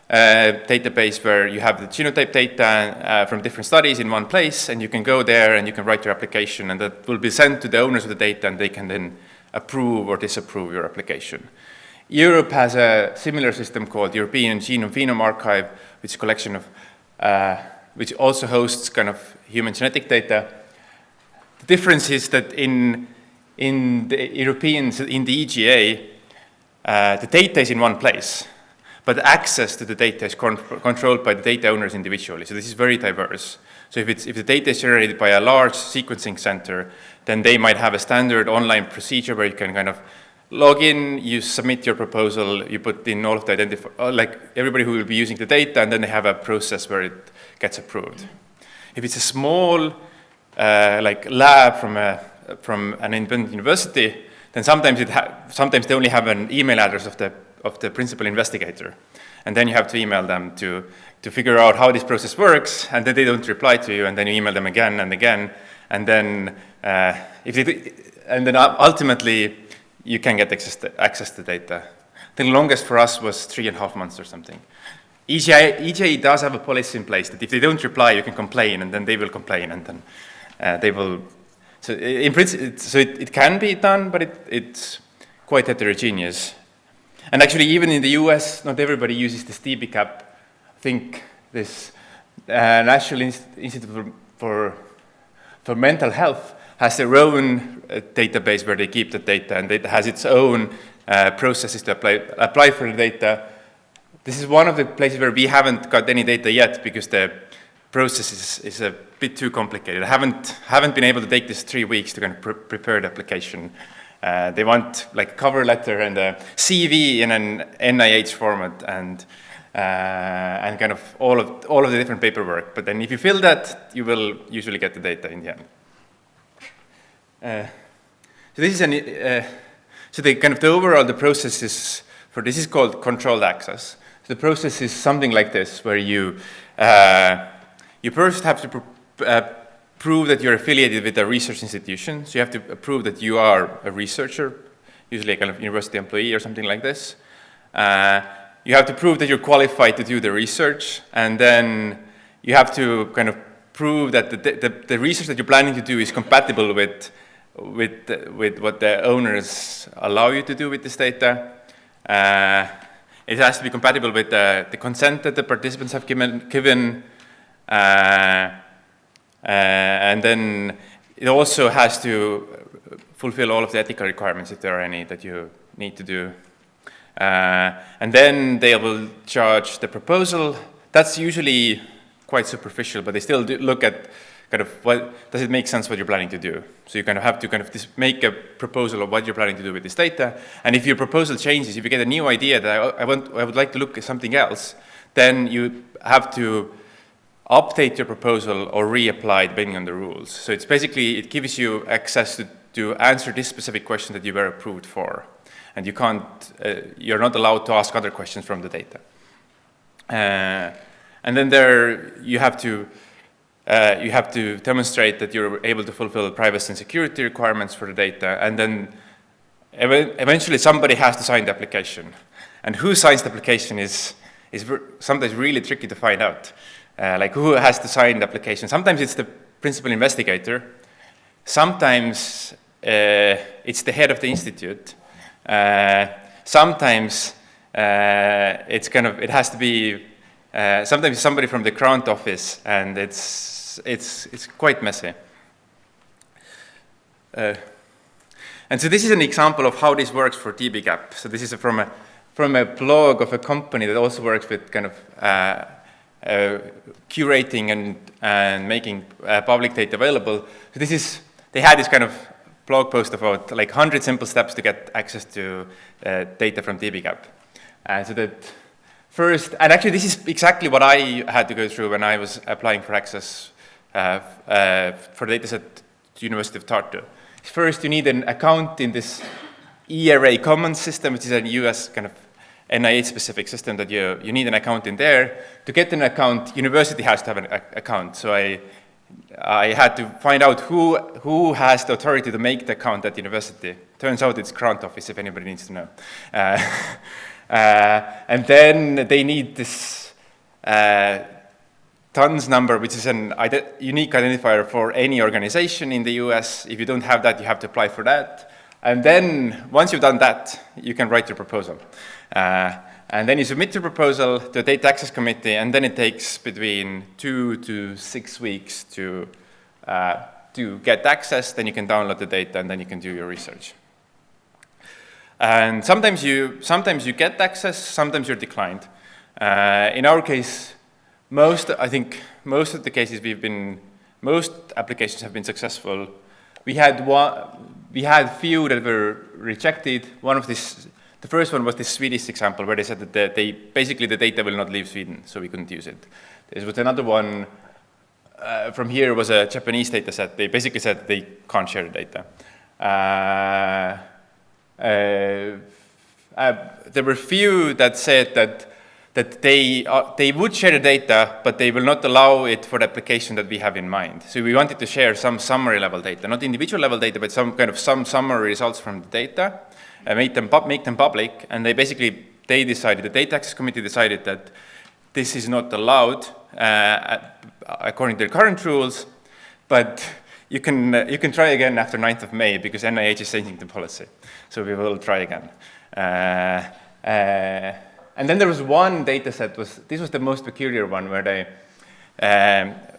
S13: database where you have the genotype data from different studies in one place, and you can go there and you can write your application, and that will be sent to the owners of the data, and they can then approve or disapprove your application. Europe has a similar system called European Genome-Phenome Archive, which is a collection of, which also hosts kind of human genetic data. The difference is that in the Europeans, in the EGA, the data is in one place, but access to the data is controlled by the data owners individually. So this is very diverse. So if the data is generated by a large sequencing center, then they might have a standard online procedure where you can kind of log in, you submit your proposal, you put in all of the like everybody who will be using the data, and then they have a process where it gets approved. If it's a small like lab from an independent university, then sometimes they only have an email address of the principal investigator, and then you have to email them to figure out how this process works, and then they don't reply to you, and then you email them again and again, and then ultimately you can get access to data. The longest for us was 3.5 months or something. EGA does have a policy in place that if they don't reply, you can complain, and then they will complain, and then they will. So in principle, it can be done, but it's quite heterogeneous. And actually, even in the US, not everybody uses this TB-GAP. I think this National Institute for Mental Health has their own database where they keep the data, and it has its own processes to apply for the data. This is one of the places where we haven't got any data yet because the process is a bit too complicated. I haven't been able to take this 3 weeks to kind of prepare the application. They want like a cover letter and a CV in an NIH format and kind of all of the different paperwork. But then if you fill that, you will usually get the data in the end. So this is so the overall process is this is called controlled access. So the process is something like this, where you first have to prove that you're affiliated with a research institution. So you have to prove that you are a researcher, usually a kind of university employee or something like this. You have to prove that you're qualified to do the research, and then you have to kind of prove that the research that you're planning to do is compatible with what the owners allow you to do with this data. It has to be compatible with the consent that the participants have given. And then it also has to fulfill all of the ethical requirements, if there are any that you need to do. And then they will charge the proposal. That's usually quite superficial, but they still do look at kind of what does it make sense what you're planning to do. So you kind of have to kind of make a proposal of what you're planning to do with this data. And if your proposal changes, if you get a new idea that I would like to look at something else, then you have to update your proposal or reapply depending on the rules. So it's basically, it gives you access to answer this specific question that you were approved for. And you can't, you're not allowed to ask other questions from the data. And then you have to demonstrate that you're able to fulfill privacy and security requirements for the data. And then eventually somebody has to sign the application. And who signs the application is sometimes really tricky to find out. Like who has to sign the application. Sometimes it's the principal investigator. Sometimes it's the head of the institute. Sometimes it has to be sometimes somebody from the grant office, and it's quite messy. And so this is an example of how this works for dbGaP. So this is from a blog of a company that also works with kind of curating and making public data available. So they had this kind of blog post about like 100 simple steps to get access to data from dbGaP. So that first, and actually this is exactly what I had to go through when I was applying for access for the dataset to University of Tartu. First, you need an account in this ERA Commons system, which is a US kind of NIH-specific system that you need an account in there. To get an account, university has to have an account. So I had to find out who has the authority to make the account at university. Turns out it's grant office, if anybody needs to know. And then they need this TONS number, which is an unique identifier for any organization in the US. If you don't have that, you have to apply for that. And then, once you've done that, you can write your proposal. And then you submit your proposal to a data access committee, and then it takes between 2 to 6 weeks to get access. Then you can download the data, and then you can do your research. And sometimes you get access, sometimes you're declined. In our case, I think most of the cases most applications have been successful. We had few that were rejected. The first one was this Swedish example where they said that basically the data will not leave Sweden, so we couldn't use it. There was another one from here was a Japanese data set. They basically said they can't share the data. There were few that said that they would share the data, but they will not allow it for the application that we have in mind. So we wanted to share some summary level data, not individual level data, but some summary results from the data, and make them public. And the data access committee decided that this is not allowed according to the current rules, but you can try again after 9th of May because NIH is changing the policy. So we will try again. And then there was one data set, this was the most peculiar one, where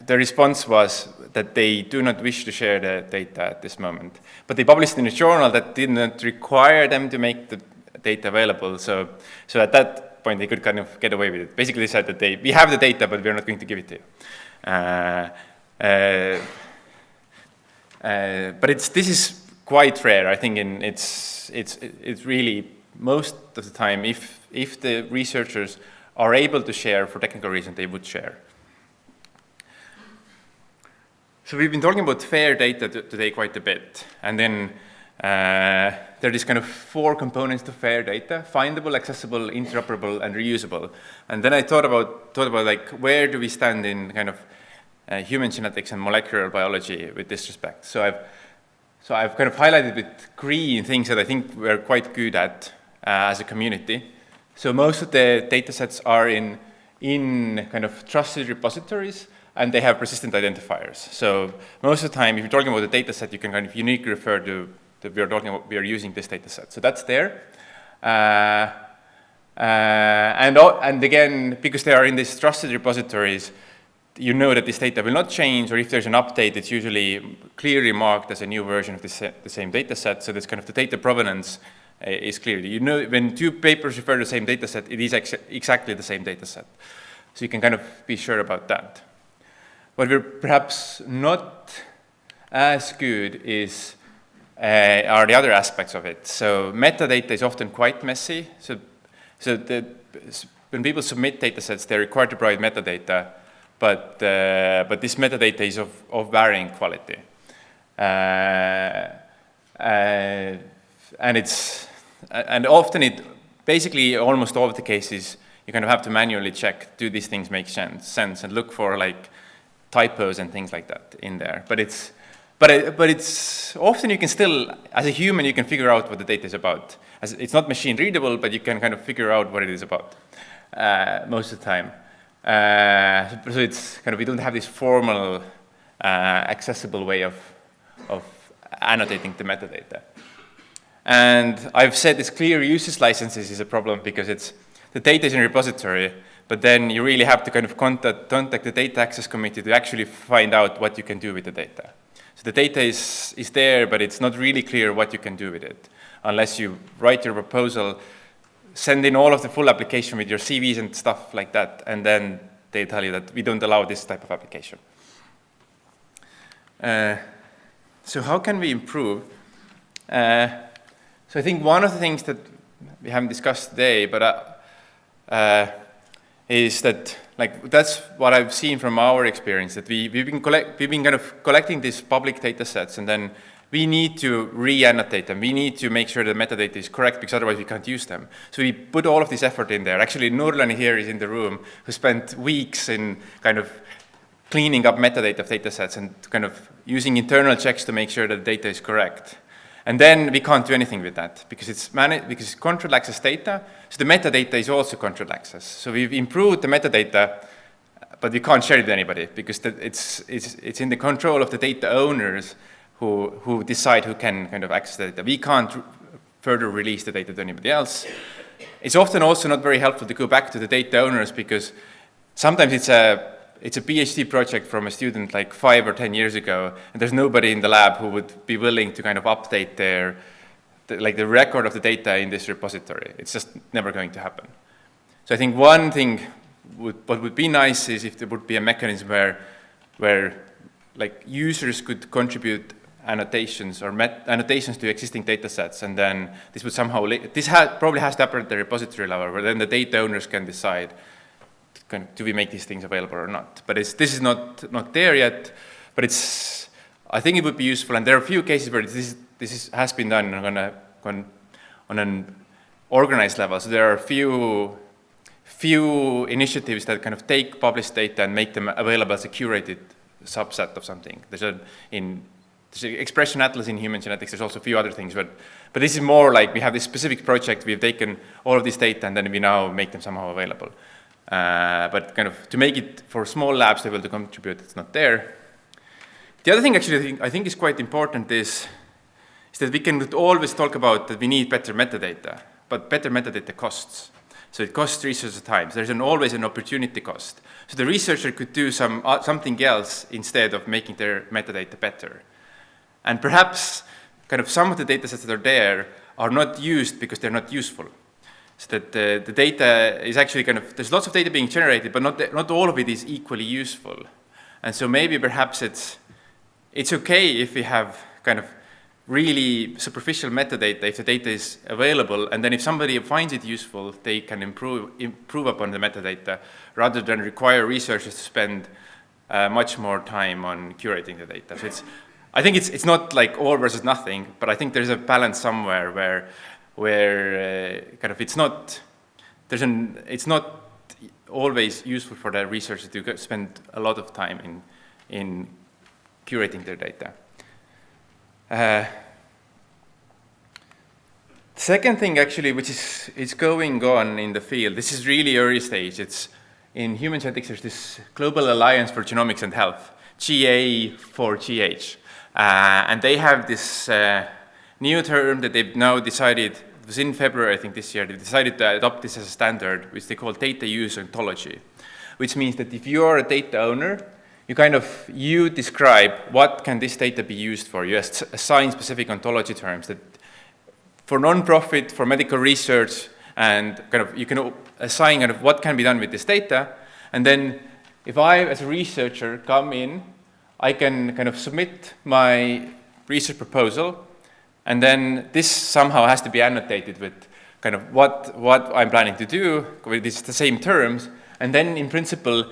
S13: the response was that they do not wish to share the data at this moment. But they published in a journal that did not require them to make the data available. So at that point, they could kind of get away with it. Basically, they said that we have the data, but we're not going to give it to you. But this is quite rare. I think it's really most of the time, if the researchers are able to share for technical reasons, they would share. So we've been talking about fair data today quite a bit, and then there are these kind of 4 components to fair data: findable, accessible, interoperable, and reusable. And then I thought about like where do we stand in kind of human genetics and molecular biology with this respect. So I've kind of highlighted with green things that I think we're quite good at as a community. So most of the data sets are in kind of trusted repositories, and they have persistent identifiers. So most of the time, if you're talking about a data set, you can kind of uniquely refer to that we are using this data set. So that's there. And again, because they are in these trusted repositories, you know that this data will not change, or if there's an update, it's usually clearly marked as a new version of the same data set, so that's kind of the data provenance is clear. You know, when two papers refer to the same data set, it is exactly the same data set. So you can kind of be sure about that. What we're perhaps not as good are the other aspects of it. So metadata is often quite messy. So when people submit data sets, they're required to provide metadata, but this metadata is of varying quality. And often basically almost all of the cases, you kind of have to manually check, do these things make sense, and look for like typos and things like that in there. But it's often you can still, as a human, you can figure out what the data is about. It's not machine readable, but you can kind of figure out what it is about most of the time. So it's kind of, we don't have this formal, accessible way of annotating the metadata. And I've said this clear uses licenses is a problem because the data is in a repository, but then you really have to kind of contact the data access committee to actually find out what you can do with the data. So the data is there, but it's not really clear what you can do with it, unless you write your proposal, send in all of the full application with your CVs and stuff like that, and then they tell you that we don't allow this type of application. So how can we improve? So I think one of the things that we haven't discussed today, but is that, like, that's what I've seen from our experience, that we've been kind of collecting these public data sets, and then we need to re-annotate them. We need to make sure the metadata is correct, because otherwise we can't use them. So we put all of this effort in there. Actually, Nurlani here is in the room, who spent weeks in kind of cleaning up metadata of data sets and kind of using internal checks to make sure that the data is correct. And then we can't do anything with that because it's controlled access data. So the metadata is also controlled access. So we've improved the metadata, but we can't share it with anybody because it's in the control of the data owners who decide who can kind of access the data. We can't further release the data to anybody else. It's often also not very helpful to go back to the data owners because sometimes it's a PhD project from a student like 5 or 10 years ago, and there's nobody in the lab who would be willing to kind of update the record of the data in this repository. It's just never going to happen. So I think one thing what would be nice is if there would be a mechanism where like users could contribute annotations or annotations to existing data sets, and then this would somehow, probably has to happen at the repository level, where then the data owners can decide, do we make these things available or not? But this is not there yet, but I think it would be useful, and there are a few cases where this has been done on an organized level. So there are a few initiatives that kind of take published data and make them available as a curated subset of something. There's an expression atlas in human genetics. There's also a few other things, but this is more like we have this specific project. We've taken all of this data and then we now make them somehow available. But kind of to make it for small labs to be able to contribute, it's not there. The other thing actually I think is quite important is that we can always talk about that we need better metadata, but better metadata costs. So it costs researcher time. So there's always an opportunity cost. So the researcher could do something else instead of making their metadata better. And perhaps kind of some of the data sets that are there are not used because they're not useful. So that the data is actually there's lots of data being generated, but not all of it is equally useful. And so maybe perhaps it's okay if we have kind of really superficial metadata if the data is available, and then if somebody finds it useful, they can improve upon the metadata rather than require researchers to spend much more time on curating the data. So I think it's not like all versus nothing, but I think there's a balance somewhere where kind of it's not always useful for the researchers to spend a lot of time in curating their data. Second thing actually, which is going on in the field, this is really early stage. It's in human genetics. There's this Global Alliance for Genomics and Health, GA4GH, and they have this new term that they've now decided it was in February, I think this year, they decided to adopt this as a standard, which they call data use ontology, which means that if you are a data owner, you describe what can this data be used for. You assign specific ontology terms that for non-profit, for medical research, and you can assign what can be done with this data. And then if I, as a researcher, come in, I can submit my research proposal, and then this somehow has to be annotated with what I'm planning to do with the same terms. And then in principle,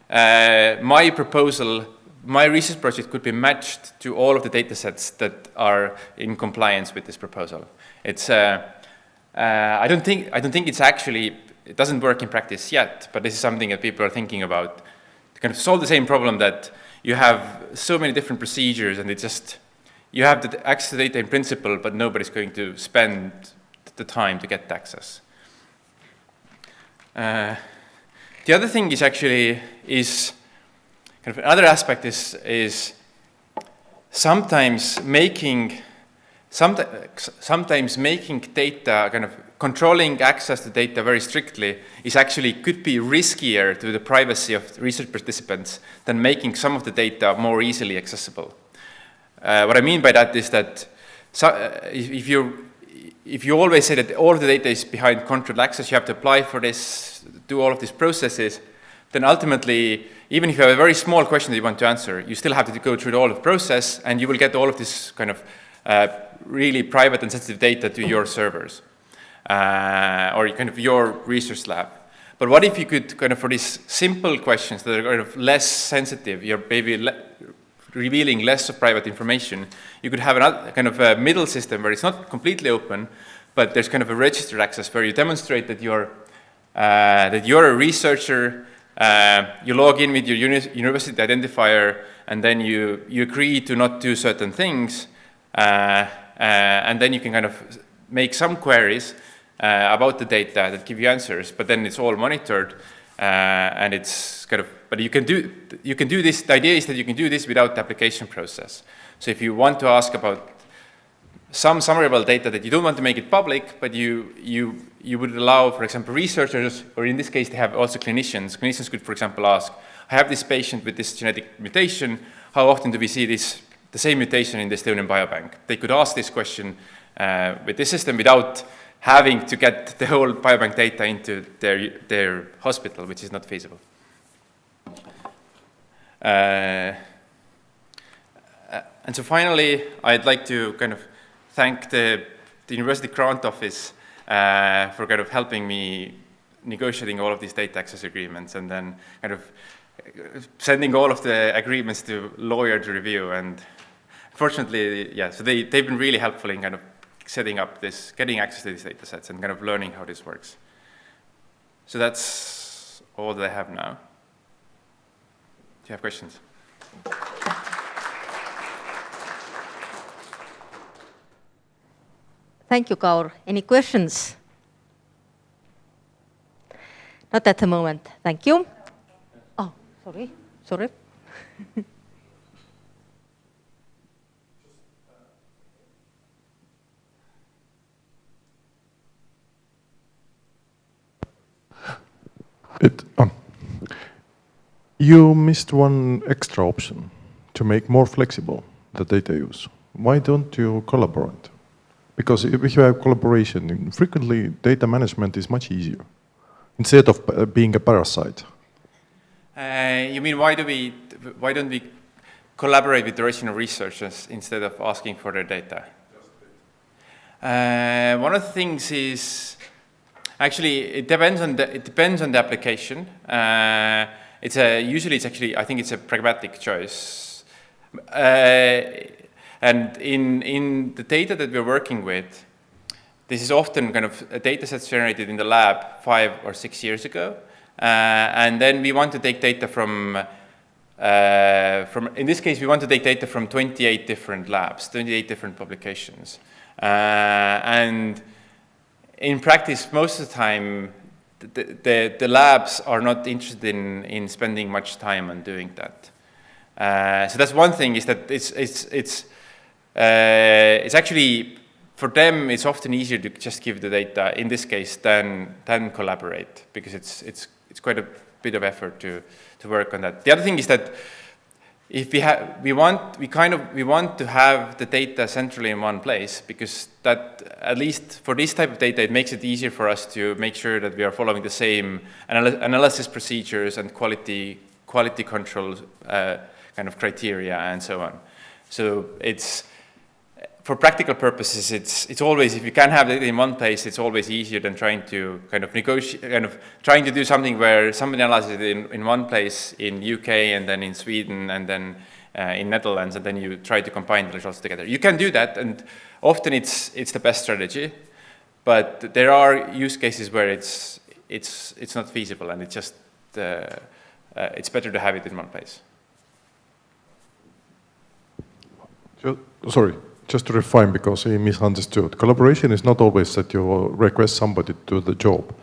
S13: my proposal, my research project could be matched to all of the data sets that are in compliance with this proposal. It's, I don't think it's actually, it doesn't work in practice yet, but this is something that people are thinking about to solve the same problem that you have so many different procedures and it's just, you have the access to data in principle, but nobody's going to spend the time to get access. The other thing is actually, another aspect is sometimes making data, controlling access to data very strictly could be riskier to the privacy of research participants than making some of the data more easily accessible. What I mean by that is that if you always say that all of the data is behind controlled access, you have to apply for this, do all of these processes, then ultimately, even if you have a very small question that you want to answer, you still have to go through all of the process, and you will get all of this really private and sensitive data to your servers, or your research lab. But what if you could, for these simple questions that are less sensitive, you're maybe revealing less of private information, you could have another a middle system where it's not completely open, but there's a registered access where you demonstrate that you're a researcher, you log in with your university identifier, and then you agree to not do certain things, and then you can make some queries about the data that give you answers, but then it's all monitored, and it's but you can do this. The idea is that you can do this without the application process. So if you want to ask about some summarizable data that you don't want to make it public, but you would allow, for example, researchers, or in this case they have also clinicians. Clinicians could, for example, ask, I have this patient with this genetic mutation, how often do we see the same mutation in the Estonian biobank? They could ask this question with this system without having to get the whole biobank data into their hospital, which is not feasible. And so finally, I'd like to thank the University Grant Office for helping me negotiating all of these data access agreements, and then sending all of the agreements to lawyer to review. And fortunately, yeah, so they've been really helpful in setting up this, getting access to these data sets and learning how this works. So that's all that I have now. Do you have questions?
S1: Thank you, Kaur. Any questions? Not at the moment. Thank you. Oh, sorry.
S6: You missed one extra option to make more flexible the data use. Why don't you collaborate? Because if you have collaboration, frequently data management is much easier, instead of being a parasite.
S13: You mean why don't we collaborate with the original researchers instead of asking for their data? One of the things is actually it depends on the application. Usually it's actually, I think it's a pragmatic choice. And in the data that we're working with, this is often a data set generated in the lab 5 or 6 years ago. And then we want to take data from, in this case, we want to take data from 28 different labs, 28 different publications. And in practice, most of the time, the labs are not interested in spending much time on doing that. So that's one thing, is that it's actually for them, it's often easier to just give the data, in this case, than collaborate, because it's quite a bit of effort to work on that. The other thing is that if we want to have the data centrally in one place, because that, at least for this type of data, it makes it easier for us to make sure that we are following the same analysis procedures and quality control kind of criteria and so on. So it's, for practical purposes, it's always, if you can have it in one place, it's always easier than trying to kind of negotiate, trying to do something where somebody analyzes it in one place in UK and then in Sweden and then in Netherlands, and then you try to combine the results together. You can do that, and often it's the best strategy, but there are use cases where it's not feasible, and it's just it's better to have it in one place.
S6: Sorry. Just to refine, because he misunderstood. Collaboration is not always that you request somebody to do the job.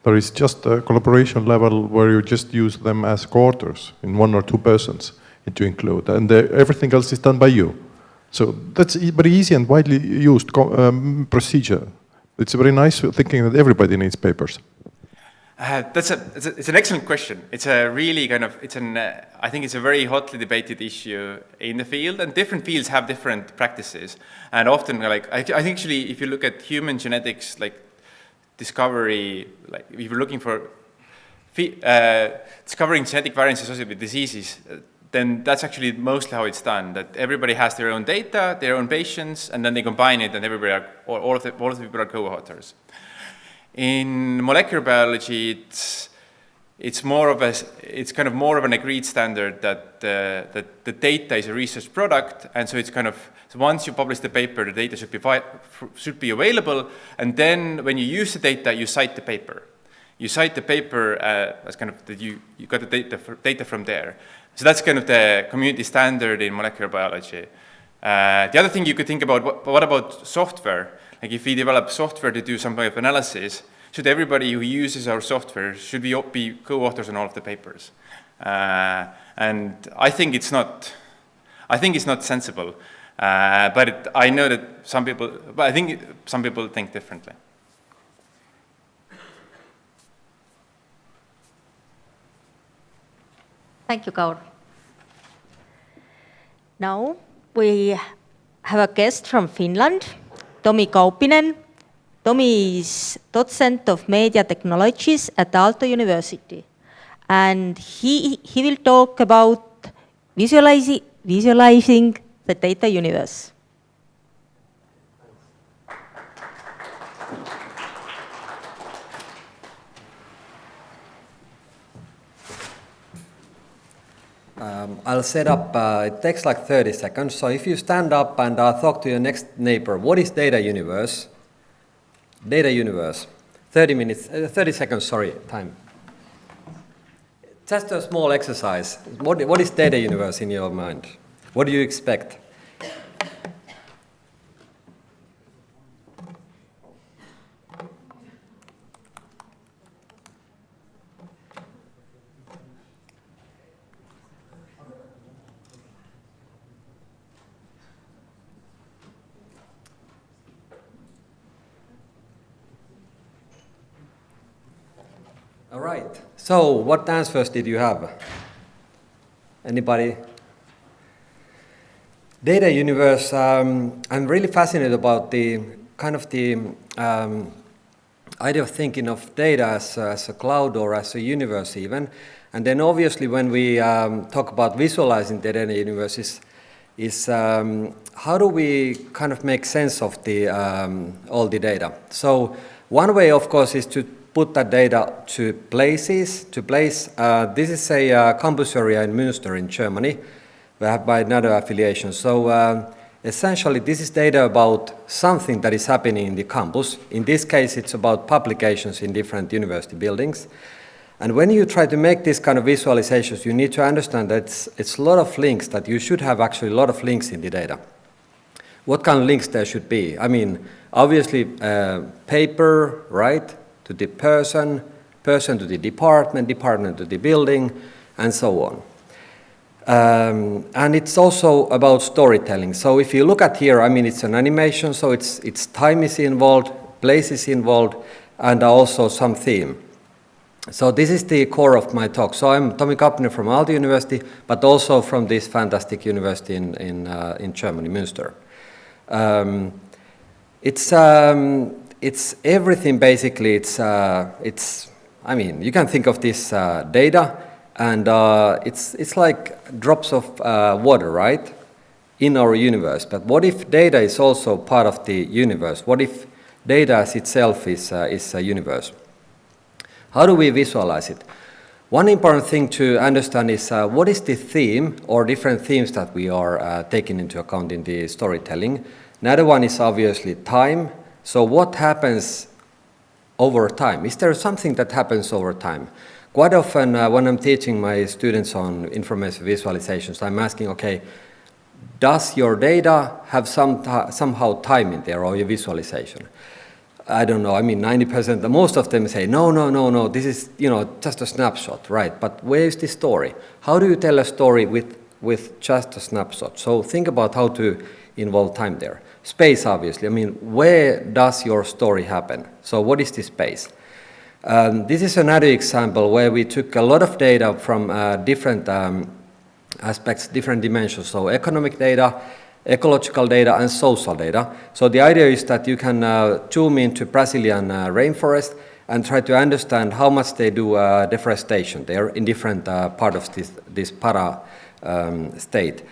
S6: There is just a collaboration level where you just use them as quarters in 1 or 2 persons to include, and everything else is done by you. So that's a very easy and widely used procedure. It's very nice thinking that everybody needs papers.
S13: It's an excellent question. It's a really I think it's a very hotly debated issue in the field, and different fields have different practices. And often, I think actually, if you look at human genetics, discovery, if you're looking for discovering genetic variants associated with diseases, then that's actually mostly how it's done. That everybody has their own data, their own patients, and then they combine it, and all of the people are co-authors. In molecular biology, it's more of an agreed standard that the data is a research product, and so it's so once you publish the paper, the data should be available, and then when you use the data, you cite the paper. You cite the paper as you got the data from there. So that's the community standard in molecular biology. The other thing you could think about, what about software? If we develop software to do some kind of analysis, should everybody who uses our software, should we be co-authors on all of the papers? And I think it's not sensible. But I know that I think some people think differently.
S1: Thank you, Kaur. Now we have a guest from Finland, Tomi Kaupinen. Tomi is docent of media technologies at Aalto University, and he will talk about visualizing the data universe.
S14: I'll set up, it takes like 30 seconds. So if you stand up and talk to your next neighbor, what is data universe? Data universe. 30 seconds, sorry, time. Just a small exercise. What is data universe in your mind? What do you expect? All right. So, what answers did you have? Anybody? Data universe. I'm really fascinated about the idea of thinking of data as a cloud or as a universe even. And then obviously when we talk about visualizing the data universe is how do we kind of make sense of the all the data? So one way, of course, is to put that data to places. This is a campus area in Münster in Germany. We have by another affiliation. So essentially, this is data about something that is happening in the campus. In this case, it's about publications in different university buildings. And when you try to make this kind of visualizations, you need to understand that it's a lot of links, that you should have actually a lot of links in the data. What kind of links there should be? I mean, obviously, paper, right, to the person to the department to the building, and so on. And it's also about storytelling. So if you look at here, I mean, it's an animation, so it's time is involved, place is involved, and also some theme. So this is the core of my talk. So I'm Tommy Kappner from Aalto University, but also from this fantastic university in Germany, Münster. It's everything basically. I mean, you can think of this data, and it's like drops of water, right, in our universe. But what if data is also part of the universe? What if data as itself is a universe? How do we visualize it? One important thing to understand is what is the theme or different themes that we are taking into account in the storytelling. Another one is obviously time. So what happens over time? Is there something that happens over time? Quite often when I'm teaching my students on information visualizations, I'm asking, okay, does your data have somehow time in there or your visualization? I don't know, I mean 90%, most of them say, no, this is just a snapshot, right? But where is the story? How do you tell a story with just a snapshot? So think about how to involve time there. Space, obviously, I mean, where does your story happen? So what is the space? This is another example where we took a lot of data from different aspects, different dimensions. So economic data, ecological data, and social data. So the idea is that you can zoom into Brazilian rainforest and try to understand how much they do deforestation there in different parts of this para state.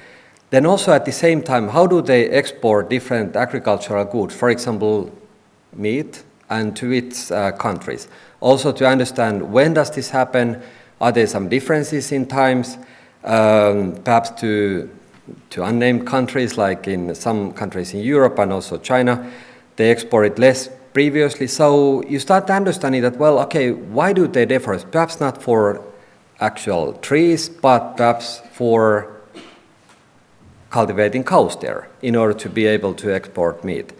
S14: Then also at the same time, how do they export different agricultural goods, for example, meat, and to its countries? Also to understand when does this happen, are there some differences in times, perhaps to unnamed countries, like in some countries in Europe and also China, they exported less previously. So you start understanding that, well, okay, why do they deforest? Perhaps not for actual trees, but perhaps for cultivating cows there in order to be able to export meat.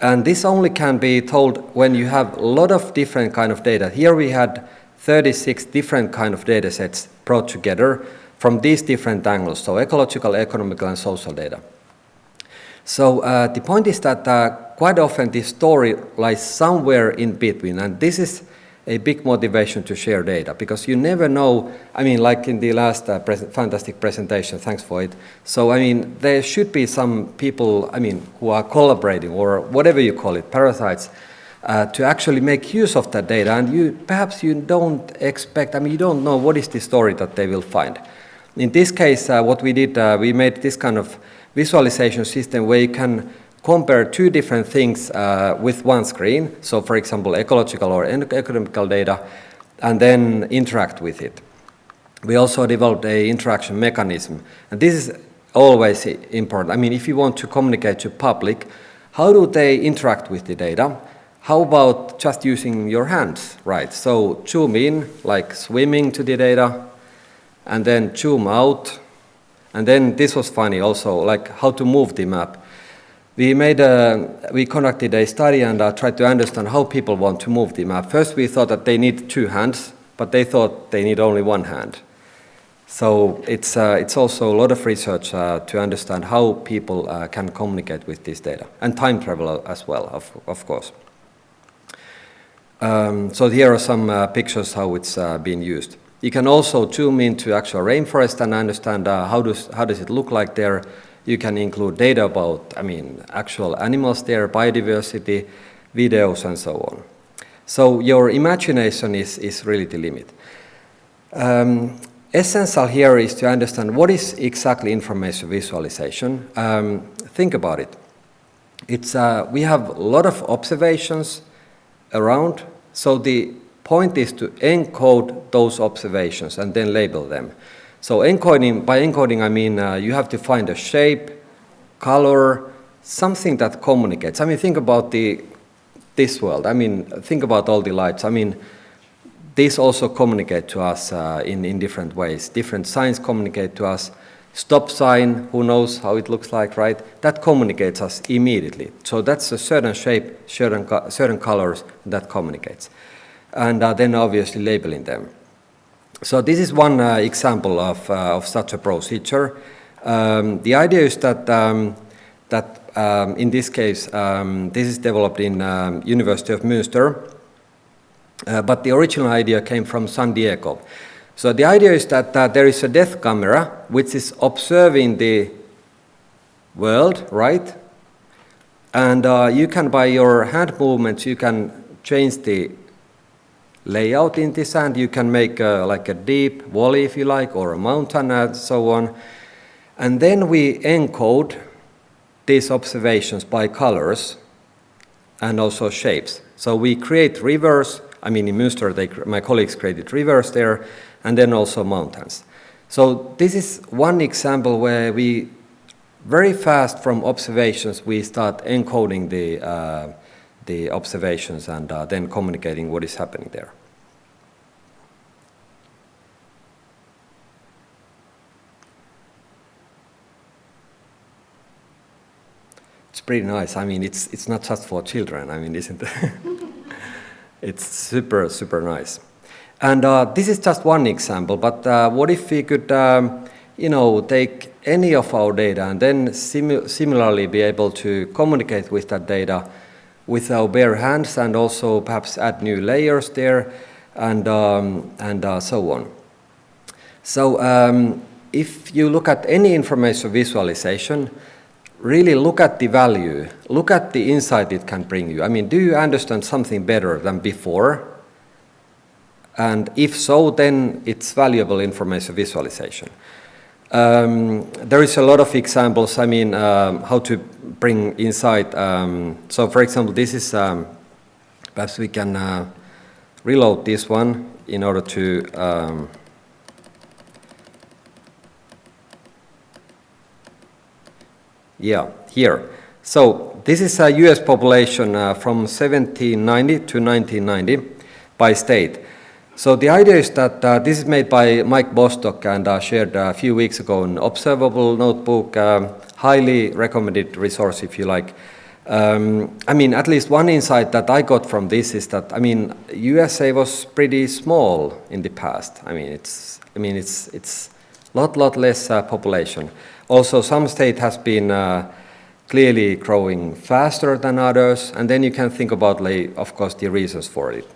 S14: And this only can be told when you have a lot of different kind of data. Here we had 36 different kind of data sets brought together from these different angles, so ecological, economical, and social data. So the point is that quite often this story lies somewhere in between, and this is a big motivation to share data, because you never know, I mean, like in the last fantastic presentation, thanks for it. So, I mean, there should be some people, I mean, who are collaborating, or whatever you call it, parasites, to actually make use of that data, and perhaps you don't expect, I mean, you don't know what is the story that they will find. In this case, what we did, we made this kind of visualization system where you can compare two different things with one screen. So, for example, ecological or economical data, and then interact with it. We also developed an interaction mechanism. And this is always important. I mean, if you want to communicate to public, how do they interact with the data? How about just using your hands, right? So zoom in, like swimming to the data, and then zoom out. And then this was funny also, like how to move the map. We conducted a study and tried to understand how people want to move the map. First we thought that they need two hands, but they thought they need only one hand. So it's also a lot of research to understand how people can communicate with this data, and time travel as well, of course. So here are some pictures how it's being used. You can also zoom into actual rainforest and understand how does it look like there. You can include data about, I mean, actual animals there, biodiversity, videos, and so on. So your imagination is really the limit. Essential here is to understand what is exactly information visualization. Think about it. We have a lot of observations around, so the point is to encode those observations and then label them. So by encoding I mean you have to find a shape, color, something that communicates. I mean, think about this world. I mean, think about all the lights. I mean, these also communicate to us in different ways. Different signs communicate to us. Stop sign, who knows how it looks like, right? That communicates us immediately. So that's a certain shape, certain colors that communicates. And then obviously labeling them. So this is one example of such a procedure. The idea is that in this case, this is developed in University of Münster, but the original idea came from San Diego. So the idea is that there is a depth camera which is observing the world, right? And you can, by your hand movements, you can change the layout in the sand. You can make like a deep valley, if you like, or a mountain and so on. And then we encode these observations by colors and also shapes. So we create rivers. I mean, in Münster, my colleagues created rivers there, and then also mountains. So this is one example where we, very fast from observations, we start encoding the observations and then communicating what is happening there. It's pretty nice. I mean, it's not just for children. I mean, isn't it? It's super, super nice. And this is just one example, but what if we could, take any of our data and then similarly be able to communicate with that data with our bare hands and also perhaps add new layers there and so on. So if you look at any information visualization, really look at the value, look at the insight it can bring you. I mean, do you understand something better than before? And if so, then it's valuable information visualization. There is a lot of examples, I mean, how to bring insight. So for example, this is, perhaps we can reload this one in order to, yeah, here. So this is a US population from 1790 to 1990 by state. So the idea is that this is made by Mike Bostock and shared a few weeks ago in Observable Notebook, highly recommended resource if you like. I mean, at least one insight that I got from this is that, I mean, USA was pretty small in the past. I mean, it's lot less population. Also, some state has been clearly growing faster than others, and then you can think about, like, of course, the reasons for it.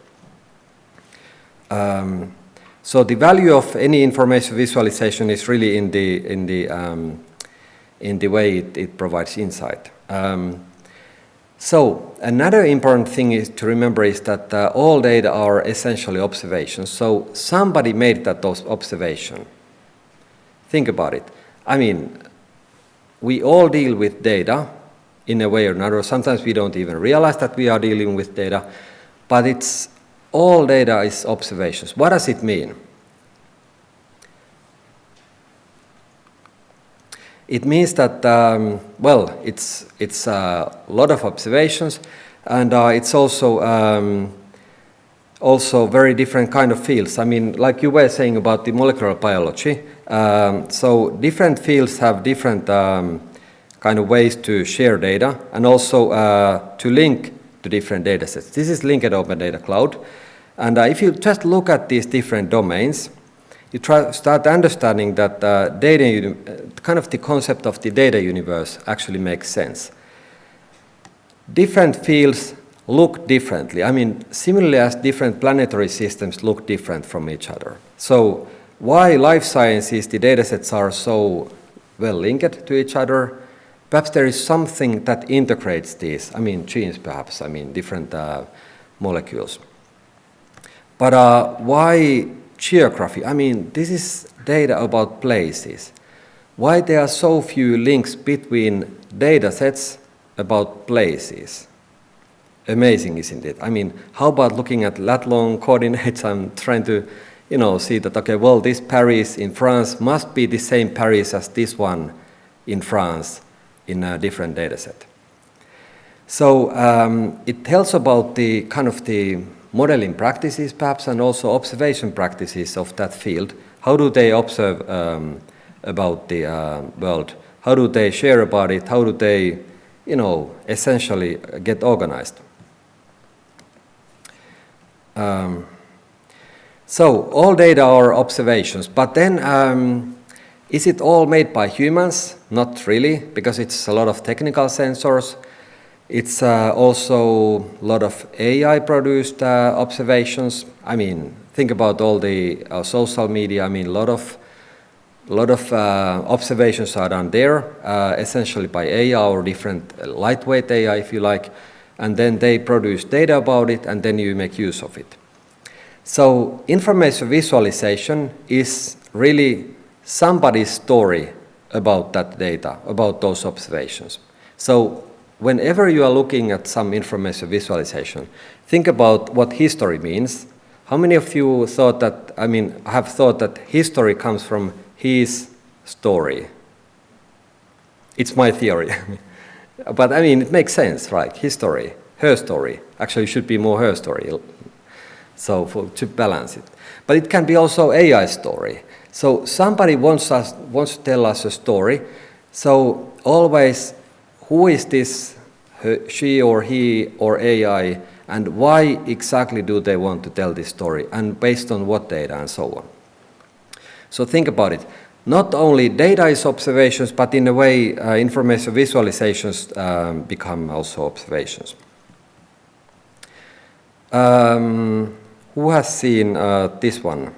S14: So the value of any information visualization is really in the way it provides insight. So another important thing is to remember is that all data are essentially observations. So somebody made those observation. Think about it. I mean, we all deal with data in a way or another. Sometimes we don't even realize that we are dealing with data, but all data is observations. What does it mean? It means that, well, it's a lot of observations, and it's also very different kind of fields. I mean, like you were saying about the molecular biology, so different fields have different kind of ways to share data and also to link to different data sets. This is Linked Open Data Cloud. And if you just look at these different domains, you start understanding that kind of the concept of the data universe actually makes sense. Different fields look differently. I mean, similarly as different planetary systems look different from each other. So why life sciences, the data sets are so well linked to each other? Perhaps there is something that integrates these. I mean, genes perhaps, I mean, different molecules. But why geography? I mean, this is data about places. Why there are so few links between data sets about places? Amazing, isn't it? I mean, how about looking at lat long coordinates? I'm trying to, see that, okay, well, this Paris in France must be the same Paris as this one in France in a different data set. So it tells about the kind of the modeling practices perhaps and also observation practices of that field. How do they observe about the world? How do they share about it? How do they, essentially get organized? So all data are observations, but then is it all made by humans? Not really, because it's a lot of technical sensors. It's also a lot of AI-produced observations. I mean, think about all the social media. I mean, a lot of observations are done there, essentially by AI or different lightweight AI, if you like, and then they produce data about it, and then you make use of it. So information visualization is really somebody's story about that data, about those observations. So whenever you are looking at some information visualization, think about what history means. How many of you thought that, have thought that history comes from his story? It's my theory. But it makes sense, right? History, her story. Actually, it should be more her story. So to balance it. But it can be also AI story. So somebody wants to tell us a story. So always, who is this, she or he or AI, and why exactly do they want to tell this story, and based on what data and so on. So think about it. Not only data is observations, but in a way information visualizations become also observations. Who has seen this one?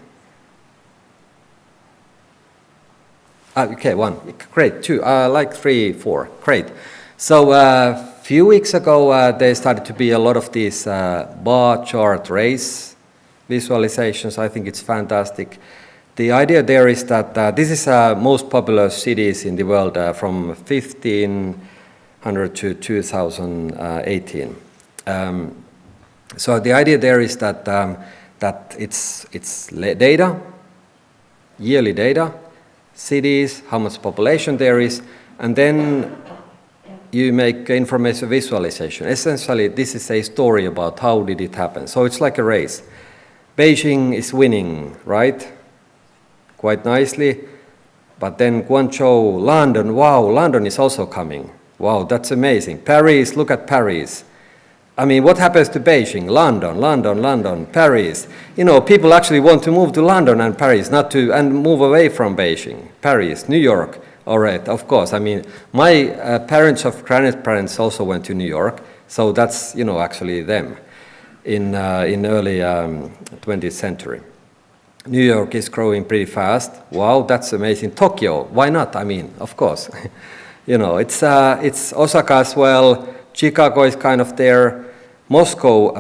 S14: Okay, one. Great. Two. Like 3, 4. Great. So a few weeks ago, there started to be a lot of these bar chart race visualizations. I think it's fantastic. The idea there is that this is most popular cities in the world from 1500 to 2018. So the idea there is that that it's data, yearly data, cities, how much population there is, and then you make information visualization. Essentially, this is a story about how did it happen. So it's like a race. Beijing is winning, right? Quite nicely. But then Guangzhou, London, wow, London is also coming. Wow, that's amazing. Paris, look at Paris. What happens to Beijing? London, Paris. People actually want to move to London and Paris, and move away from Beijing. Paris, New York. All right, of course. My parents of grandparents also went to New York, so that's actually them in early 20th century. New York is growing pretty fast. Wow, that's amazing. Tokyo, why not? Of course. It's Osaka as well. Chicago is kind of there. Moscow,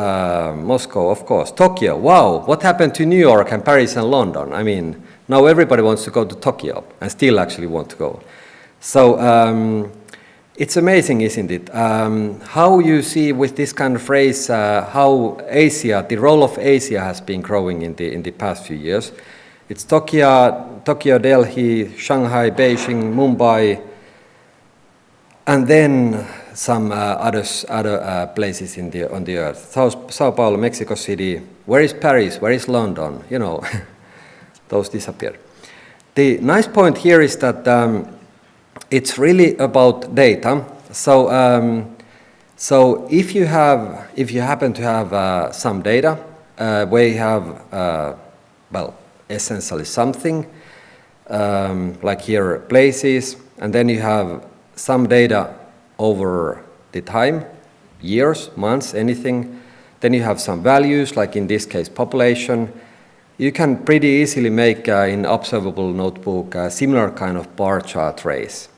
S14: of course. Tokyo, wow. What happened to New York and Paris and London? Now everybody wants to go to Tokyo and still actually want to go. So it's amazing, isn't it? How you see with this kind of phrase, how Asia, the role of Asia has been growing in the past few years. It's Tokyo, Delhi, Shanghai, Beijing, Mumbai, and then some other places on the earth. Sao Paulo, Mexico City. Where is Paris? Where is London? Those disappeared. The nice point here is that it's really about data. So if you happen to have some data where you have essentially something like here places, and then you have some data over the time, years, months, anything. Then you have some values, like in this case population. You can pretty easily make in observable notebook a similar kind of bar chart race.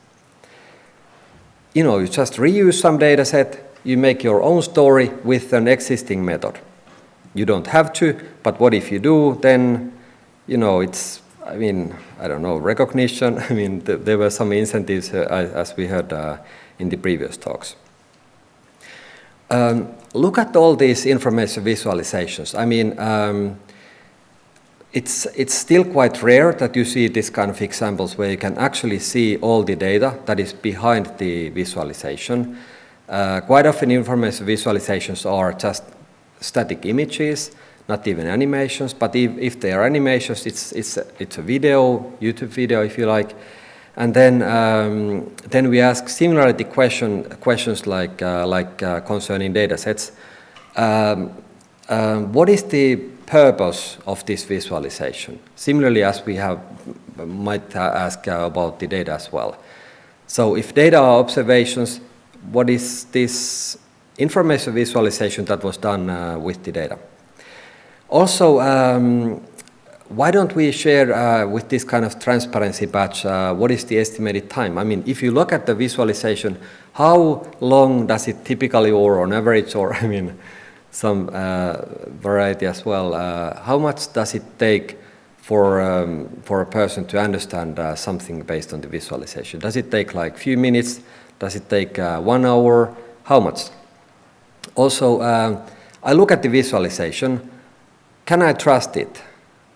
S14: You just reuse some data set, you make your own story with an existing method. You don't have to, but what if you do? Then, it's, I don't know, recognition. There were some incentives as we heard in the previous talks. Look at all these information visualizations. It's still quite rare that you see this kind of examples where you can actually see all the data that is behind the visualization. Quite often information visualizations are just static images, not even animations, but if they are animations, it's a video, YouTube video if you like. And then we ask similarity questions like concerning data sets. What is the purpose of this visualization? Similarly, as we might ask about the data as well. So if data are observations, what is this information visualization that was done with the data? Also, why don't we share with this kind of transparency badge, what is the estimated time? I mean, if you look at the visualization, how long does it typically, or on average, or I mean, some variety as well, how much does it take for a person to understand something based on the visualization? Does it take like few minutes? Does it take 1 hour? How much? Also, I look at the visualization. Can I trust it?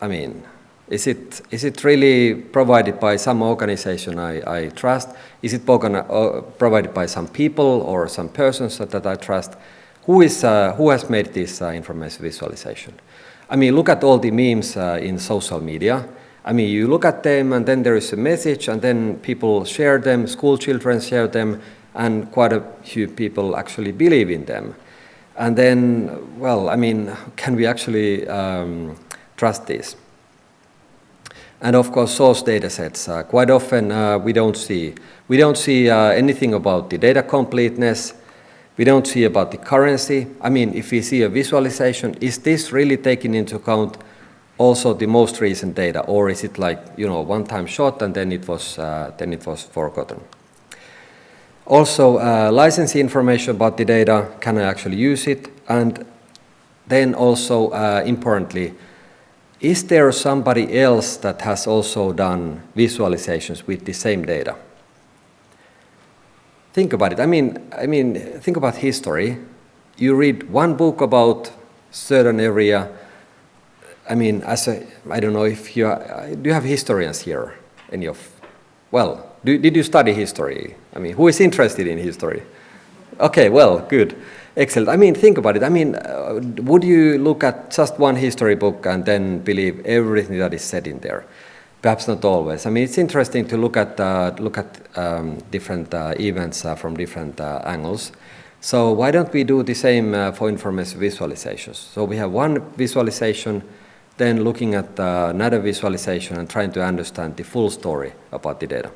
S14: I mean, is it really provided by some organization I trust? Is it provided by some people or some persons that I trust? Who has made this information visualization? I mean, look at all the memes in social media. I mean, you look at them and then there is a message and then people share them, school children share them, and quite a few people actually believe in them. And then, well, I mean, can we actually trust this? And of course, source data sets. Quite often we don't see anything about the data completeness. We don't see about the currency. I mean, if we see a visualization, is this really taking into account also the most recent data, or is it like, you know, one-time shot and then it was forgotten? Also, licensing information about the data, can I actually use it? And then also, importantly, is there somebody else that has also done visualizations with the same data? Think about it. I mean, think about history. You read one book about certain area. I mean, I don't know if do you have historians here? Did you study history? I mean, who is interested in history? Okay, well, good. Excellent. I mean, think about it. I mean, would you look at just one history book and then believe everything that is said in there? Perhaps not always. I mean, it's interesting to look at different events from different angles. So why don't we do the same for information visualizations? So we have one visualization, then looking at another visualization and trying to understand the full story about the data.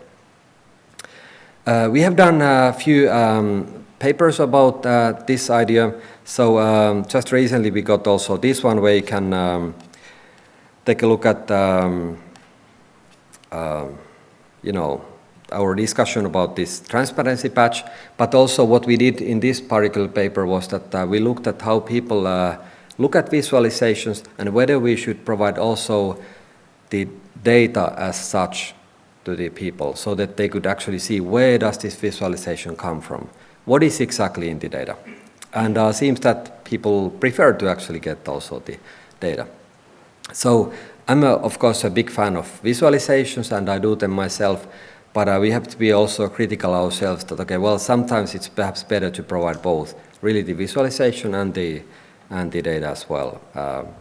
S14: We have done a few papers about this idea. So just recently we got also this one where you can take a look at our discussion about this transparency patch, but also what we did in this particular paper was that we looked at how people look at visualizations and whether we should provide also the data as such to the people so that they could actually see where does this visualization come from, what is exactly in the data. And seems that people prefer to actually get also the data. So I'm of course a big fan of visualizations and I do them myself, but we have to be also critical ourselves that, okay, well, sometimes it's perhaps better to provide both, really the visualization and the data as well,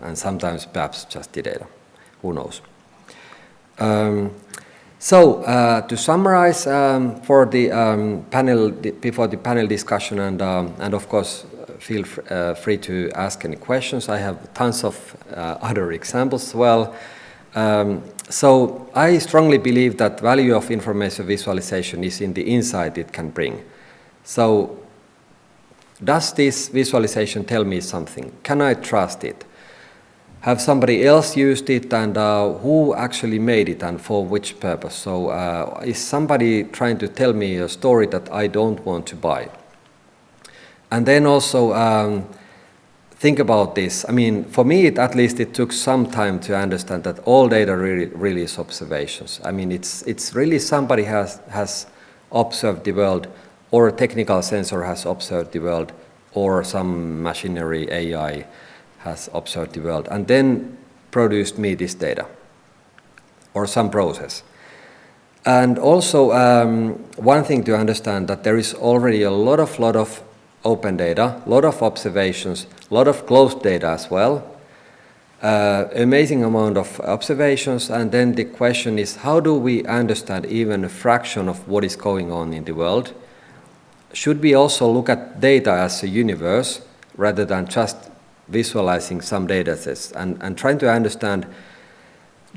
S14: and sometimes perhaps just the data, who knows. So to summarize for the panel, before the panel discussion, and of course feel free to ask any questions. I have tons of other examples as well. So I strongly believe that value of information visualization is in the insight it can bring. So does this visualization tell me something? Can I trust it? Have somebody else used it, and who actually made it and for which purpose? So is somebody trying to tell me a story that I don't want to buy? And then also think about this. I mean, for me, at least it took some time to understand that all data really is observations. I mean, it's really somebody has observed the world, or a technical sensor has observed the world, or some machinery, AI, has observed the world, and then produced me this data, or some process. And also, one thing to understand that there is already a lot of open data, a lot of observations, a lot of closed data as well, amazing amount of observations, and then the question is, how do we understand even a fraction of what is going on in the world? Should we also look at data as a universe, rather than just visualizing some data sets and trying to understand,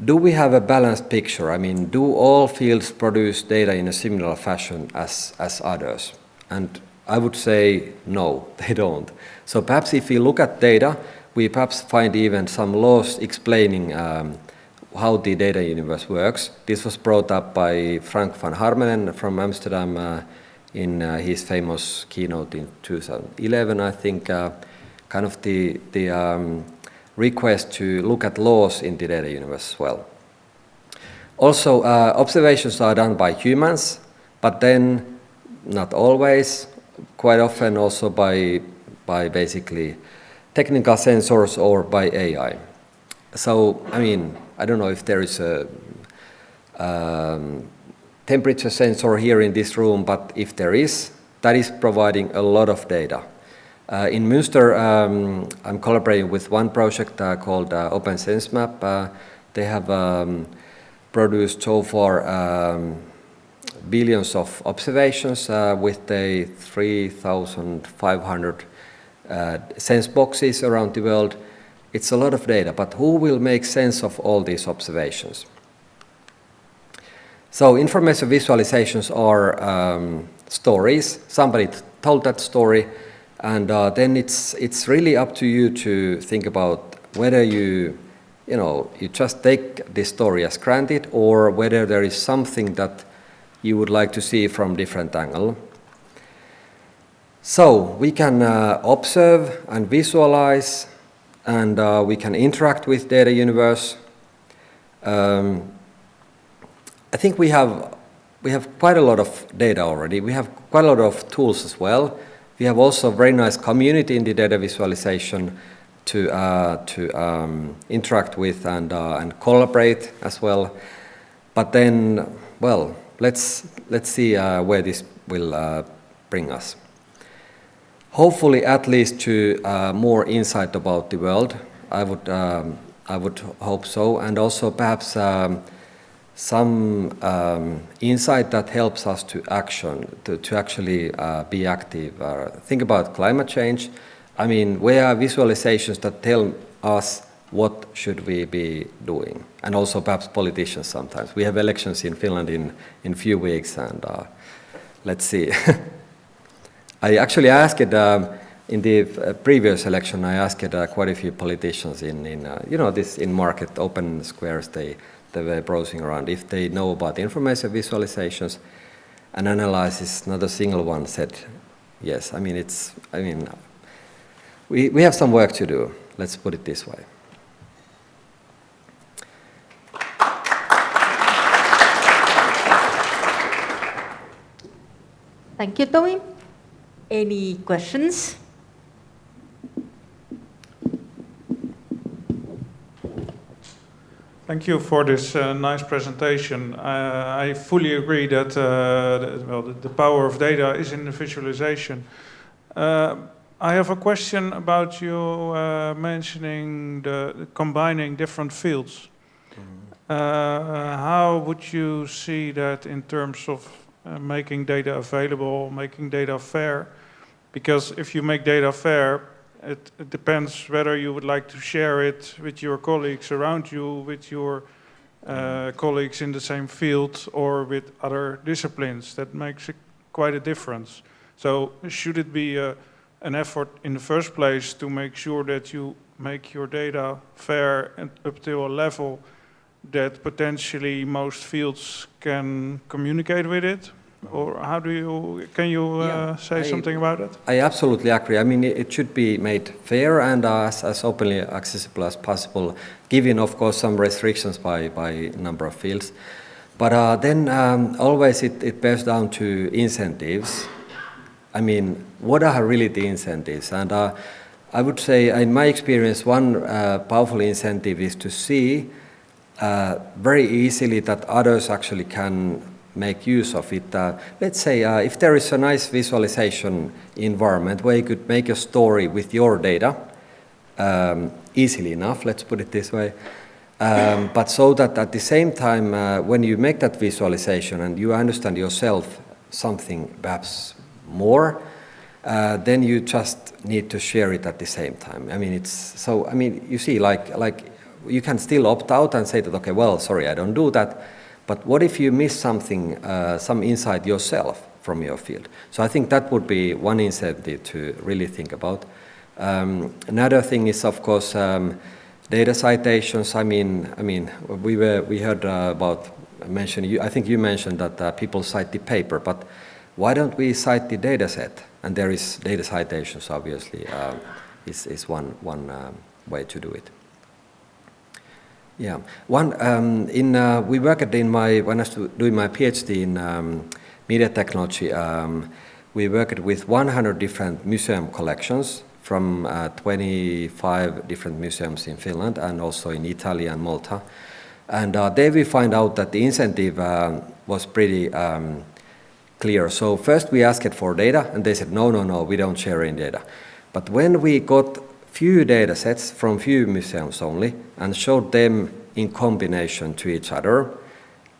S14: do we have a balanced picture? I mean, do all fields produce data in a similar fashion as others? And I would say no, they don't. So perhaps if we look at data, we perhaps find even some laws explaining how the data universe works. This was brought up by Frank van Harmelen from Amsterdam in his famous keynote in 2011, I think, kind of the request to look at laws in the data universe as well. Also, observations are done by humans, but then not always, quite often also by basically technical sensors or by AI. So, I mean, I don't know if there is a temperature sensor here in this room, but if there is, that is providing a lot of data. In Münster, I'm collaborating with one project called Open Sense Map. They have produced so far billions of observations with the 3,500 sense boxes around the world. It's a lot of data, but who will make sense of all these observations? So information visualizations are stories. Somebody told that story, and then it's really up to you to think about whether you just take this story as granted, or whether there is something that you would like to see from different angle. So we can observe and visualize, and we can interact with data universe. I think we have quite a lot of data already. We have quite a lot of tools as well. We have also a very nice community in the data visualization to interact with and collaborate as well. But then, well, let's see where this will bring us. Hopefully, at least to more insight about the world. I would hope so, and also perhaps some insight that helps us to action, to actually be active. Think about climate change. I mean, where are visualizations that tell us what should we be doing? And also perhaps politicians sometimes. We have elections in Finland in a few weeks, and let's see. I actually asked in the previous election, I asked quite a few politicians in market open squares, they were browsing around, if they know about information visualizations and analysis. Not a single one said yes. We have some work to do. Let's put it this way.
S1: Thank you, Tomi. Any questions?
S7: Thank you for this nice presentation. I fully agree that the power of data is in the visualization. I have a question about you mentioning the combining different fields. How would you see that in terms of making data available, making data fair? Because if you make data fair, it depends whether you would like to share it with your colleagues around you, with your colleagues in the same field, or with other disciplines. That makes quite a difference. So should it be an effort in the first place to make sure that you make your data fair and up to a level that potentially most fields can communicate with it? Or how do you, can you say something about it?
S14: I absolutely agree. I mean, it should be made fair and as openly accessible as possible, given, of course, some restrictions by number of fields. But then always it bears down to incentives. I mean, what are really the incentives? And I would say, in my experience, one powerful incentive is to see very easily that others actually can make use of it. Let's say if there is a nice visualization environment where you could make a story with your data, easily enough, let's put it this way, but so that at the same time, when you make that visualization and you understand yourself something perhaps more, then you just need to share it at the same time. I mean, it's so. I mean, you see, like you can still opt out and say that, okay, well, sorry, I don't do that. But what if you miss something, some insight yourself from your field? So I think that would be one incentive to really think about. Another thing is, of course, data citations. I mean, we heard about mention. I think you mentioned that people cite the paper, but why don't we cite the data set? And there is data citations, obviously, is one way to do it. Yeah, we worked when I was doing my PhD in media technology. We worked with 100 different museum collections from 25 different museums in Finland and also in Italy and Malta. And there we find out that the incentive was pretty clear. So first we asked for data, and they said, no, we don't share any data. But when we got few data sets from few museums only and showed them in combination to each other,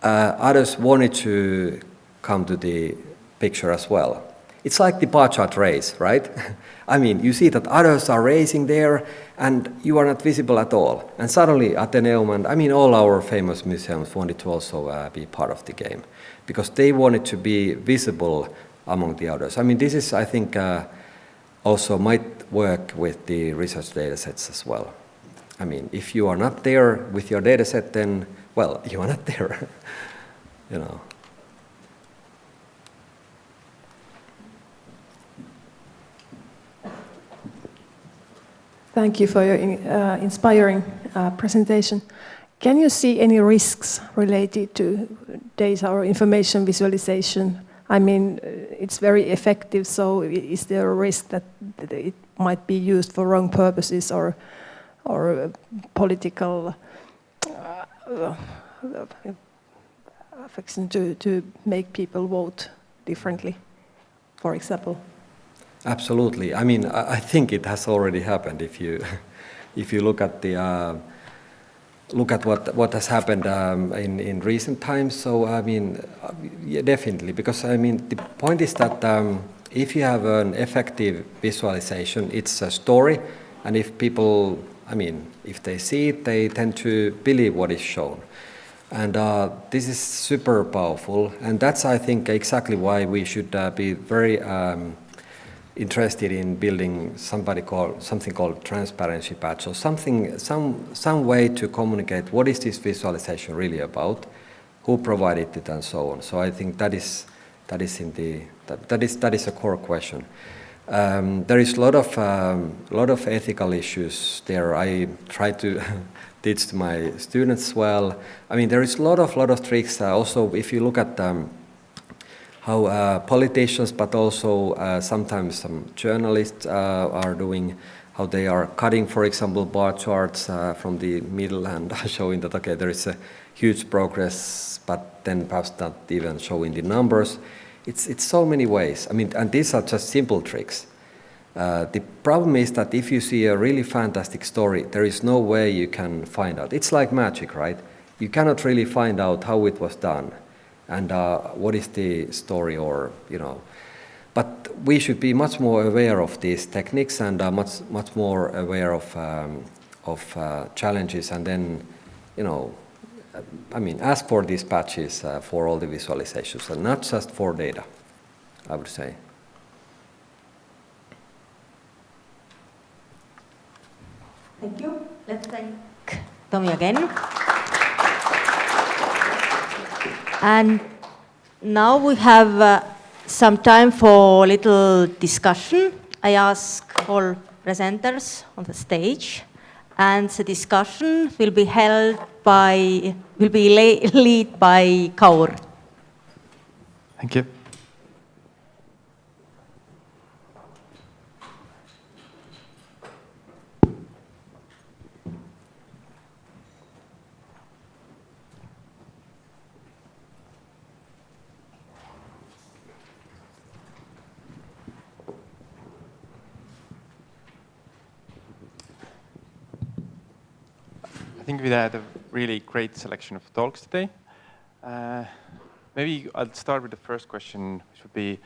S14: others wanted to come to the picture as well. It's like the bar chart race, right? I mean, you see that others are racing there and you are not visible at all. And suddenly Atheneum and all our famous museums wanted to also be part of the game because they wanted to be visible among the others. I mean, this is, I think, also might work with the research data sets as well. I mean, if you are not there with your data set, then, well, you are not there, you know.
S3: Thank you for your inspiring presentation. Can you see any risks related to data or information visualization? I mean, it's very effective, so is there a risk that it might be used for wrong purposes or political affection to make people vote differently, for example?
S14: Absolutely. I mean, I think it has already happened. If you look at the what has happened in recent times. So I mean, yeah, definitely, because I mean the point is that if you have an effective visualization, it's a story, and if people, I mean, if they see it, they tend to believe what is shown. And this is super powerful, and that's, I think, exactly why we should be very interested in building something called transparency patch, or some way to communicate what is this visualization really about, who provided it, and so on. So I think that is a core question. There is a lot of ethical issues there. I try to teach to my students as well. I mean, there is a lot of tricks. Also, if you look at how politicians, but also sometimes some journalists are doing, how they are cutting, for example, bar charts from the middle and showing that, okay, there is a huge progress, but then perhaps not even showing the numbers. It's so many ways. I mean, and these are just simple tricks. The problem is that if you see a really fantastic story, there is no way you can find out. It's like magic, right? You cannot really find out how it was done. And what is the story, or, you know. But we should be much more aware of these techniques and much more aware of challenges, and then, you know, I mean, ask for these patches for all the visualizations, and not just for data, I would say.
S1: Thank you. Let's thank Tommy again. And now we have some time for a little discussion. I ask all presenters on the stage, and the discussion will be led by Kaur.
S15: Thank you. I think we had a really great selection of talks today. Maybe I'll start with the first question, which would be,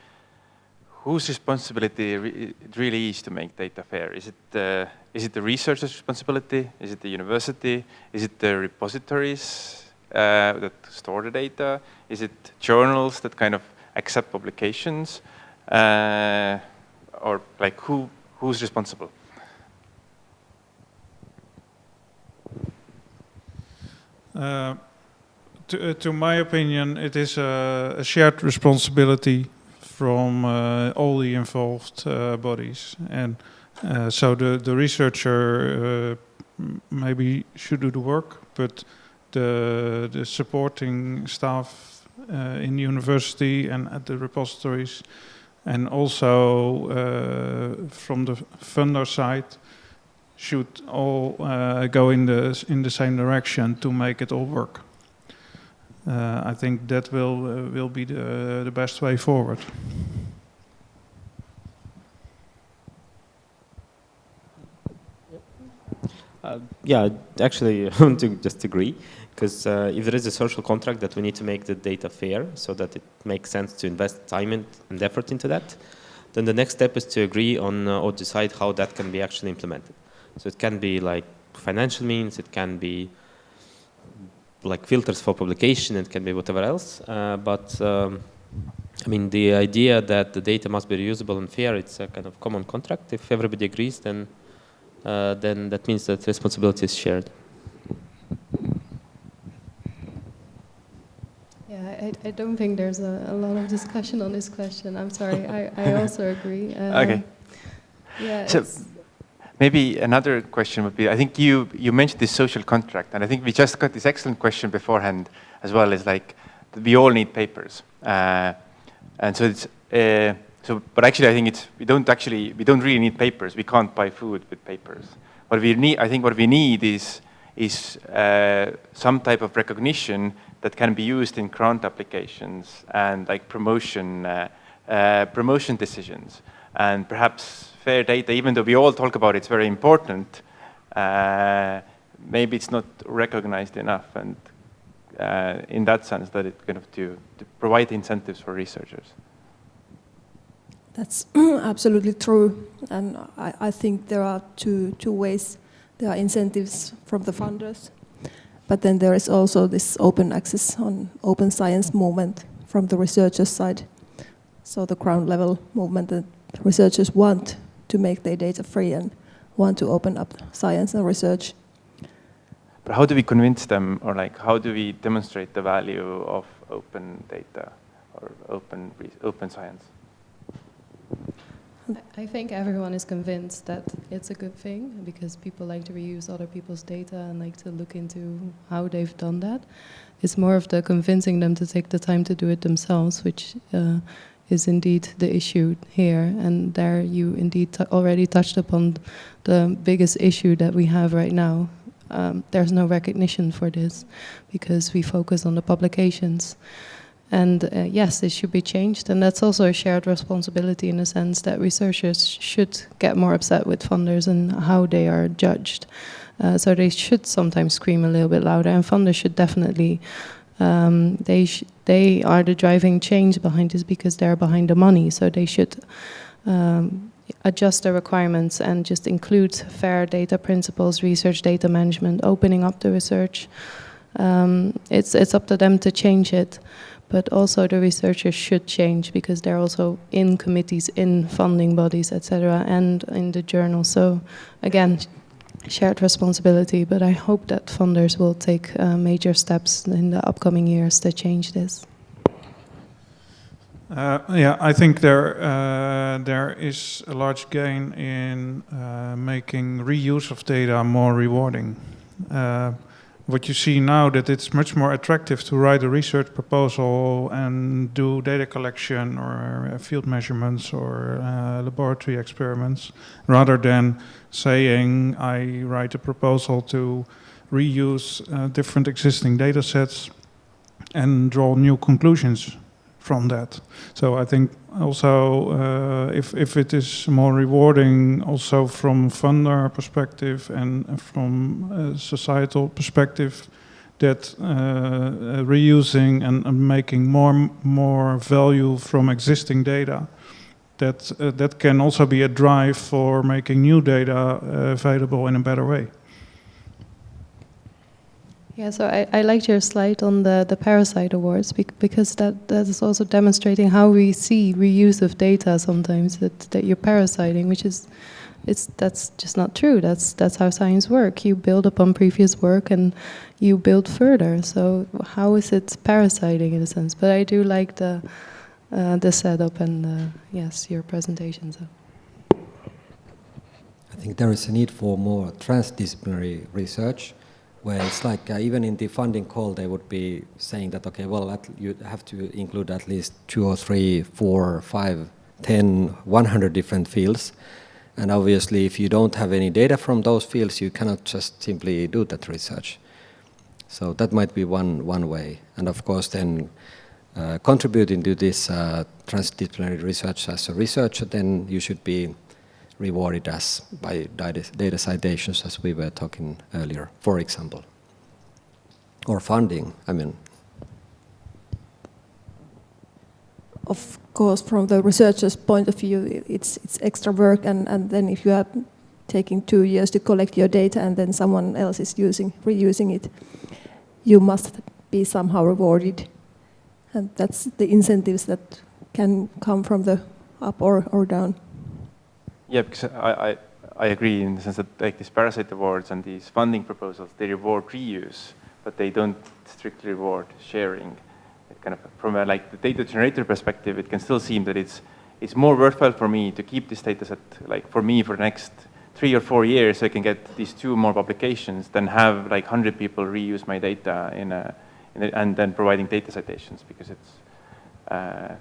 S15: whose responsibility it really is to make data fair? Is it the researcher's responsibility? Is it the university? Is it the repositories that store the data? Is it journals that kind of accept publications? Or like who's responsible?
S7: To my opinion, it is a shared responsibility from all the involved bodies, and so the researcher maybe should do the work, but the supporting staff in the university and at the repositories, and also from the funder side, should all go in the same direction to make it all work. I think that will be the best way forward.
S5: Yeah, actually, I want to just agree, because if there is a social contract that we need to make the data fair so that it makes sense to invest time and effort into that, then the next step is to agree on or decide how that can be actually implemented. So it can be like financial means, it can be like filters for publication, it can be whatever else. But I mean, the idea that the data must be reusable and fair, it's a kind of common contract. If everybody agrees, then that means that responsibility is shared.
S12: Yeah, I don't think there's a lot of discussion on this question. I'm sorry, I also agree.
S15: Okay.
S12: Yeah.
S15: So maybe another question would be, I think you mentioned this social contract, and I think we just got this excellent question beforehand as well, is like, we all need papers. And so it's, but actually I think we don't really need papers. We can't buy food with papers. What we need, I think what we need is some type of recognition that can be used in grant applications and like promotion decisions. And perhaps fair data, even though we all talk about it's very important, maybe it's not recognized enough, and in that sense that it kind of to provide incentives for researchers.
S3: That's absolutely true, and I think there are two ways. There are incentives from the funders, but then there is also this open access on open science movement from the researchers' side. So the ground level movement that researchers want to make their data free and want to open up science and research.
S15: But how do we convince them, or like how do we demonstrate the value of open data or open science?
S12: I think everyone is convinced that it's a good thing because people like to reuse other people's data and like to look into how they've done that. It's more of the convincing them to take the time to do it themselves, which is indeed the issue here. And there you indeed already touched upon the biggest issue that we have right now. There's no recognition for this because we focus on the publications. And yes, it should be changed, and that's also a shared responsibility in the sense that researchers should get more upset with funders and how they are judged. So they should sometimes scream a little bit louder, and funders should definitely, they are the driving change behind this because they're behind the money, so they should adjust the requirements and just include fair data principles, research data management, opening up the research. It's up to them to change it. But also the researchers should change because they're also in committees, in funding bodies, etc., and in the journal. So again, shared responsibility, but I hope that funders will take major steps in the upcoming years to change this.
S7: Yeah, I think there is a large gain in making reuse of data more rewarding. What you see now that it's much more attractive to write a research proposal and do data collection or field measurements or laboratory experiments, rather than saying I write a proposal to reuse different existing data sets and draw new conclusions from that. So I think also if it is more rewarding also from funder perspective and from a societal perspective, that reusing and making more value from existing data that can also be a drive for making new data available in a better way.
S12: Yeah, so I liked your slide on the Parasite Awards because that is also demonstrating how we see reuse of data sometimes, that you're parasiting, which is, that's just not true. That's how science works. You build upon previous work and you build further. So how is it parasiting in a sense? But I do like the setup and yes, your presentation. So.
S14: I think there is a need for more transdisciplinary research, where it's like even in the funding call they would be saying that, okay, well, you have to include at least 2 or 3, 4, 5, 10, 100 different fields. And obviously if you don't have any data from those fields, you cannot just simply do that research. So that might be one way. And of course then contributing to this transdisciplinary research as a researcher, then you should be rewarded by data citations, as we were talking earlier, for example. Or funding, I mean.
S3: Of course, from the researcher's point of view, it's extra work, and then if you are taking 2 years to collect your data and then someone else is reusing it, you must be somehow rewarded. And that's the incentives that can come from the up or down.
S15: Yeah, because I agree in the sense that like these Parasite Awards and these funding proposals, they reward reuse, but they don't strictly reward sharing. It kind of, from a like the data generator perspective, it can still seem that it's more worthwhile for me to keep this data set, like for me for the next 3 or 4 years, so I can get these 2 more publications, than have like 100 people reuse my data and then providing data citations, because it's, I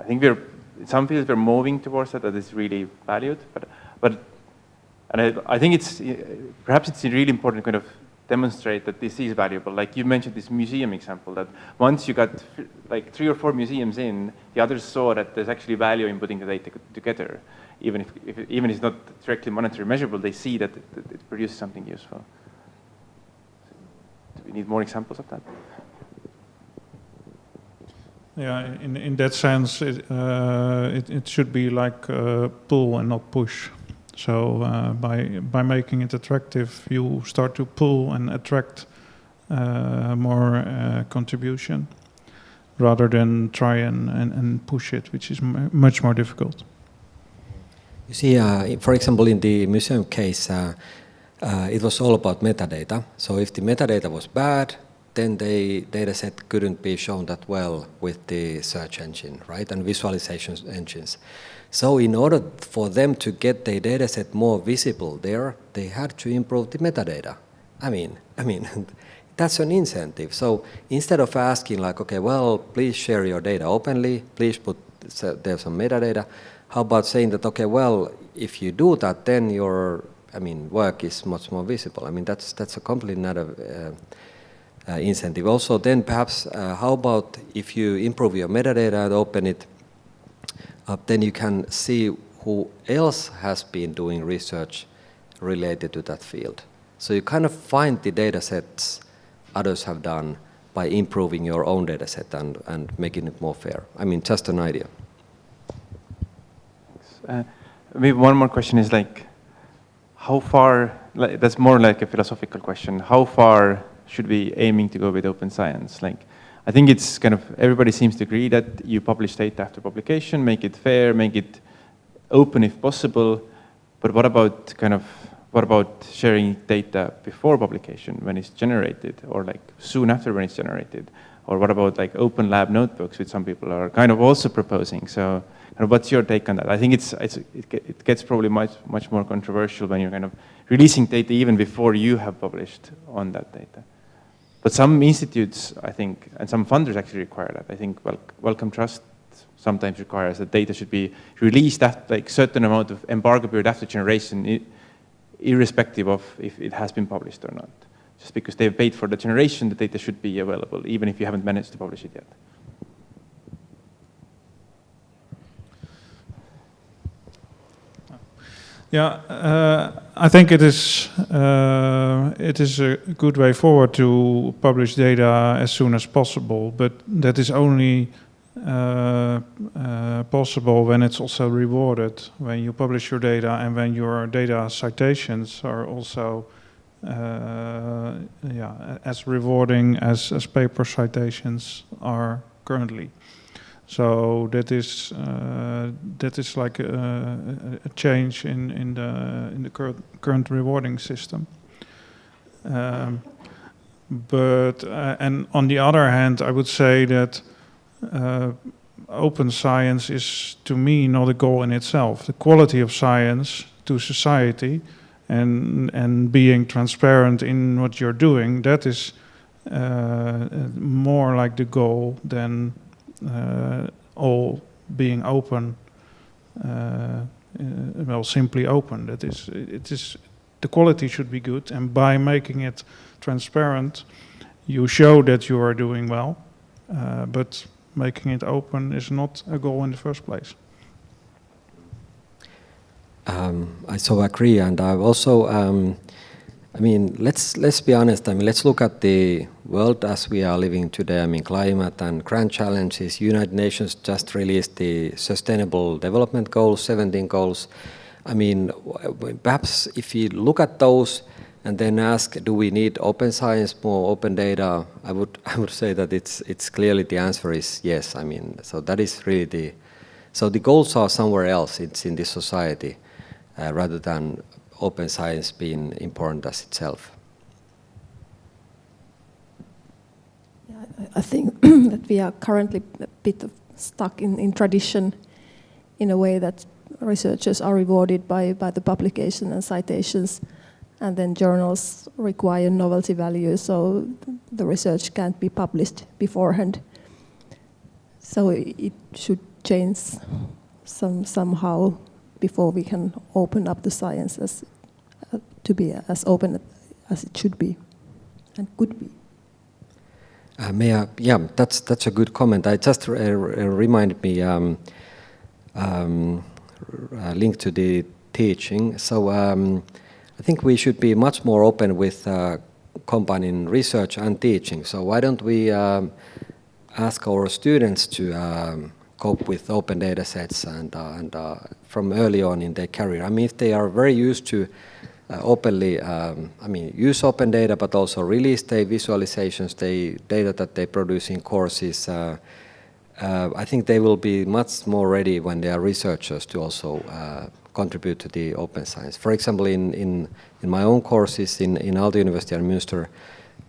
S15: think in some fields we're moving towards that is really valued, but I think perhaps it's really important to kind of demonstrate that this is valuable. Like you mentioned this museum example, that once you got like 3 or 4 museums in, the others saw that there's actually value in putting the data together. Even if it's not directly monetary measurable, they see that it produces something useful. Do we need more examples of that?
S7: Yeah, in that sense, it should be like pull and not push. So by making it attractive, you start to pull and attract more contribution, rather than try and push it, which is much more difficult.
S14: You see, for example, in the museum case, it was all about metadata. So if the metadata was bad, then the data set couldn't be shown that well with the search engine, right, and visualization engines. So in order for them to get the data set more visible there, they had to improve the metadata. I mean, that's an incentive. So instead of asking like, okay, well, please share your data openly, please put there's some metadata, how about saying that, okay, well, if you do that, then your, work is much more visible. That's a completely another incentive. Also, then perhaps, how about if you improve your metadata and open it up, then you can see who else has been doing research related to that field. So you kind of find the data sets others have done by improving your own data set and making it more fair. Just an idea.
S15: Maybe one more question is like, how far, that's more like a philosophical question, how far should we aiming to go with open science? Like, I think it's kind of, everybody seems to agree that you publish data after publication, make it fair, make it open if possible, but what about sharing data before publication when it's generated, or like soon after when it's generated? Or what about like open lab notebooks, which some people are kind of also proposing? So what's your take on that? I think it gets probably much more controversial when you're kind of releasing data even before you have published on that data. But some institutes, I think, and some funders actually require that. I think Wellcome Trust sometimes requires that data should be released after like certain amount of embargo period after generation, irrespective of if it has been published or not. Just because they've paid for the generation, the data should be available, even if you haven't managed to publish it yet.
S7: Yeah, I think it is a good way forward to publish data as soon as possible, but that is only possible when it's also rewarded, when you publish your data and when your data citations are also as rewarding as paper citations are currently. So that is like a change in the current rewarding system. But and on the other hand, I would say that open science is, to me, not a goal in itself. The quality of science to society and being transparent in what you're doing, that is more like the goal than all being open, simply open. That is, it is, the quality should be good, and by making it transparent, you show that you are doing well, but making it open is not a goal in the first place.
S14: I so agree, and I also, I mean, let's be honest. I mean, let's look at the world as we are living today. I mean, climate and grand challenges. United Nations just released the Sustainable Development Goals, 17 goals. I mean, perhaps if you look at those and then ask, do we need open science, more open data? I would say that it's clearly the answer is yes. I mean, so that is really the goals are somewhere else. It's in the society rather than open science being important as itself.
S3: Yeah, I think that we are currently a bit stuck in tradition, in a way that researchers are rewarded by the publication and citations, and then journals require novelty value, so the research can't be published beforehand. So it should change somehow before we can open up the science to be as open as it should be and could be.
S14: Yeah, that's a good comment. I just reminded me link to the teaching. So I think we should be much more open with combining research and teaching. So why don't we ask our students to cope with open data sets and from early on in their career. I mean, if they are very used to openly, use open data, but also release their visualizations, the data that they produce in courses, I think they will be much more ready when they are researchers to also contribute to the open science. For example, in my own courses in Aalto University and Münster,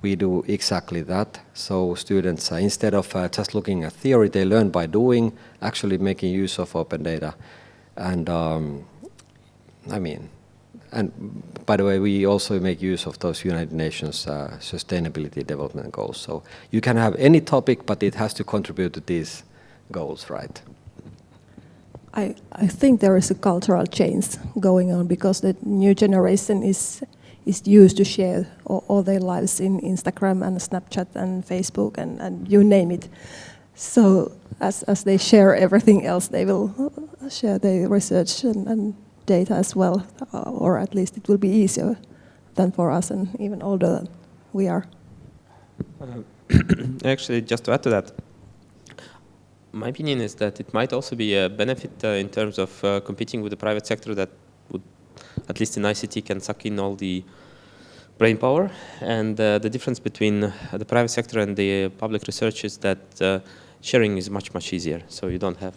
S14: we do exactly that. So students, instead of just looking at theory, they learn by doing, actually making use of open data. And and by the way, we also make use of those United Nations Sustainability Development Goals. So you can have any topic, but it has to contribute to these goals, right?
S3: I think there is a cultural change going on, because the new generation is used to share all their lives in Instagram and Snapchat and Facebook and you name it. So as they share everything else, they will share their research and data as well, or at least it will be easier than for us and even older than we are.
S5: Actually, just to add to that, my opinion is that it might also be a benefit in terms of competing with the private sector that would, at least in ICT, can suck in all the brain power. And the difference between the private sector and the public research is that sharing is much, much easier. So you don't have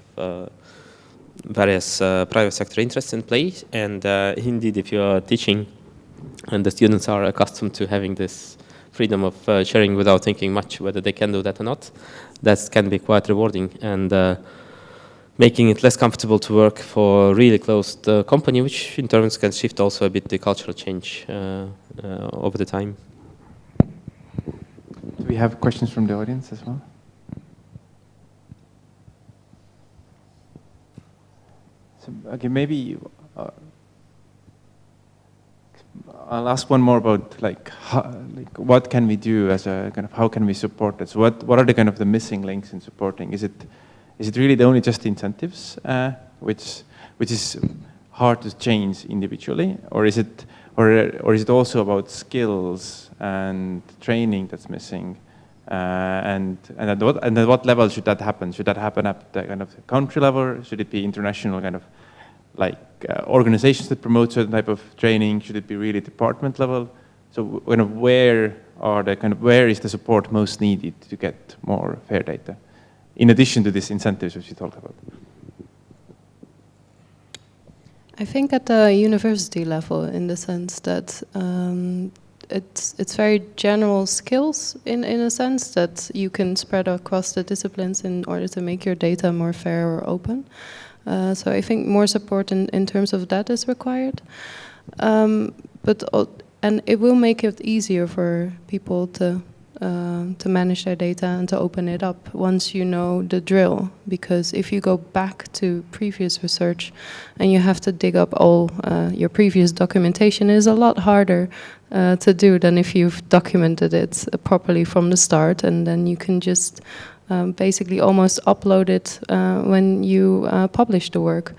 S5: various private sector interests in play. And indeed, if you are teaching and the students are accustomed to having this freedom of sharing without thinking much whether they can do that or not, that can be quite rewarding, and making it less comfortable to work for a really closed company, which in turn can shift also a bit the cultural change over the time.
S15: Do we have questions from the audience as well? So, okay, maybe I'll ask one more about what can we do as a kind of, how can we support it? So what are the kind of the missing links in supporting? Is it really only just incentives, which is hard to change individually, or is it also about skills and training that's missing, And at what level should that happen? Should that happen at the kind of country level? Should it be international kind of like organizations that promote certain type of training? Should it be really department level? So kind of where is the support most needed to get more fair data, in addition to these incentives which you talked about?
S12: I think at the university level, in the sense that it's very general skills in a sense that you can spread across the disciplines in order to make your data more fair or open. So I think more support in terms of that is required. And it will make it easier for people to manage their data and to open it up once you know the drill. Because if you go back to previous research and you have to dig up all your previous documentation, it is a lot harder to do than if you've documented it properly from the start, and then you can just basically almost upload it when you publish the work.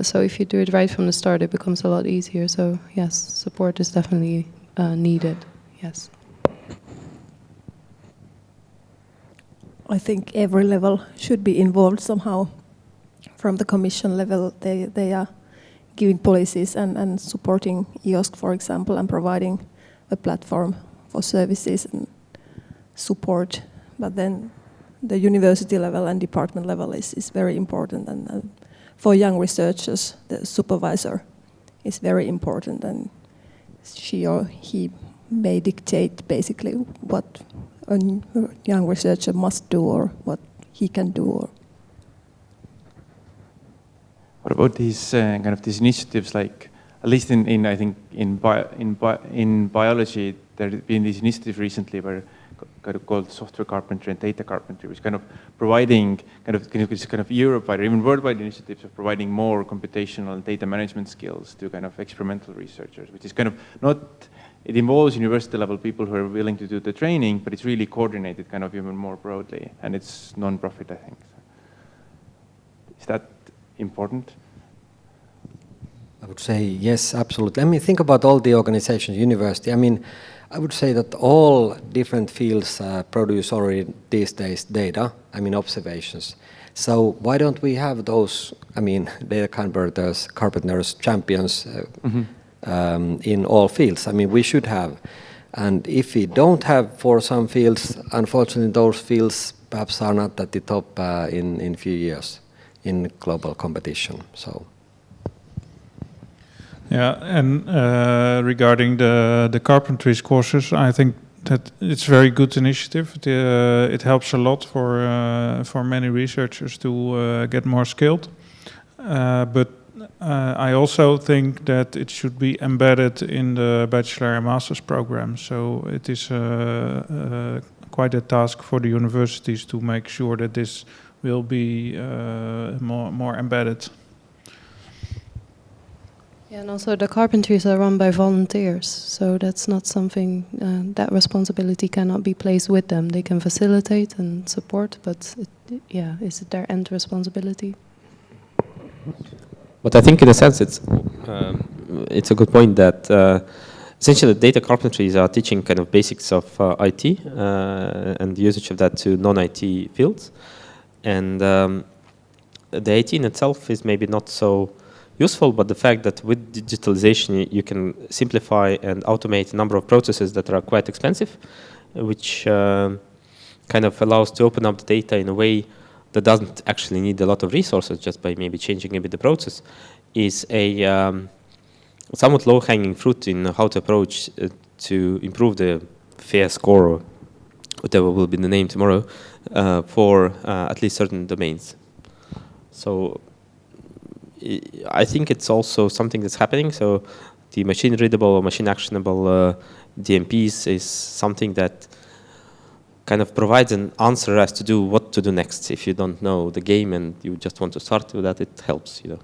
S12: So if you do it right from the start, it becomes a lot easier. So yes, support is definitely needed, yes.
S3: I think every level should be involved somehow. From the Commission level, they are giving policies and supporting EOSC, for example, and providing a platform for services and support. But then the university level and department level is very important. And for young researchers, the supervisor is very important, and she or he may dictate basically what a young researcher must do or what he can do.
S15: What about these kind of these initiatives? Like at least in I think in biology, there have been these initiatives recently where kind of called software carpentry and data carpentry, which kind of providing kind of Europe-wide or even worldwide initiatives of providing more computational and data management skills to kind of experimental researchers, which is kind of not. It involves university level people who are willing to do the training, but it's really coordinated kind of even more broadly, and it's non-profit, I think. Is that important?
S14: I would say yes, absolutely. I mean, think about all the organizations, university. I mean, I would say that all different fields produce already these days data, I mean, observations. So why don't we have those, I mean, data converters, carpenters, champions, in all fields? I mean, we should have. And if we don't have for some fields, unfortunately, those fields perhaps are not at the top in a few years in global competition. So.
S7: Yeah, and regarding the carpentries courses, I think that it's a very good initiative. It helps a lot for many researchers to get more skilled. But I also think that it should be embedded in the bachelor and master's program. So it is quite a task for the universities to make sure that this will be more embedded.
S12: Yeah, and also the carpentries are run by volunteers, so that's not something, that responsibility cannot be placed with them. They can facilitate and support, but is it their end responsibility?
S16: But I think in a sense it's a good point that essentially data carpentries are teaching kind of basics of IT and the usage of that to non-IT fields. And the IT in itself is maybe not so useful, but the fact that with digitalization you can simplify and automate a number of processes that are quite expensive, which kind of allows to open up the data in a way that doesn't actually need a lot of resources, just by maybe changing a bit the process, is a somewhat low-hanging fruit in how to approach to improve the FAIR score, or whatever will be the name tomorrow, for at least certain domains. So I think it's also something that's happening. So the machine readable or machine actionable DMPs is something that kind of provides an answer as to do what to do next. If you don't know the game and you just want to start with that, it helps, you know.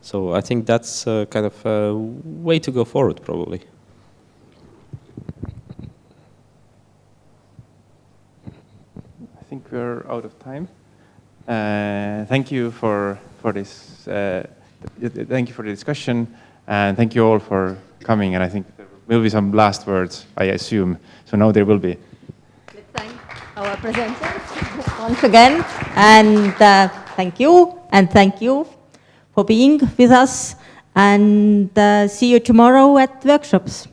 S16: So I think that's kind of a way to go forward, probably.
S15: I think we're out of time. Thank you for this. Thank you for the discussion, and thank you all for coming. And I think there will be some last words, I assume. So now there will be.
S1: Thank our presenters once again. And thank you for being with us. And see you tomorrow at workshops.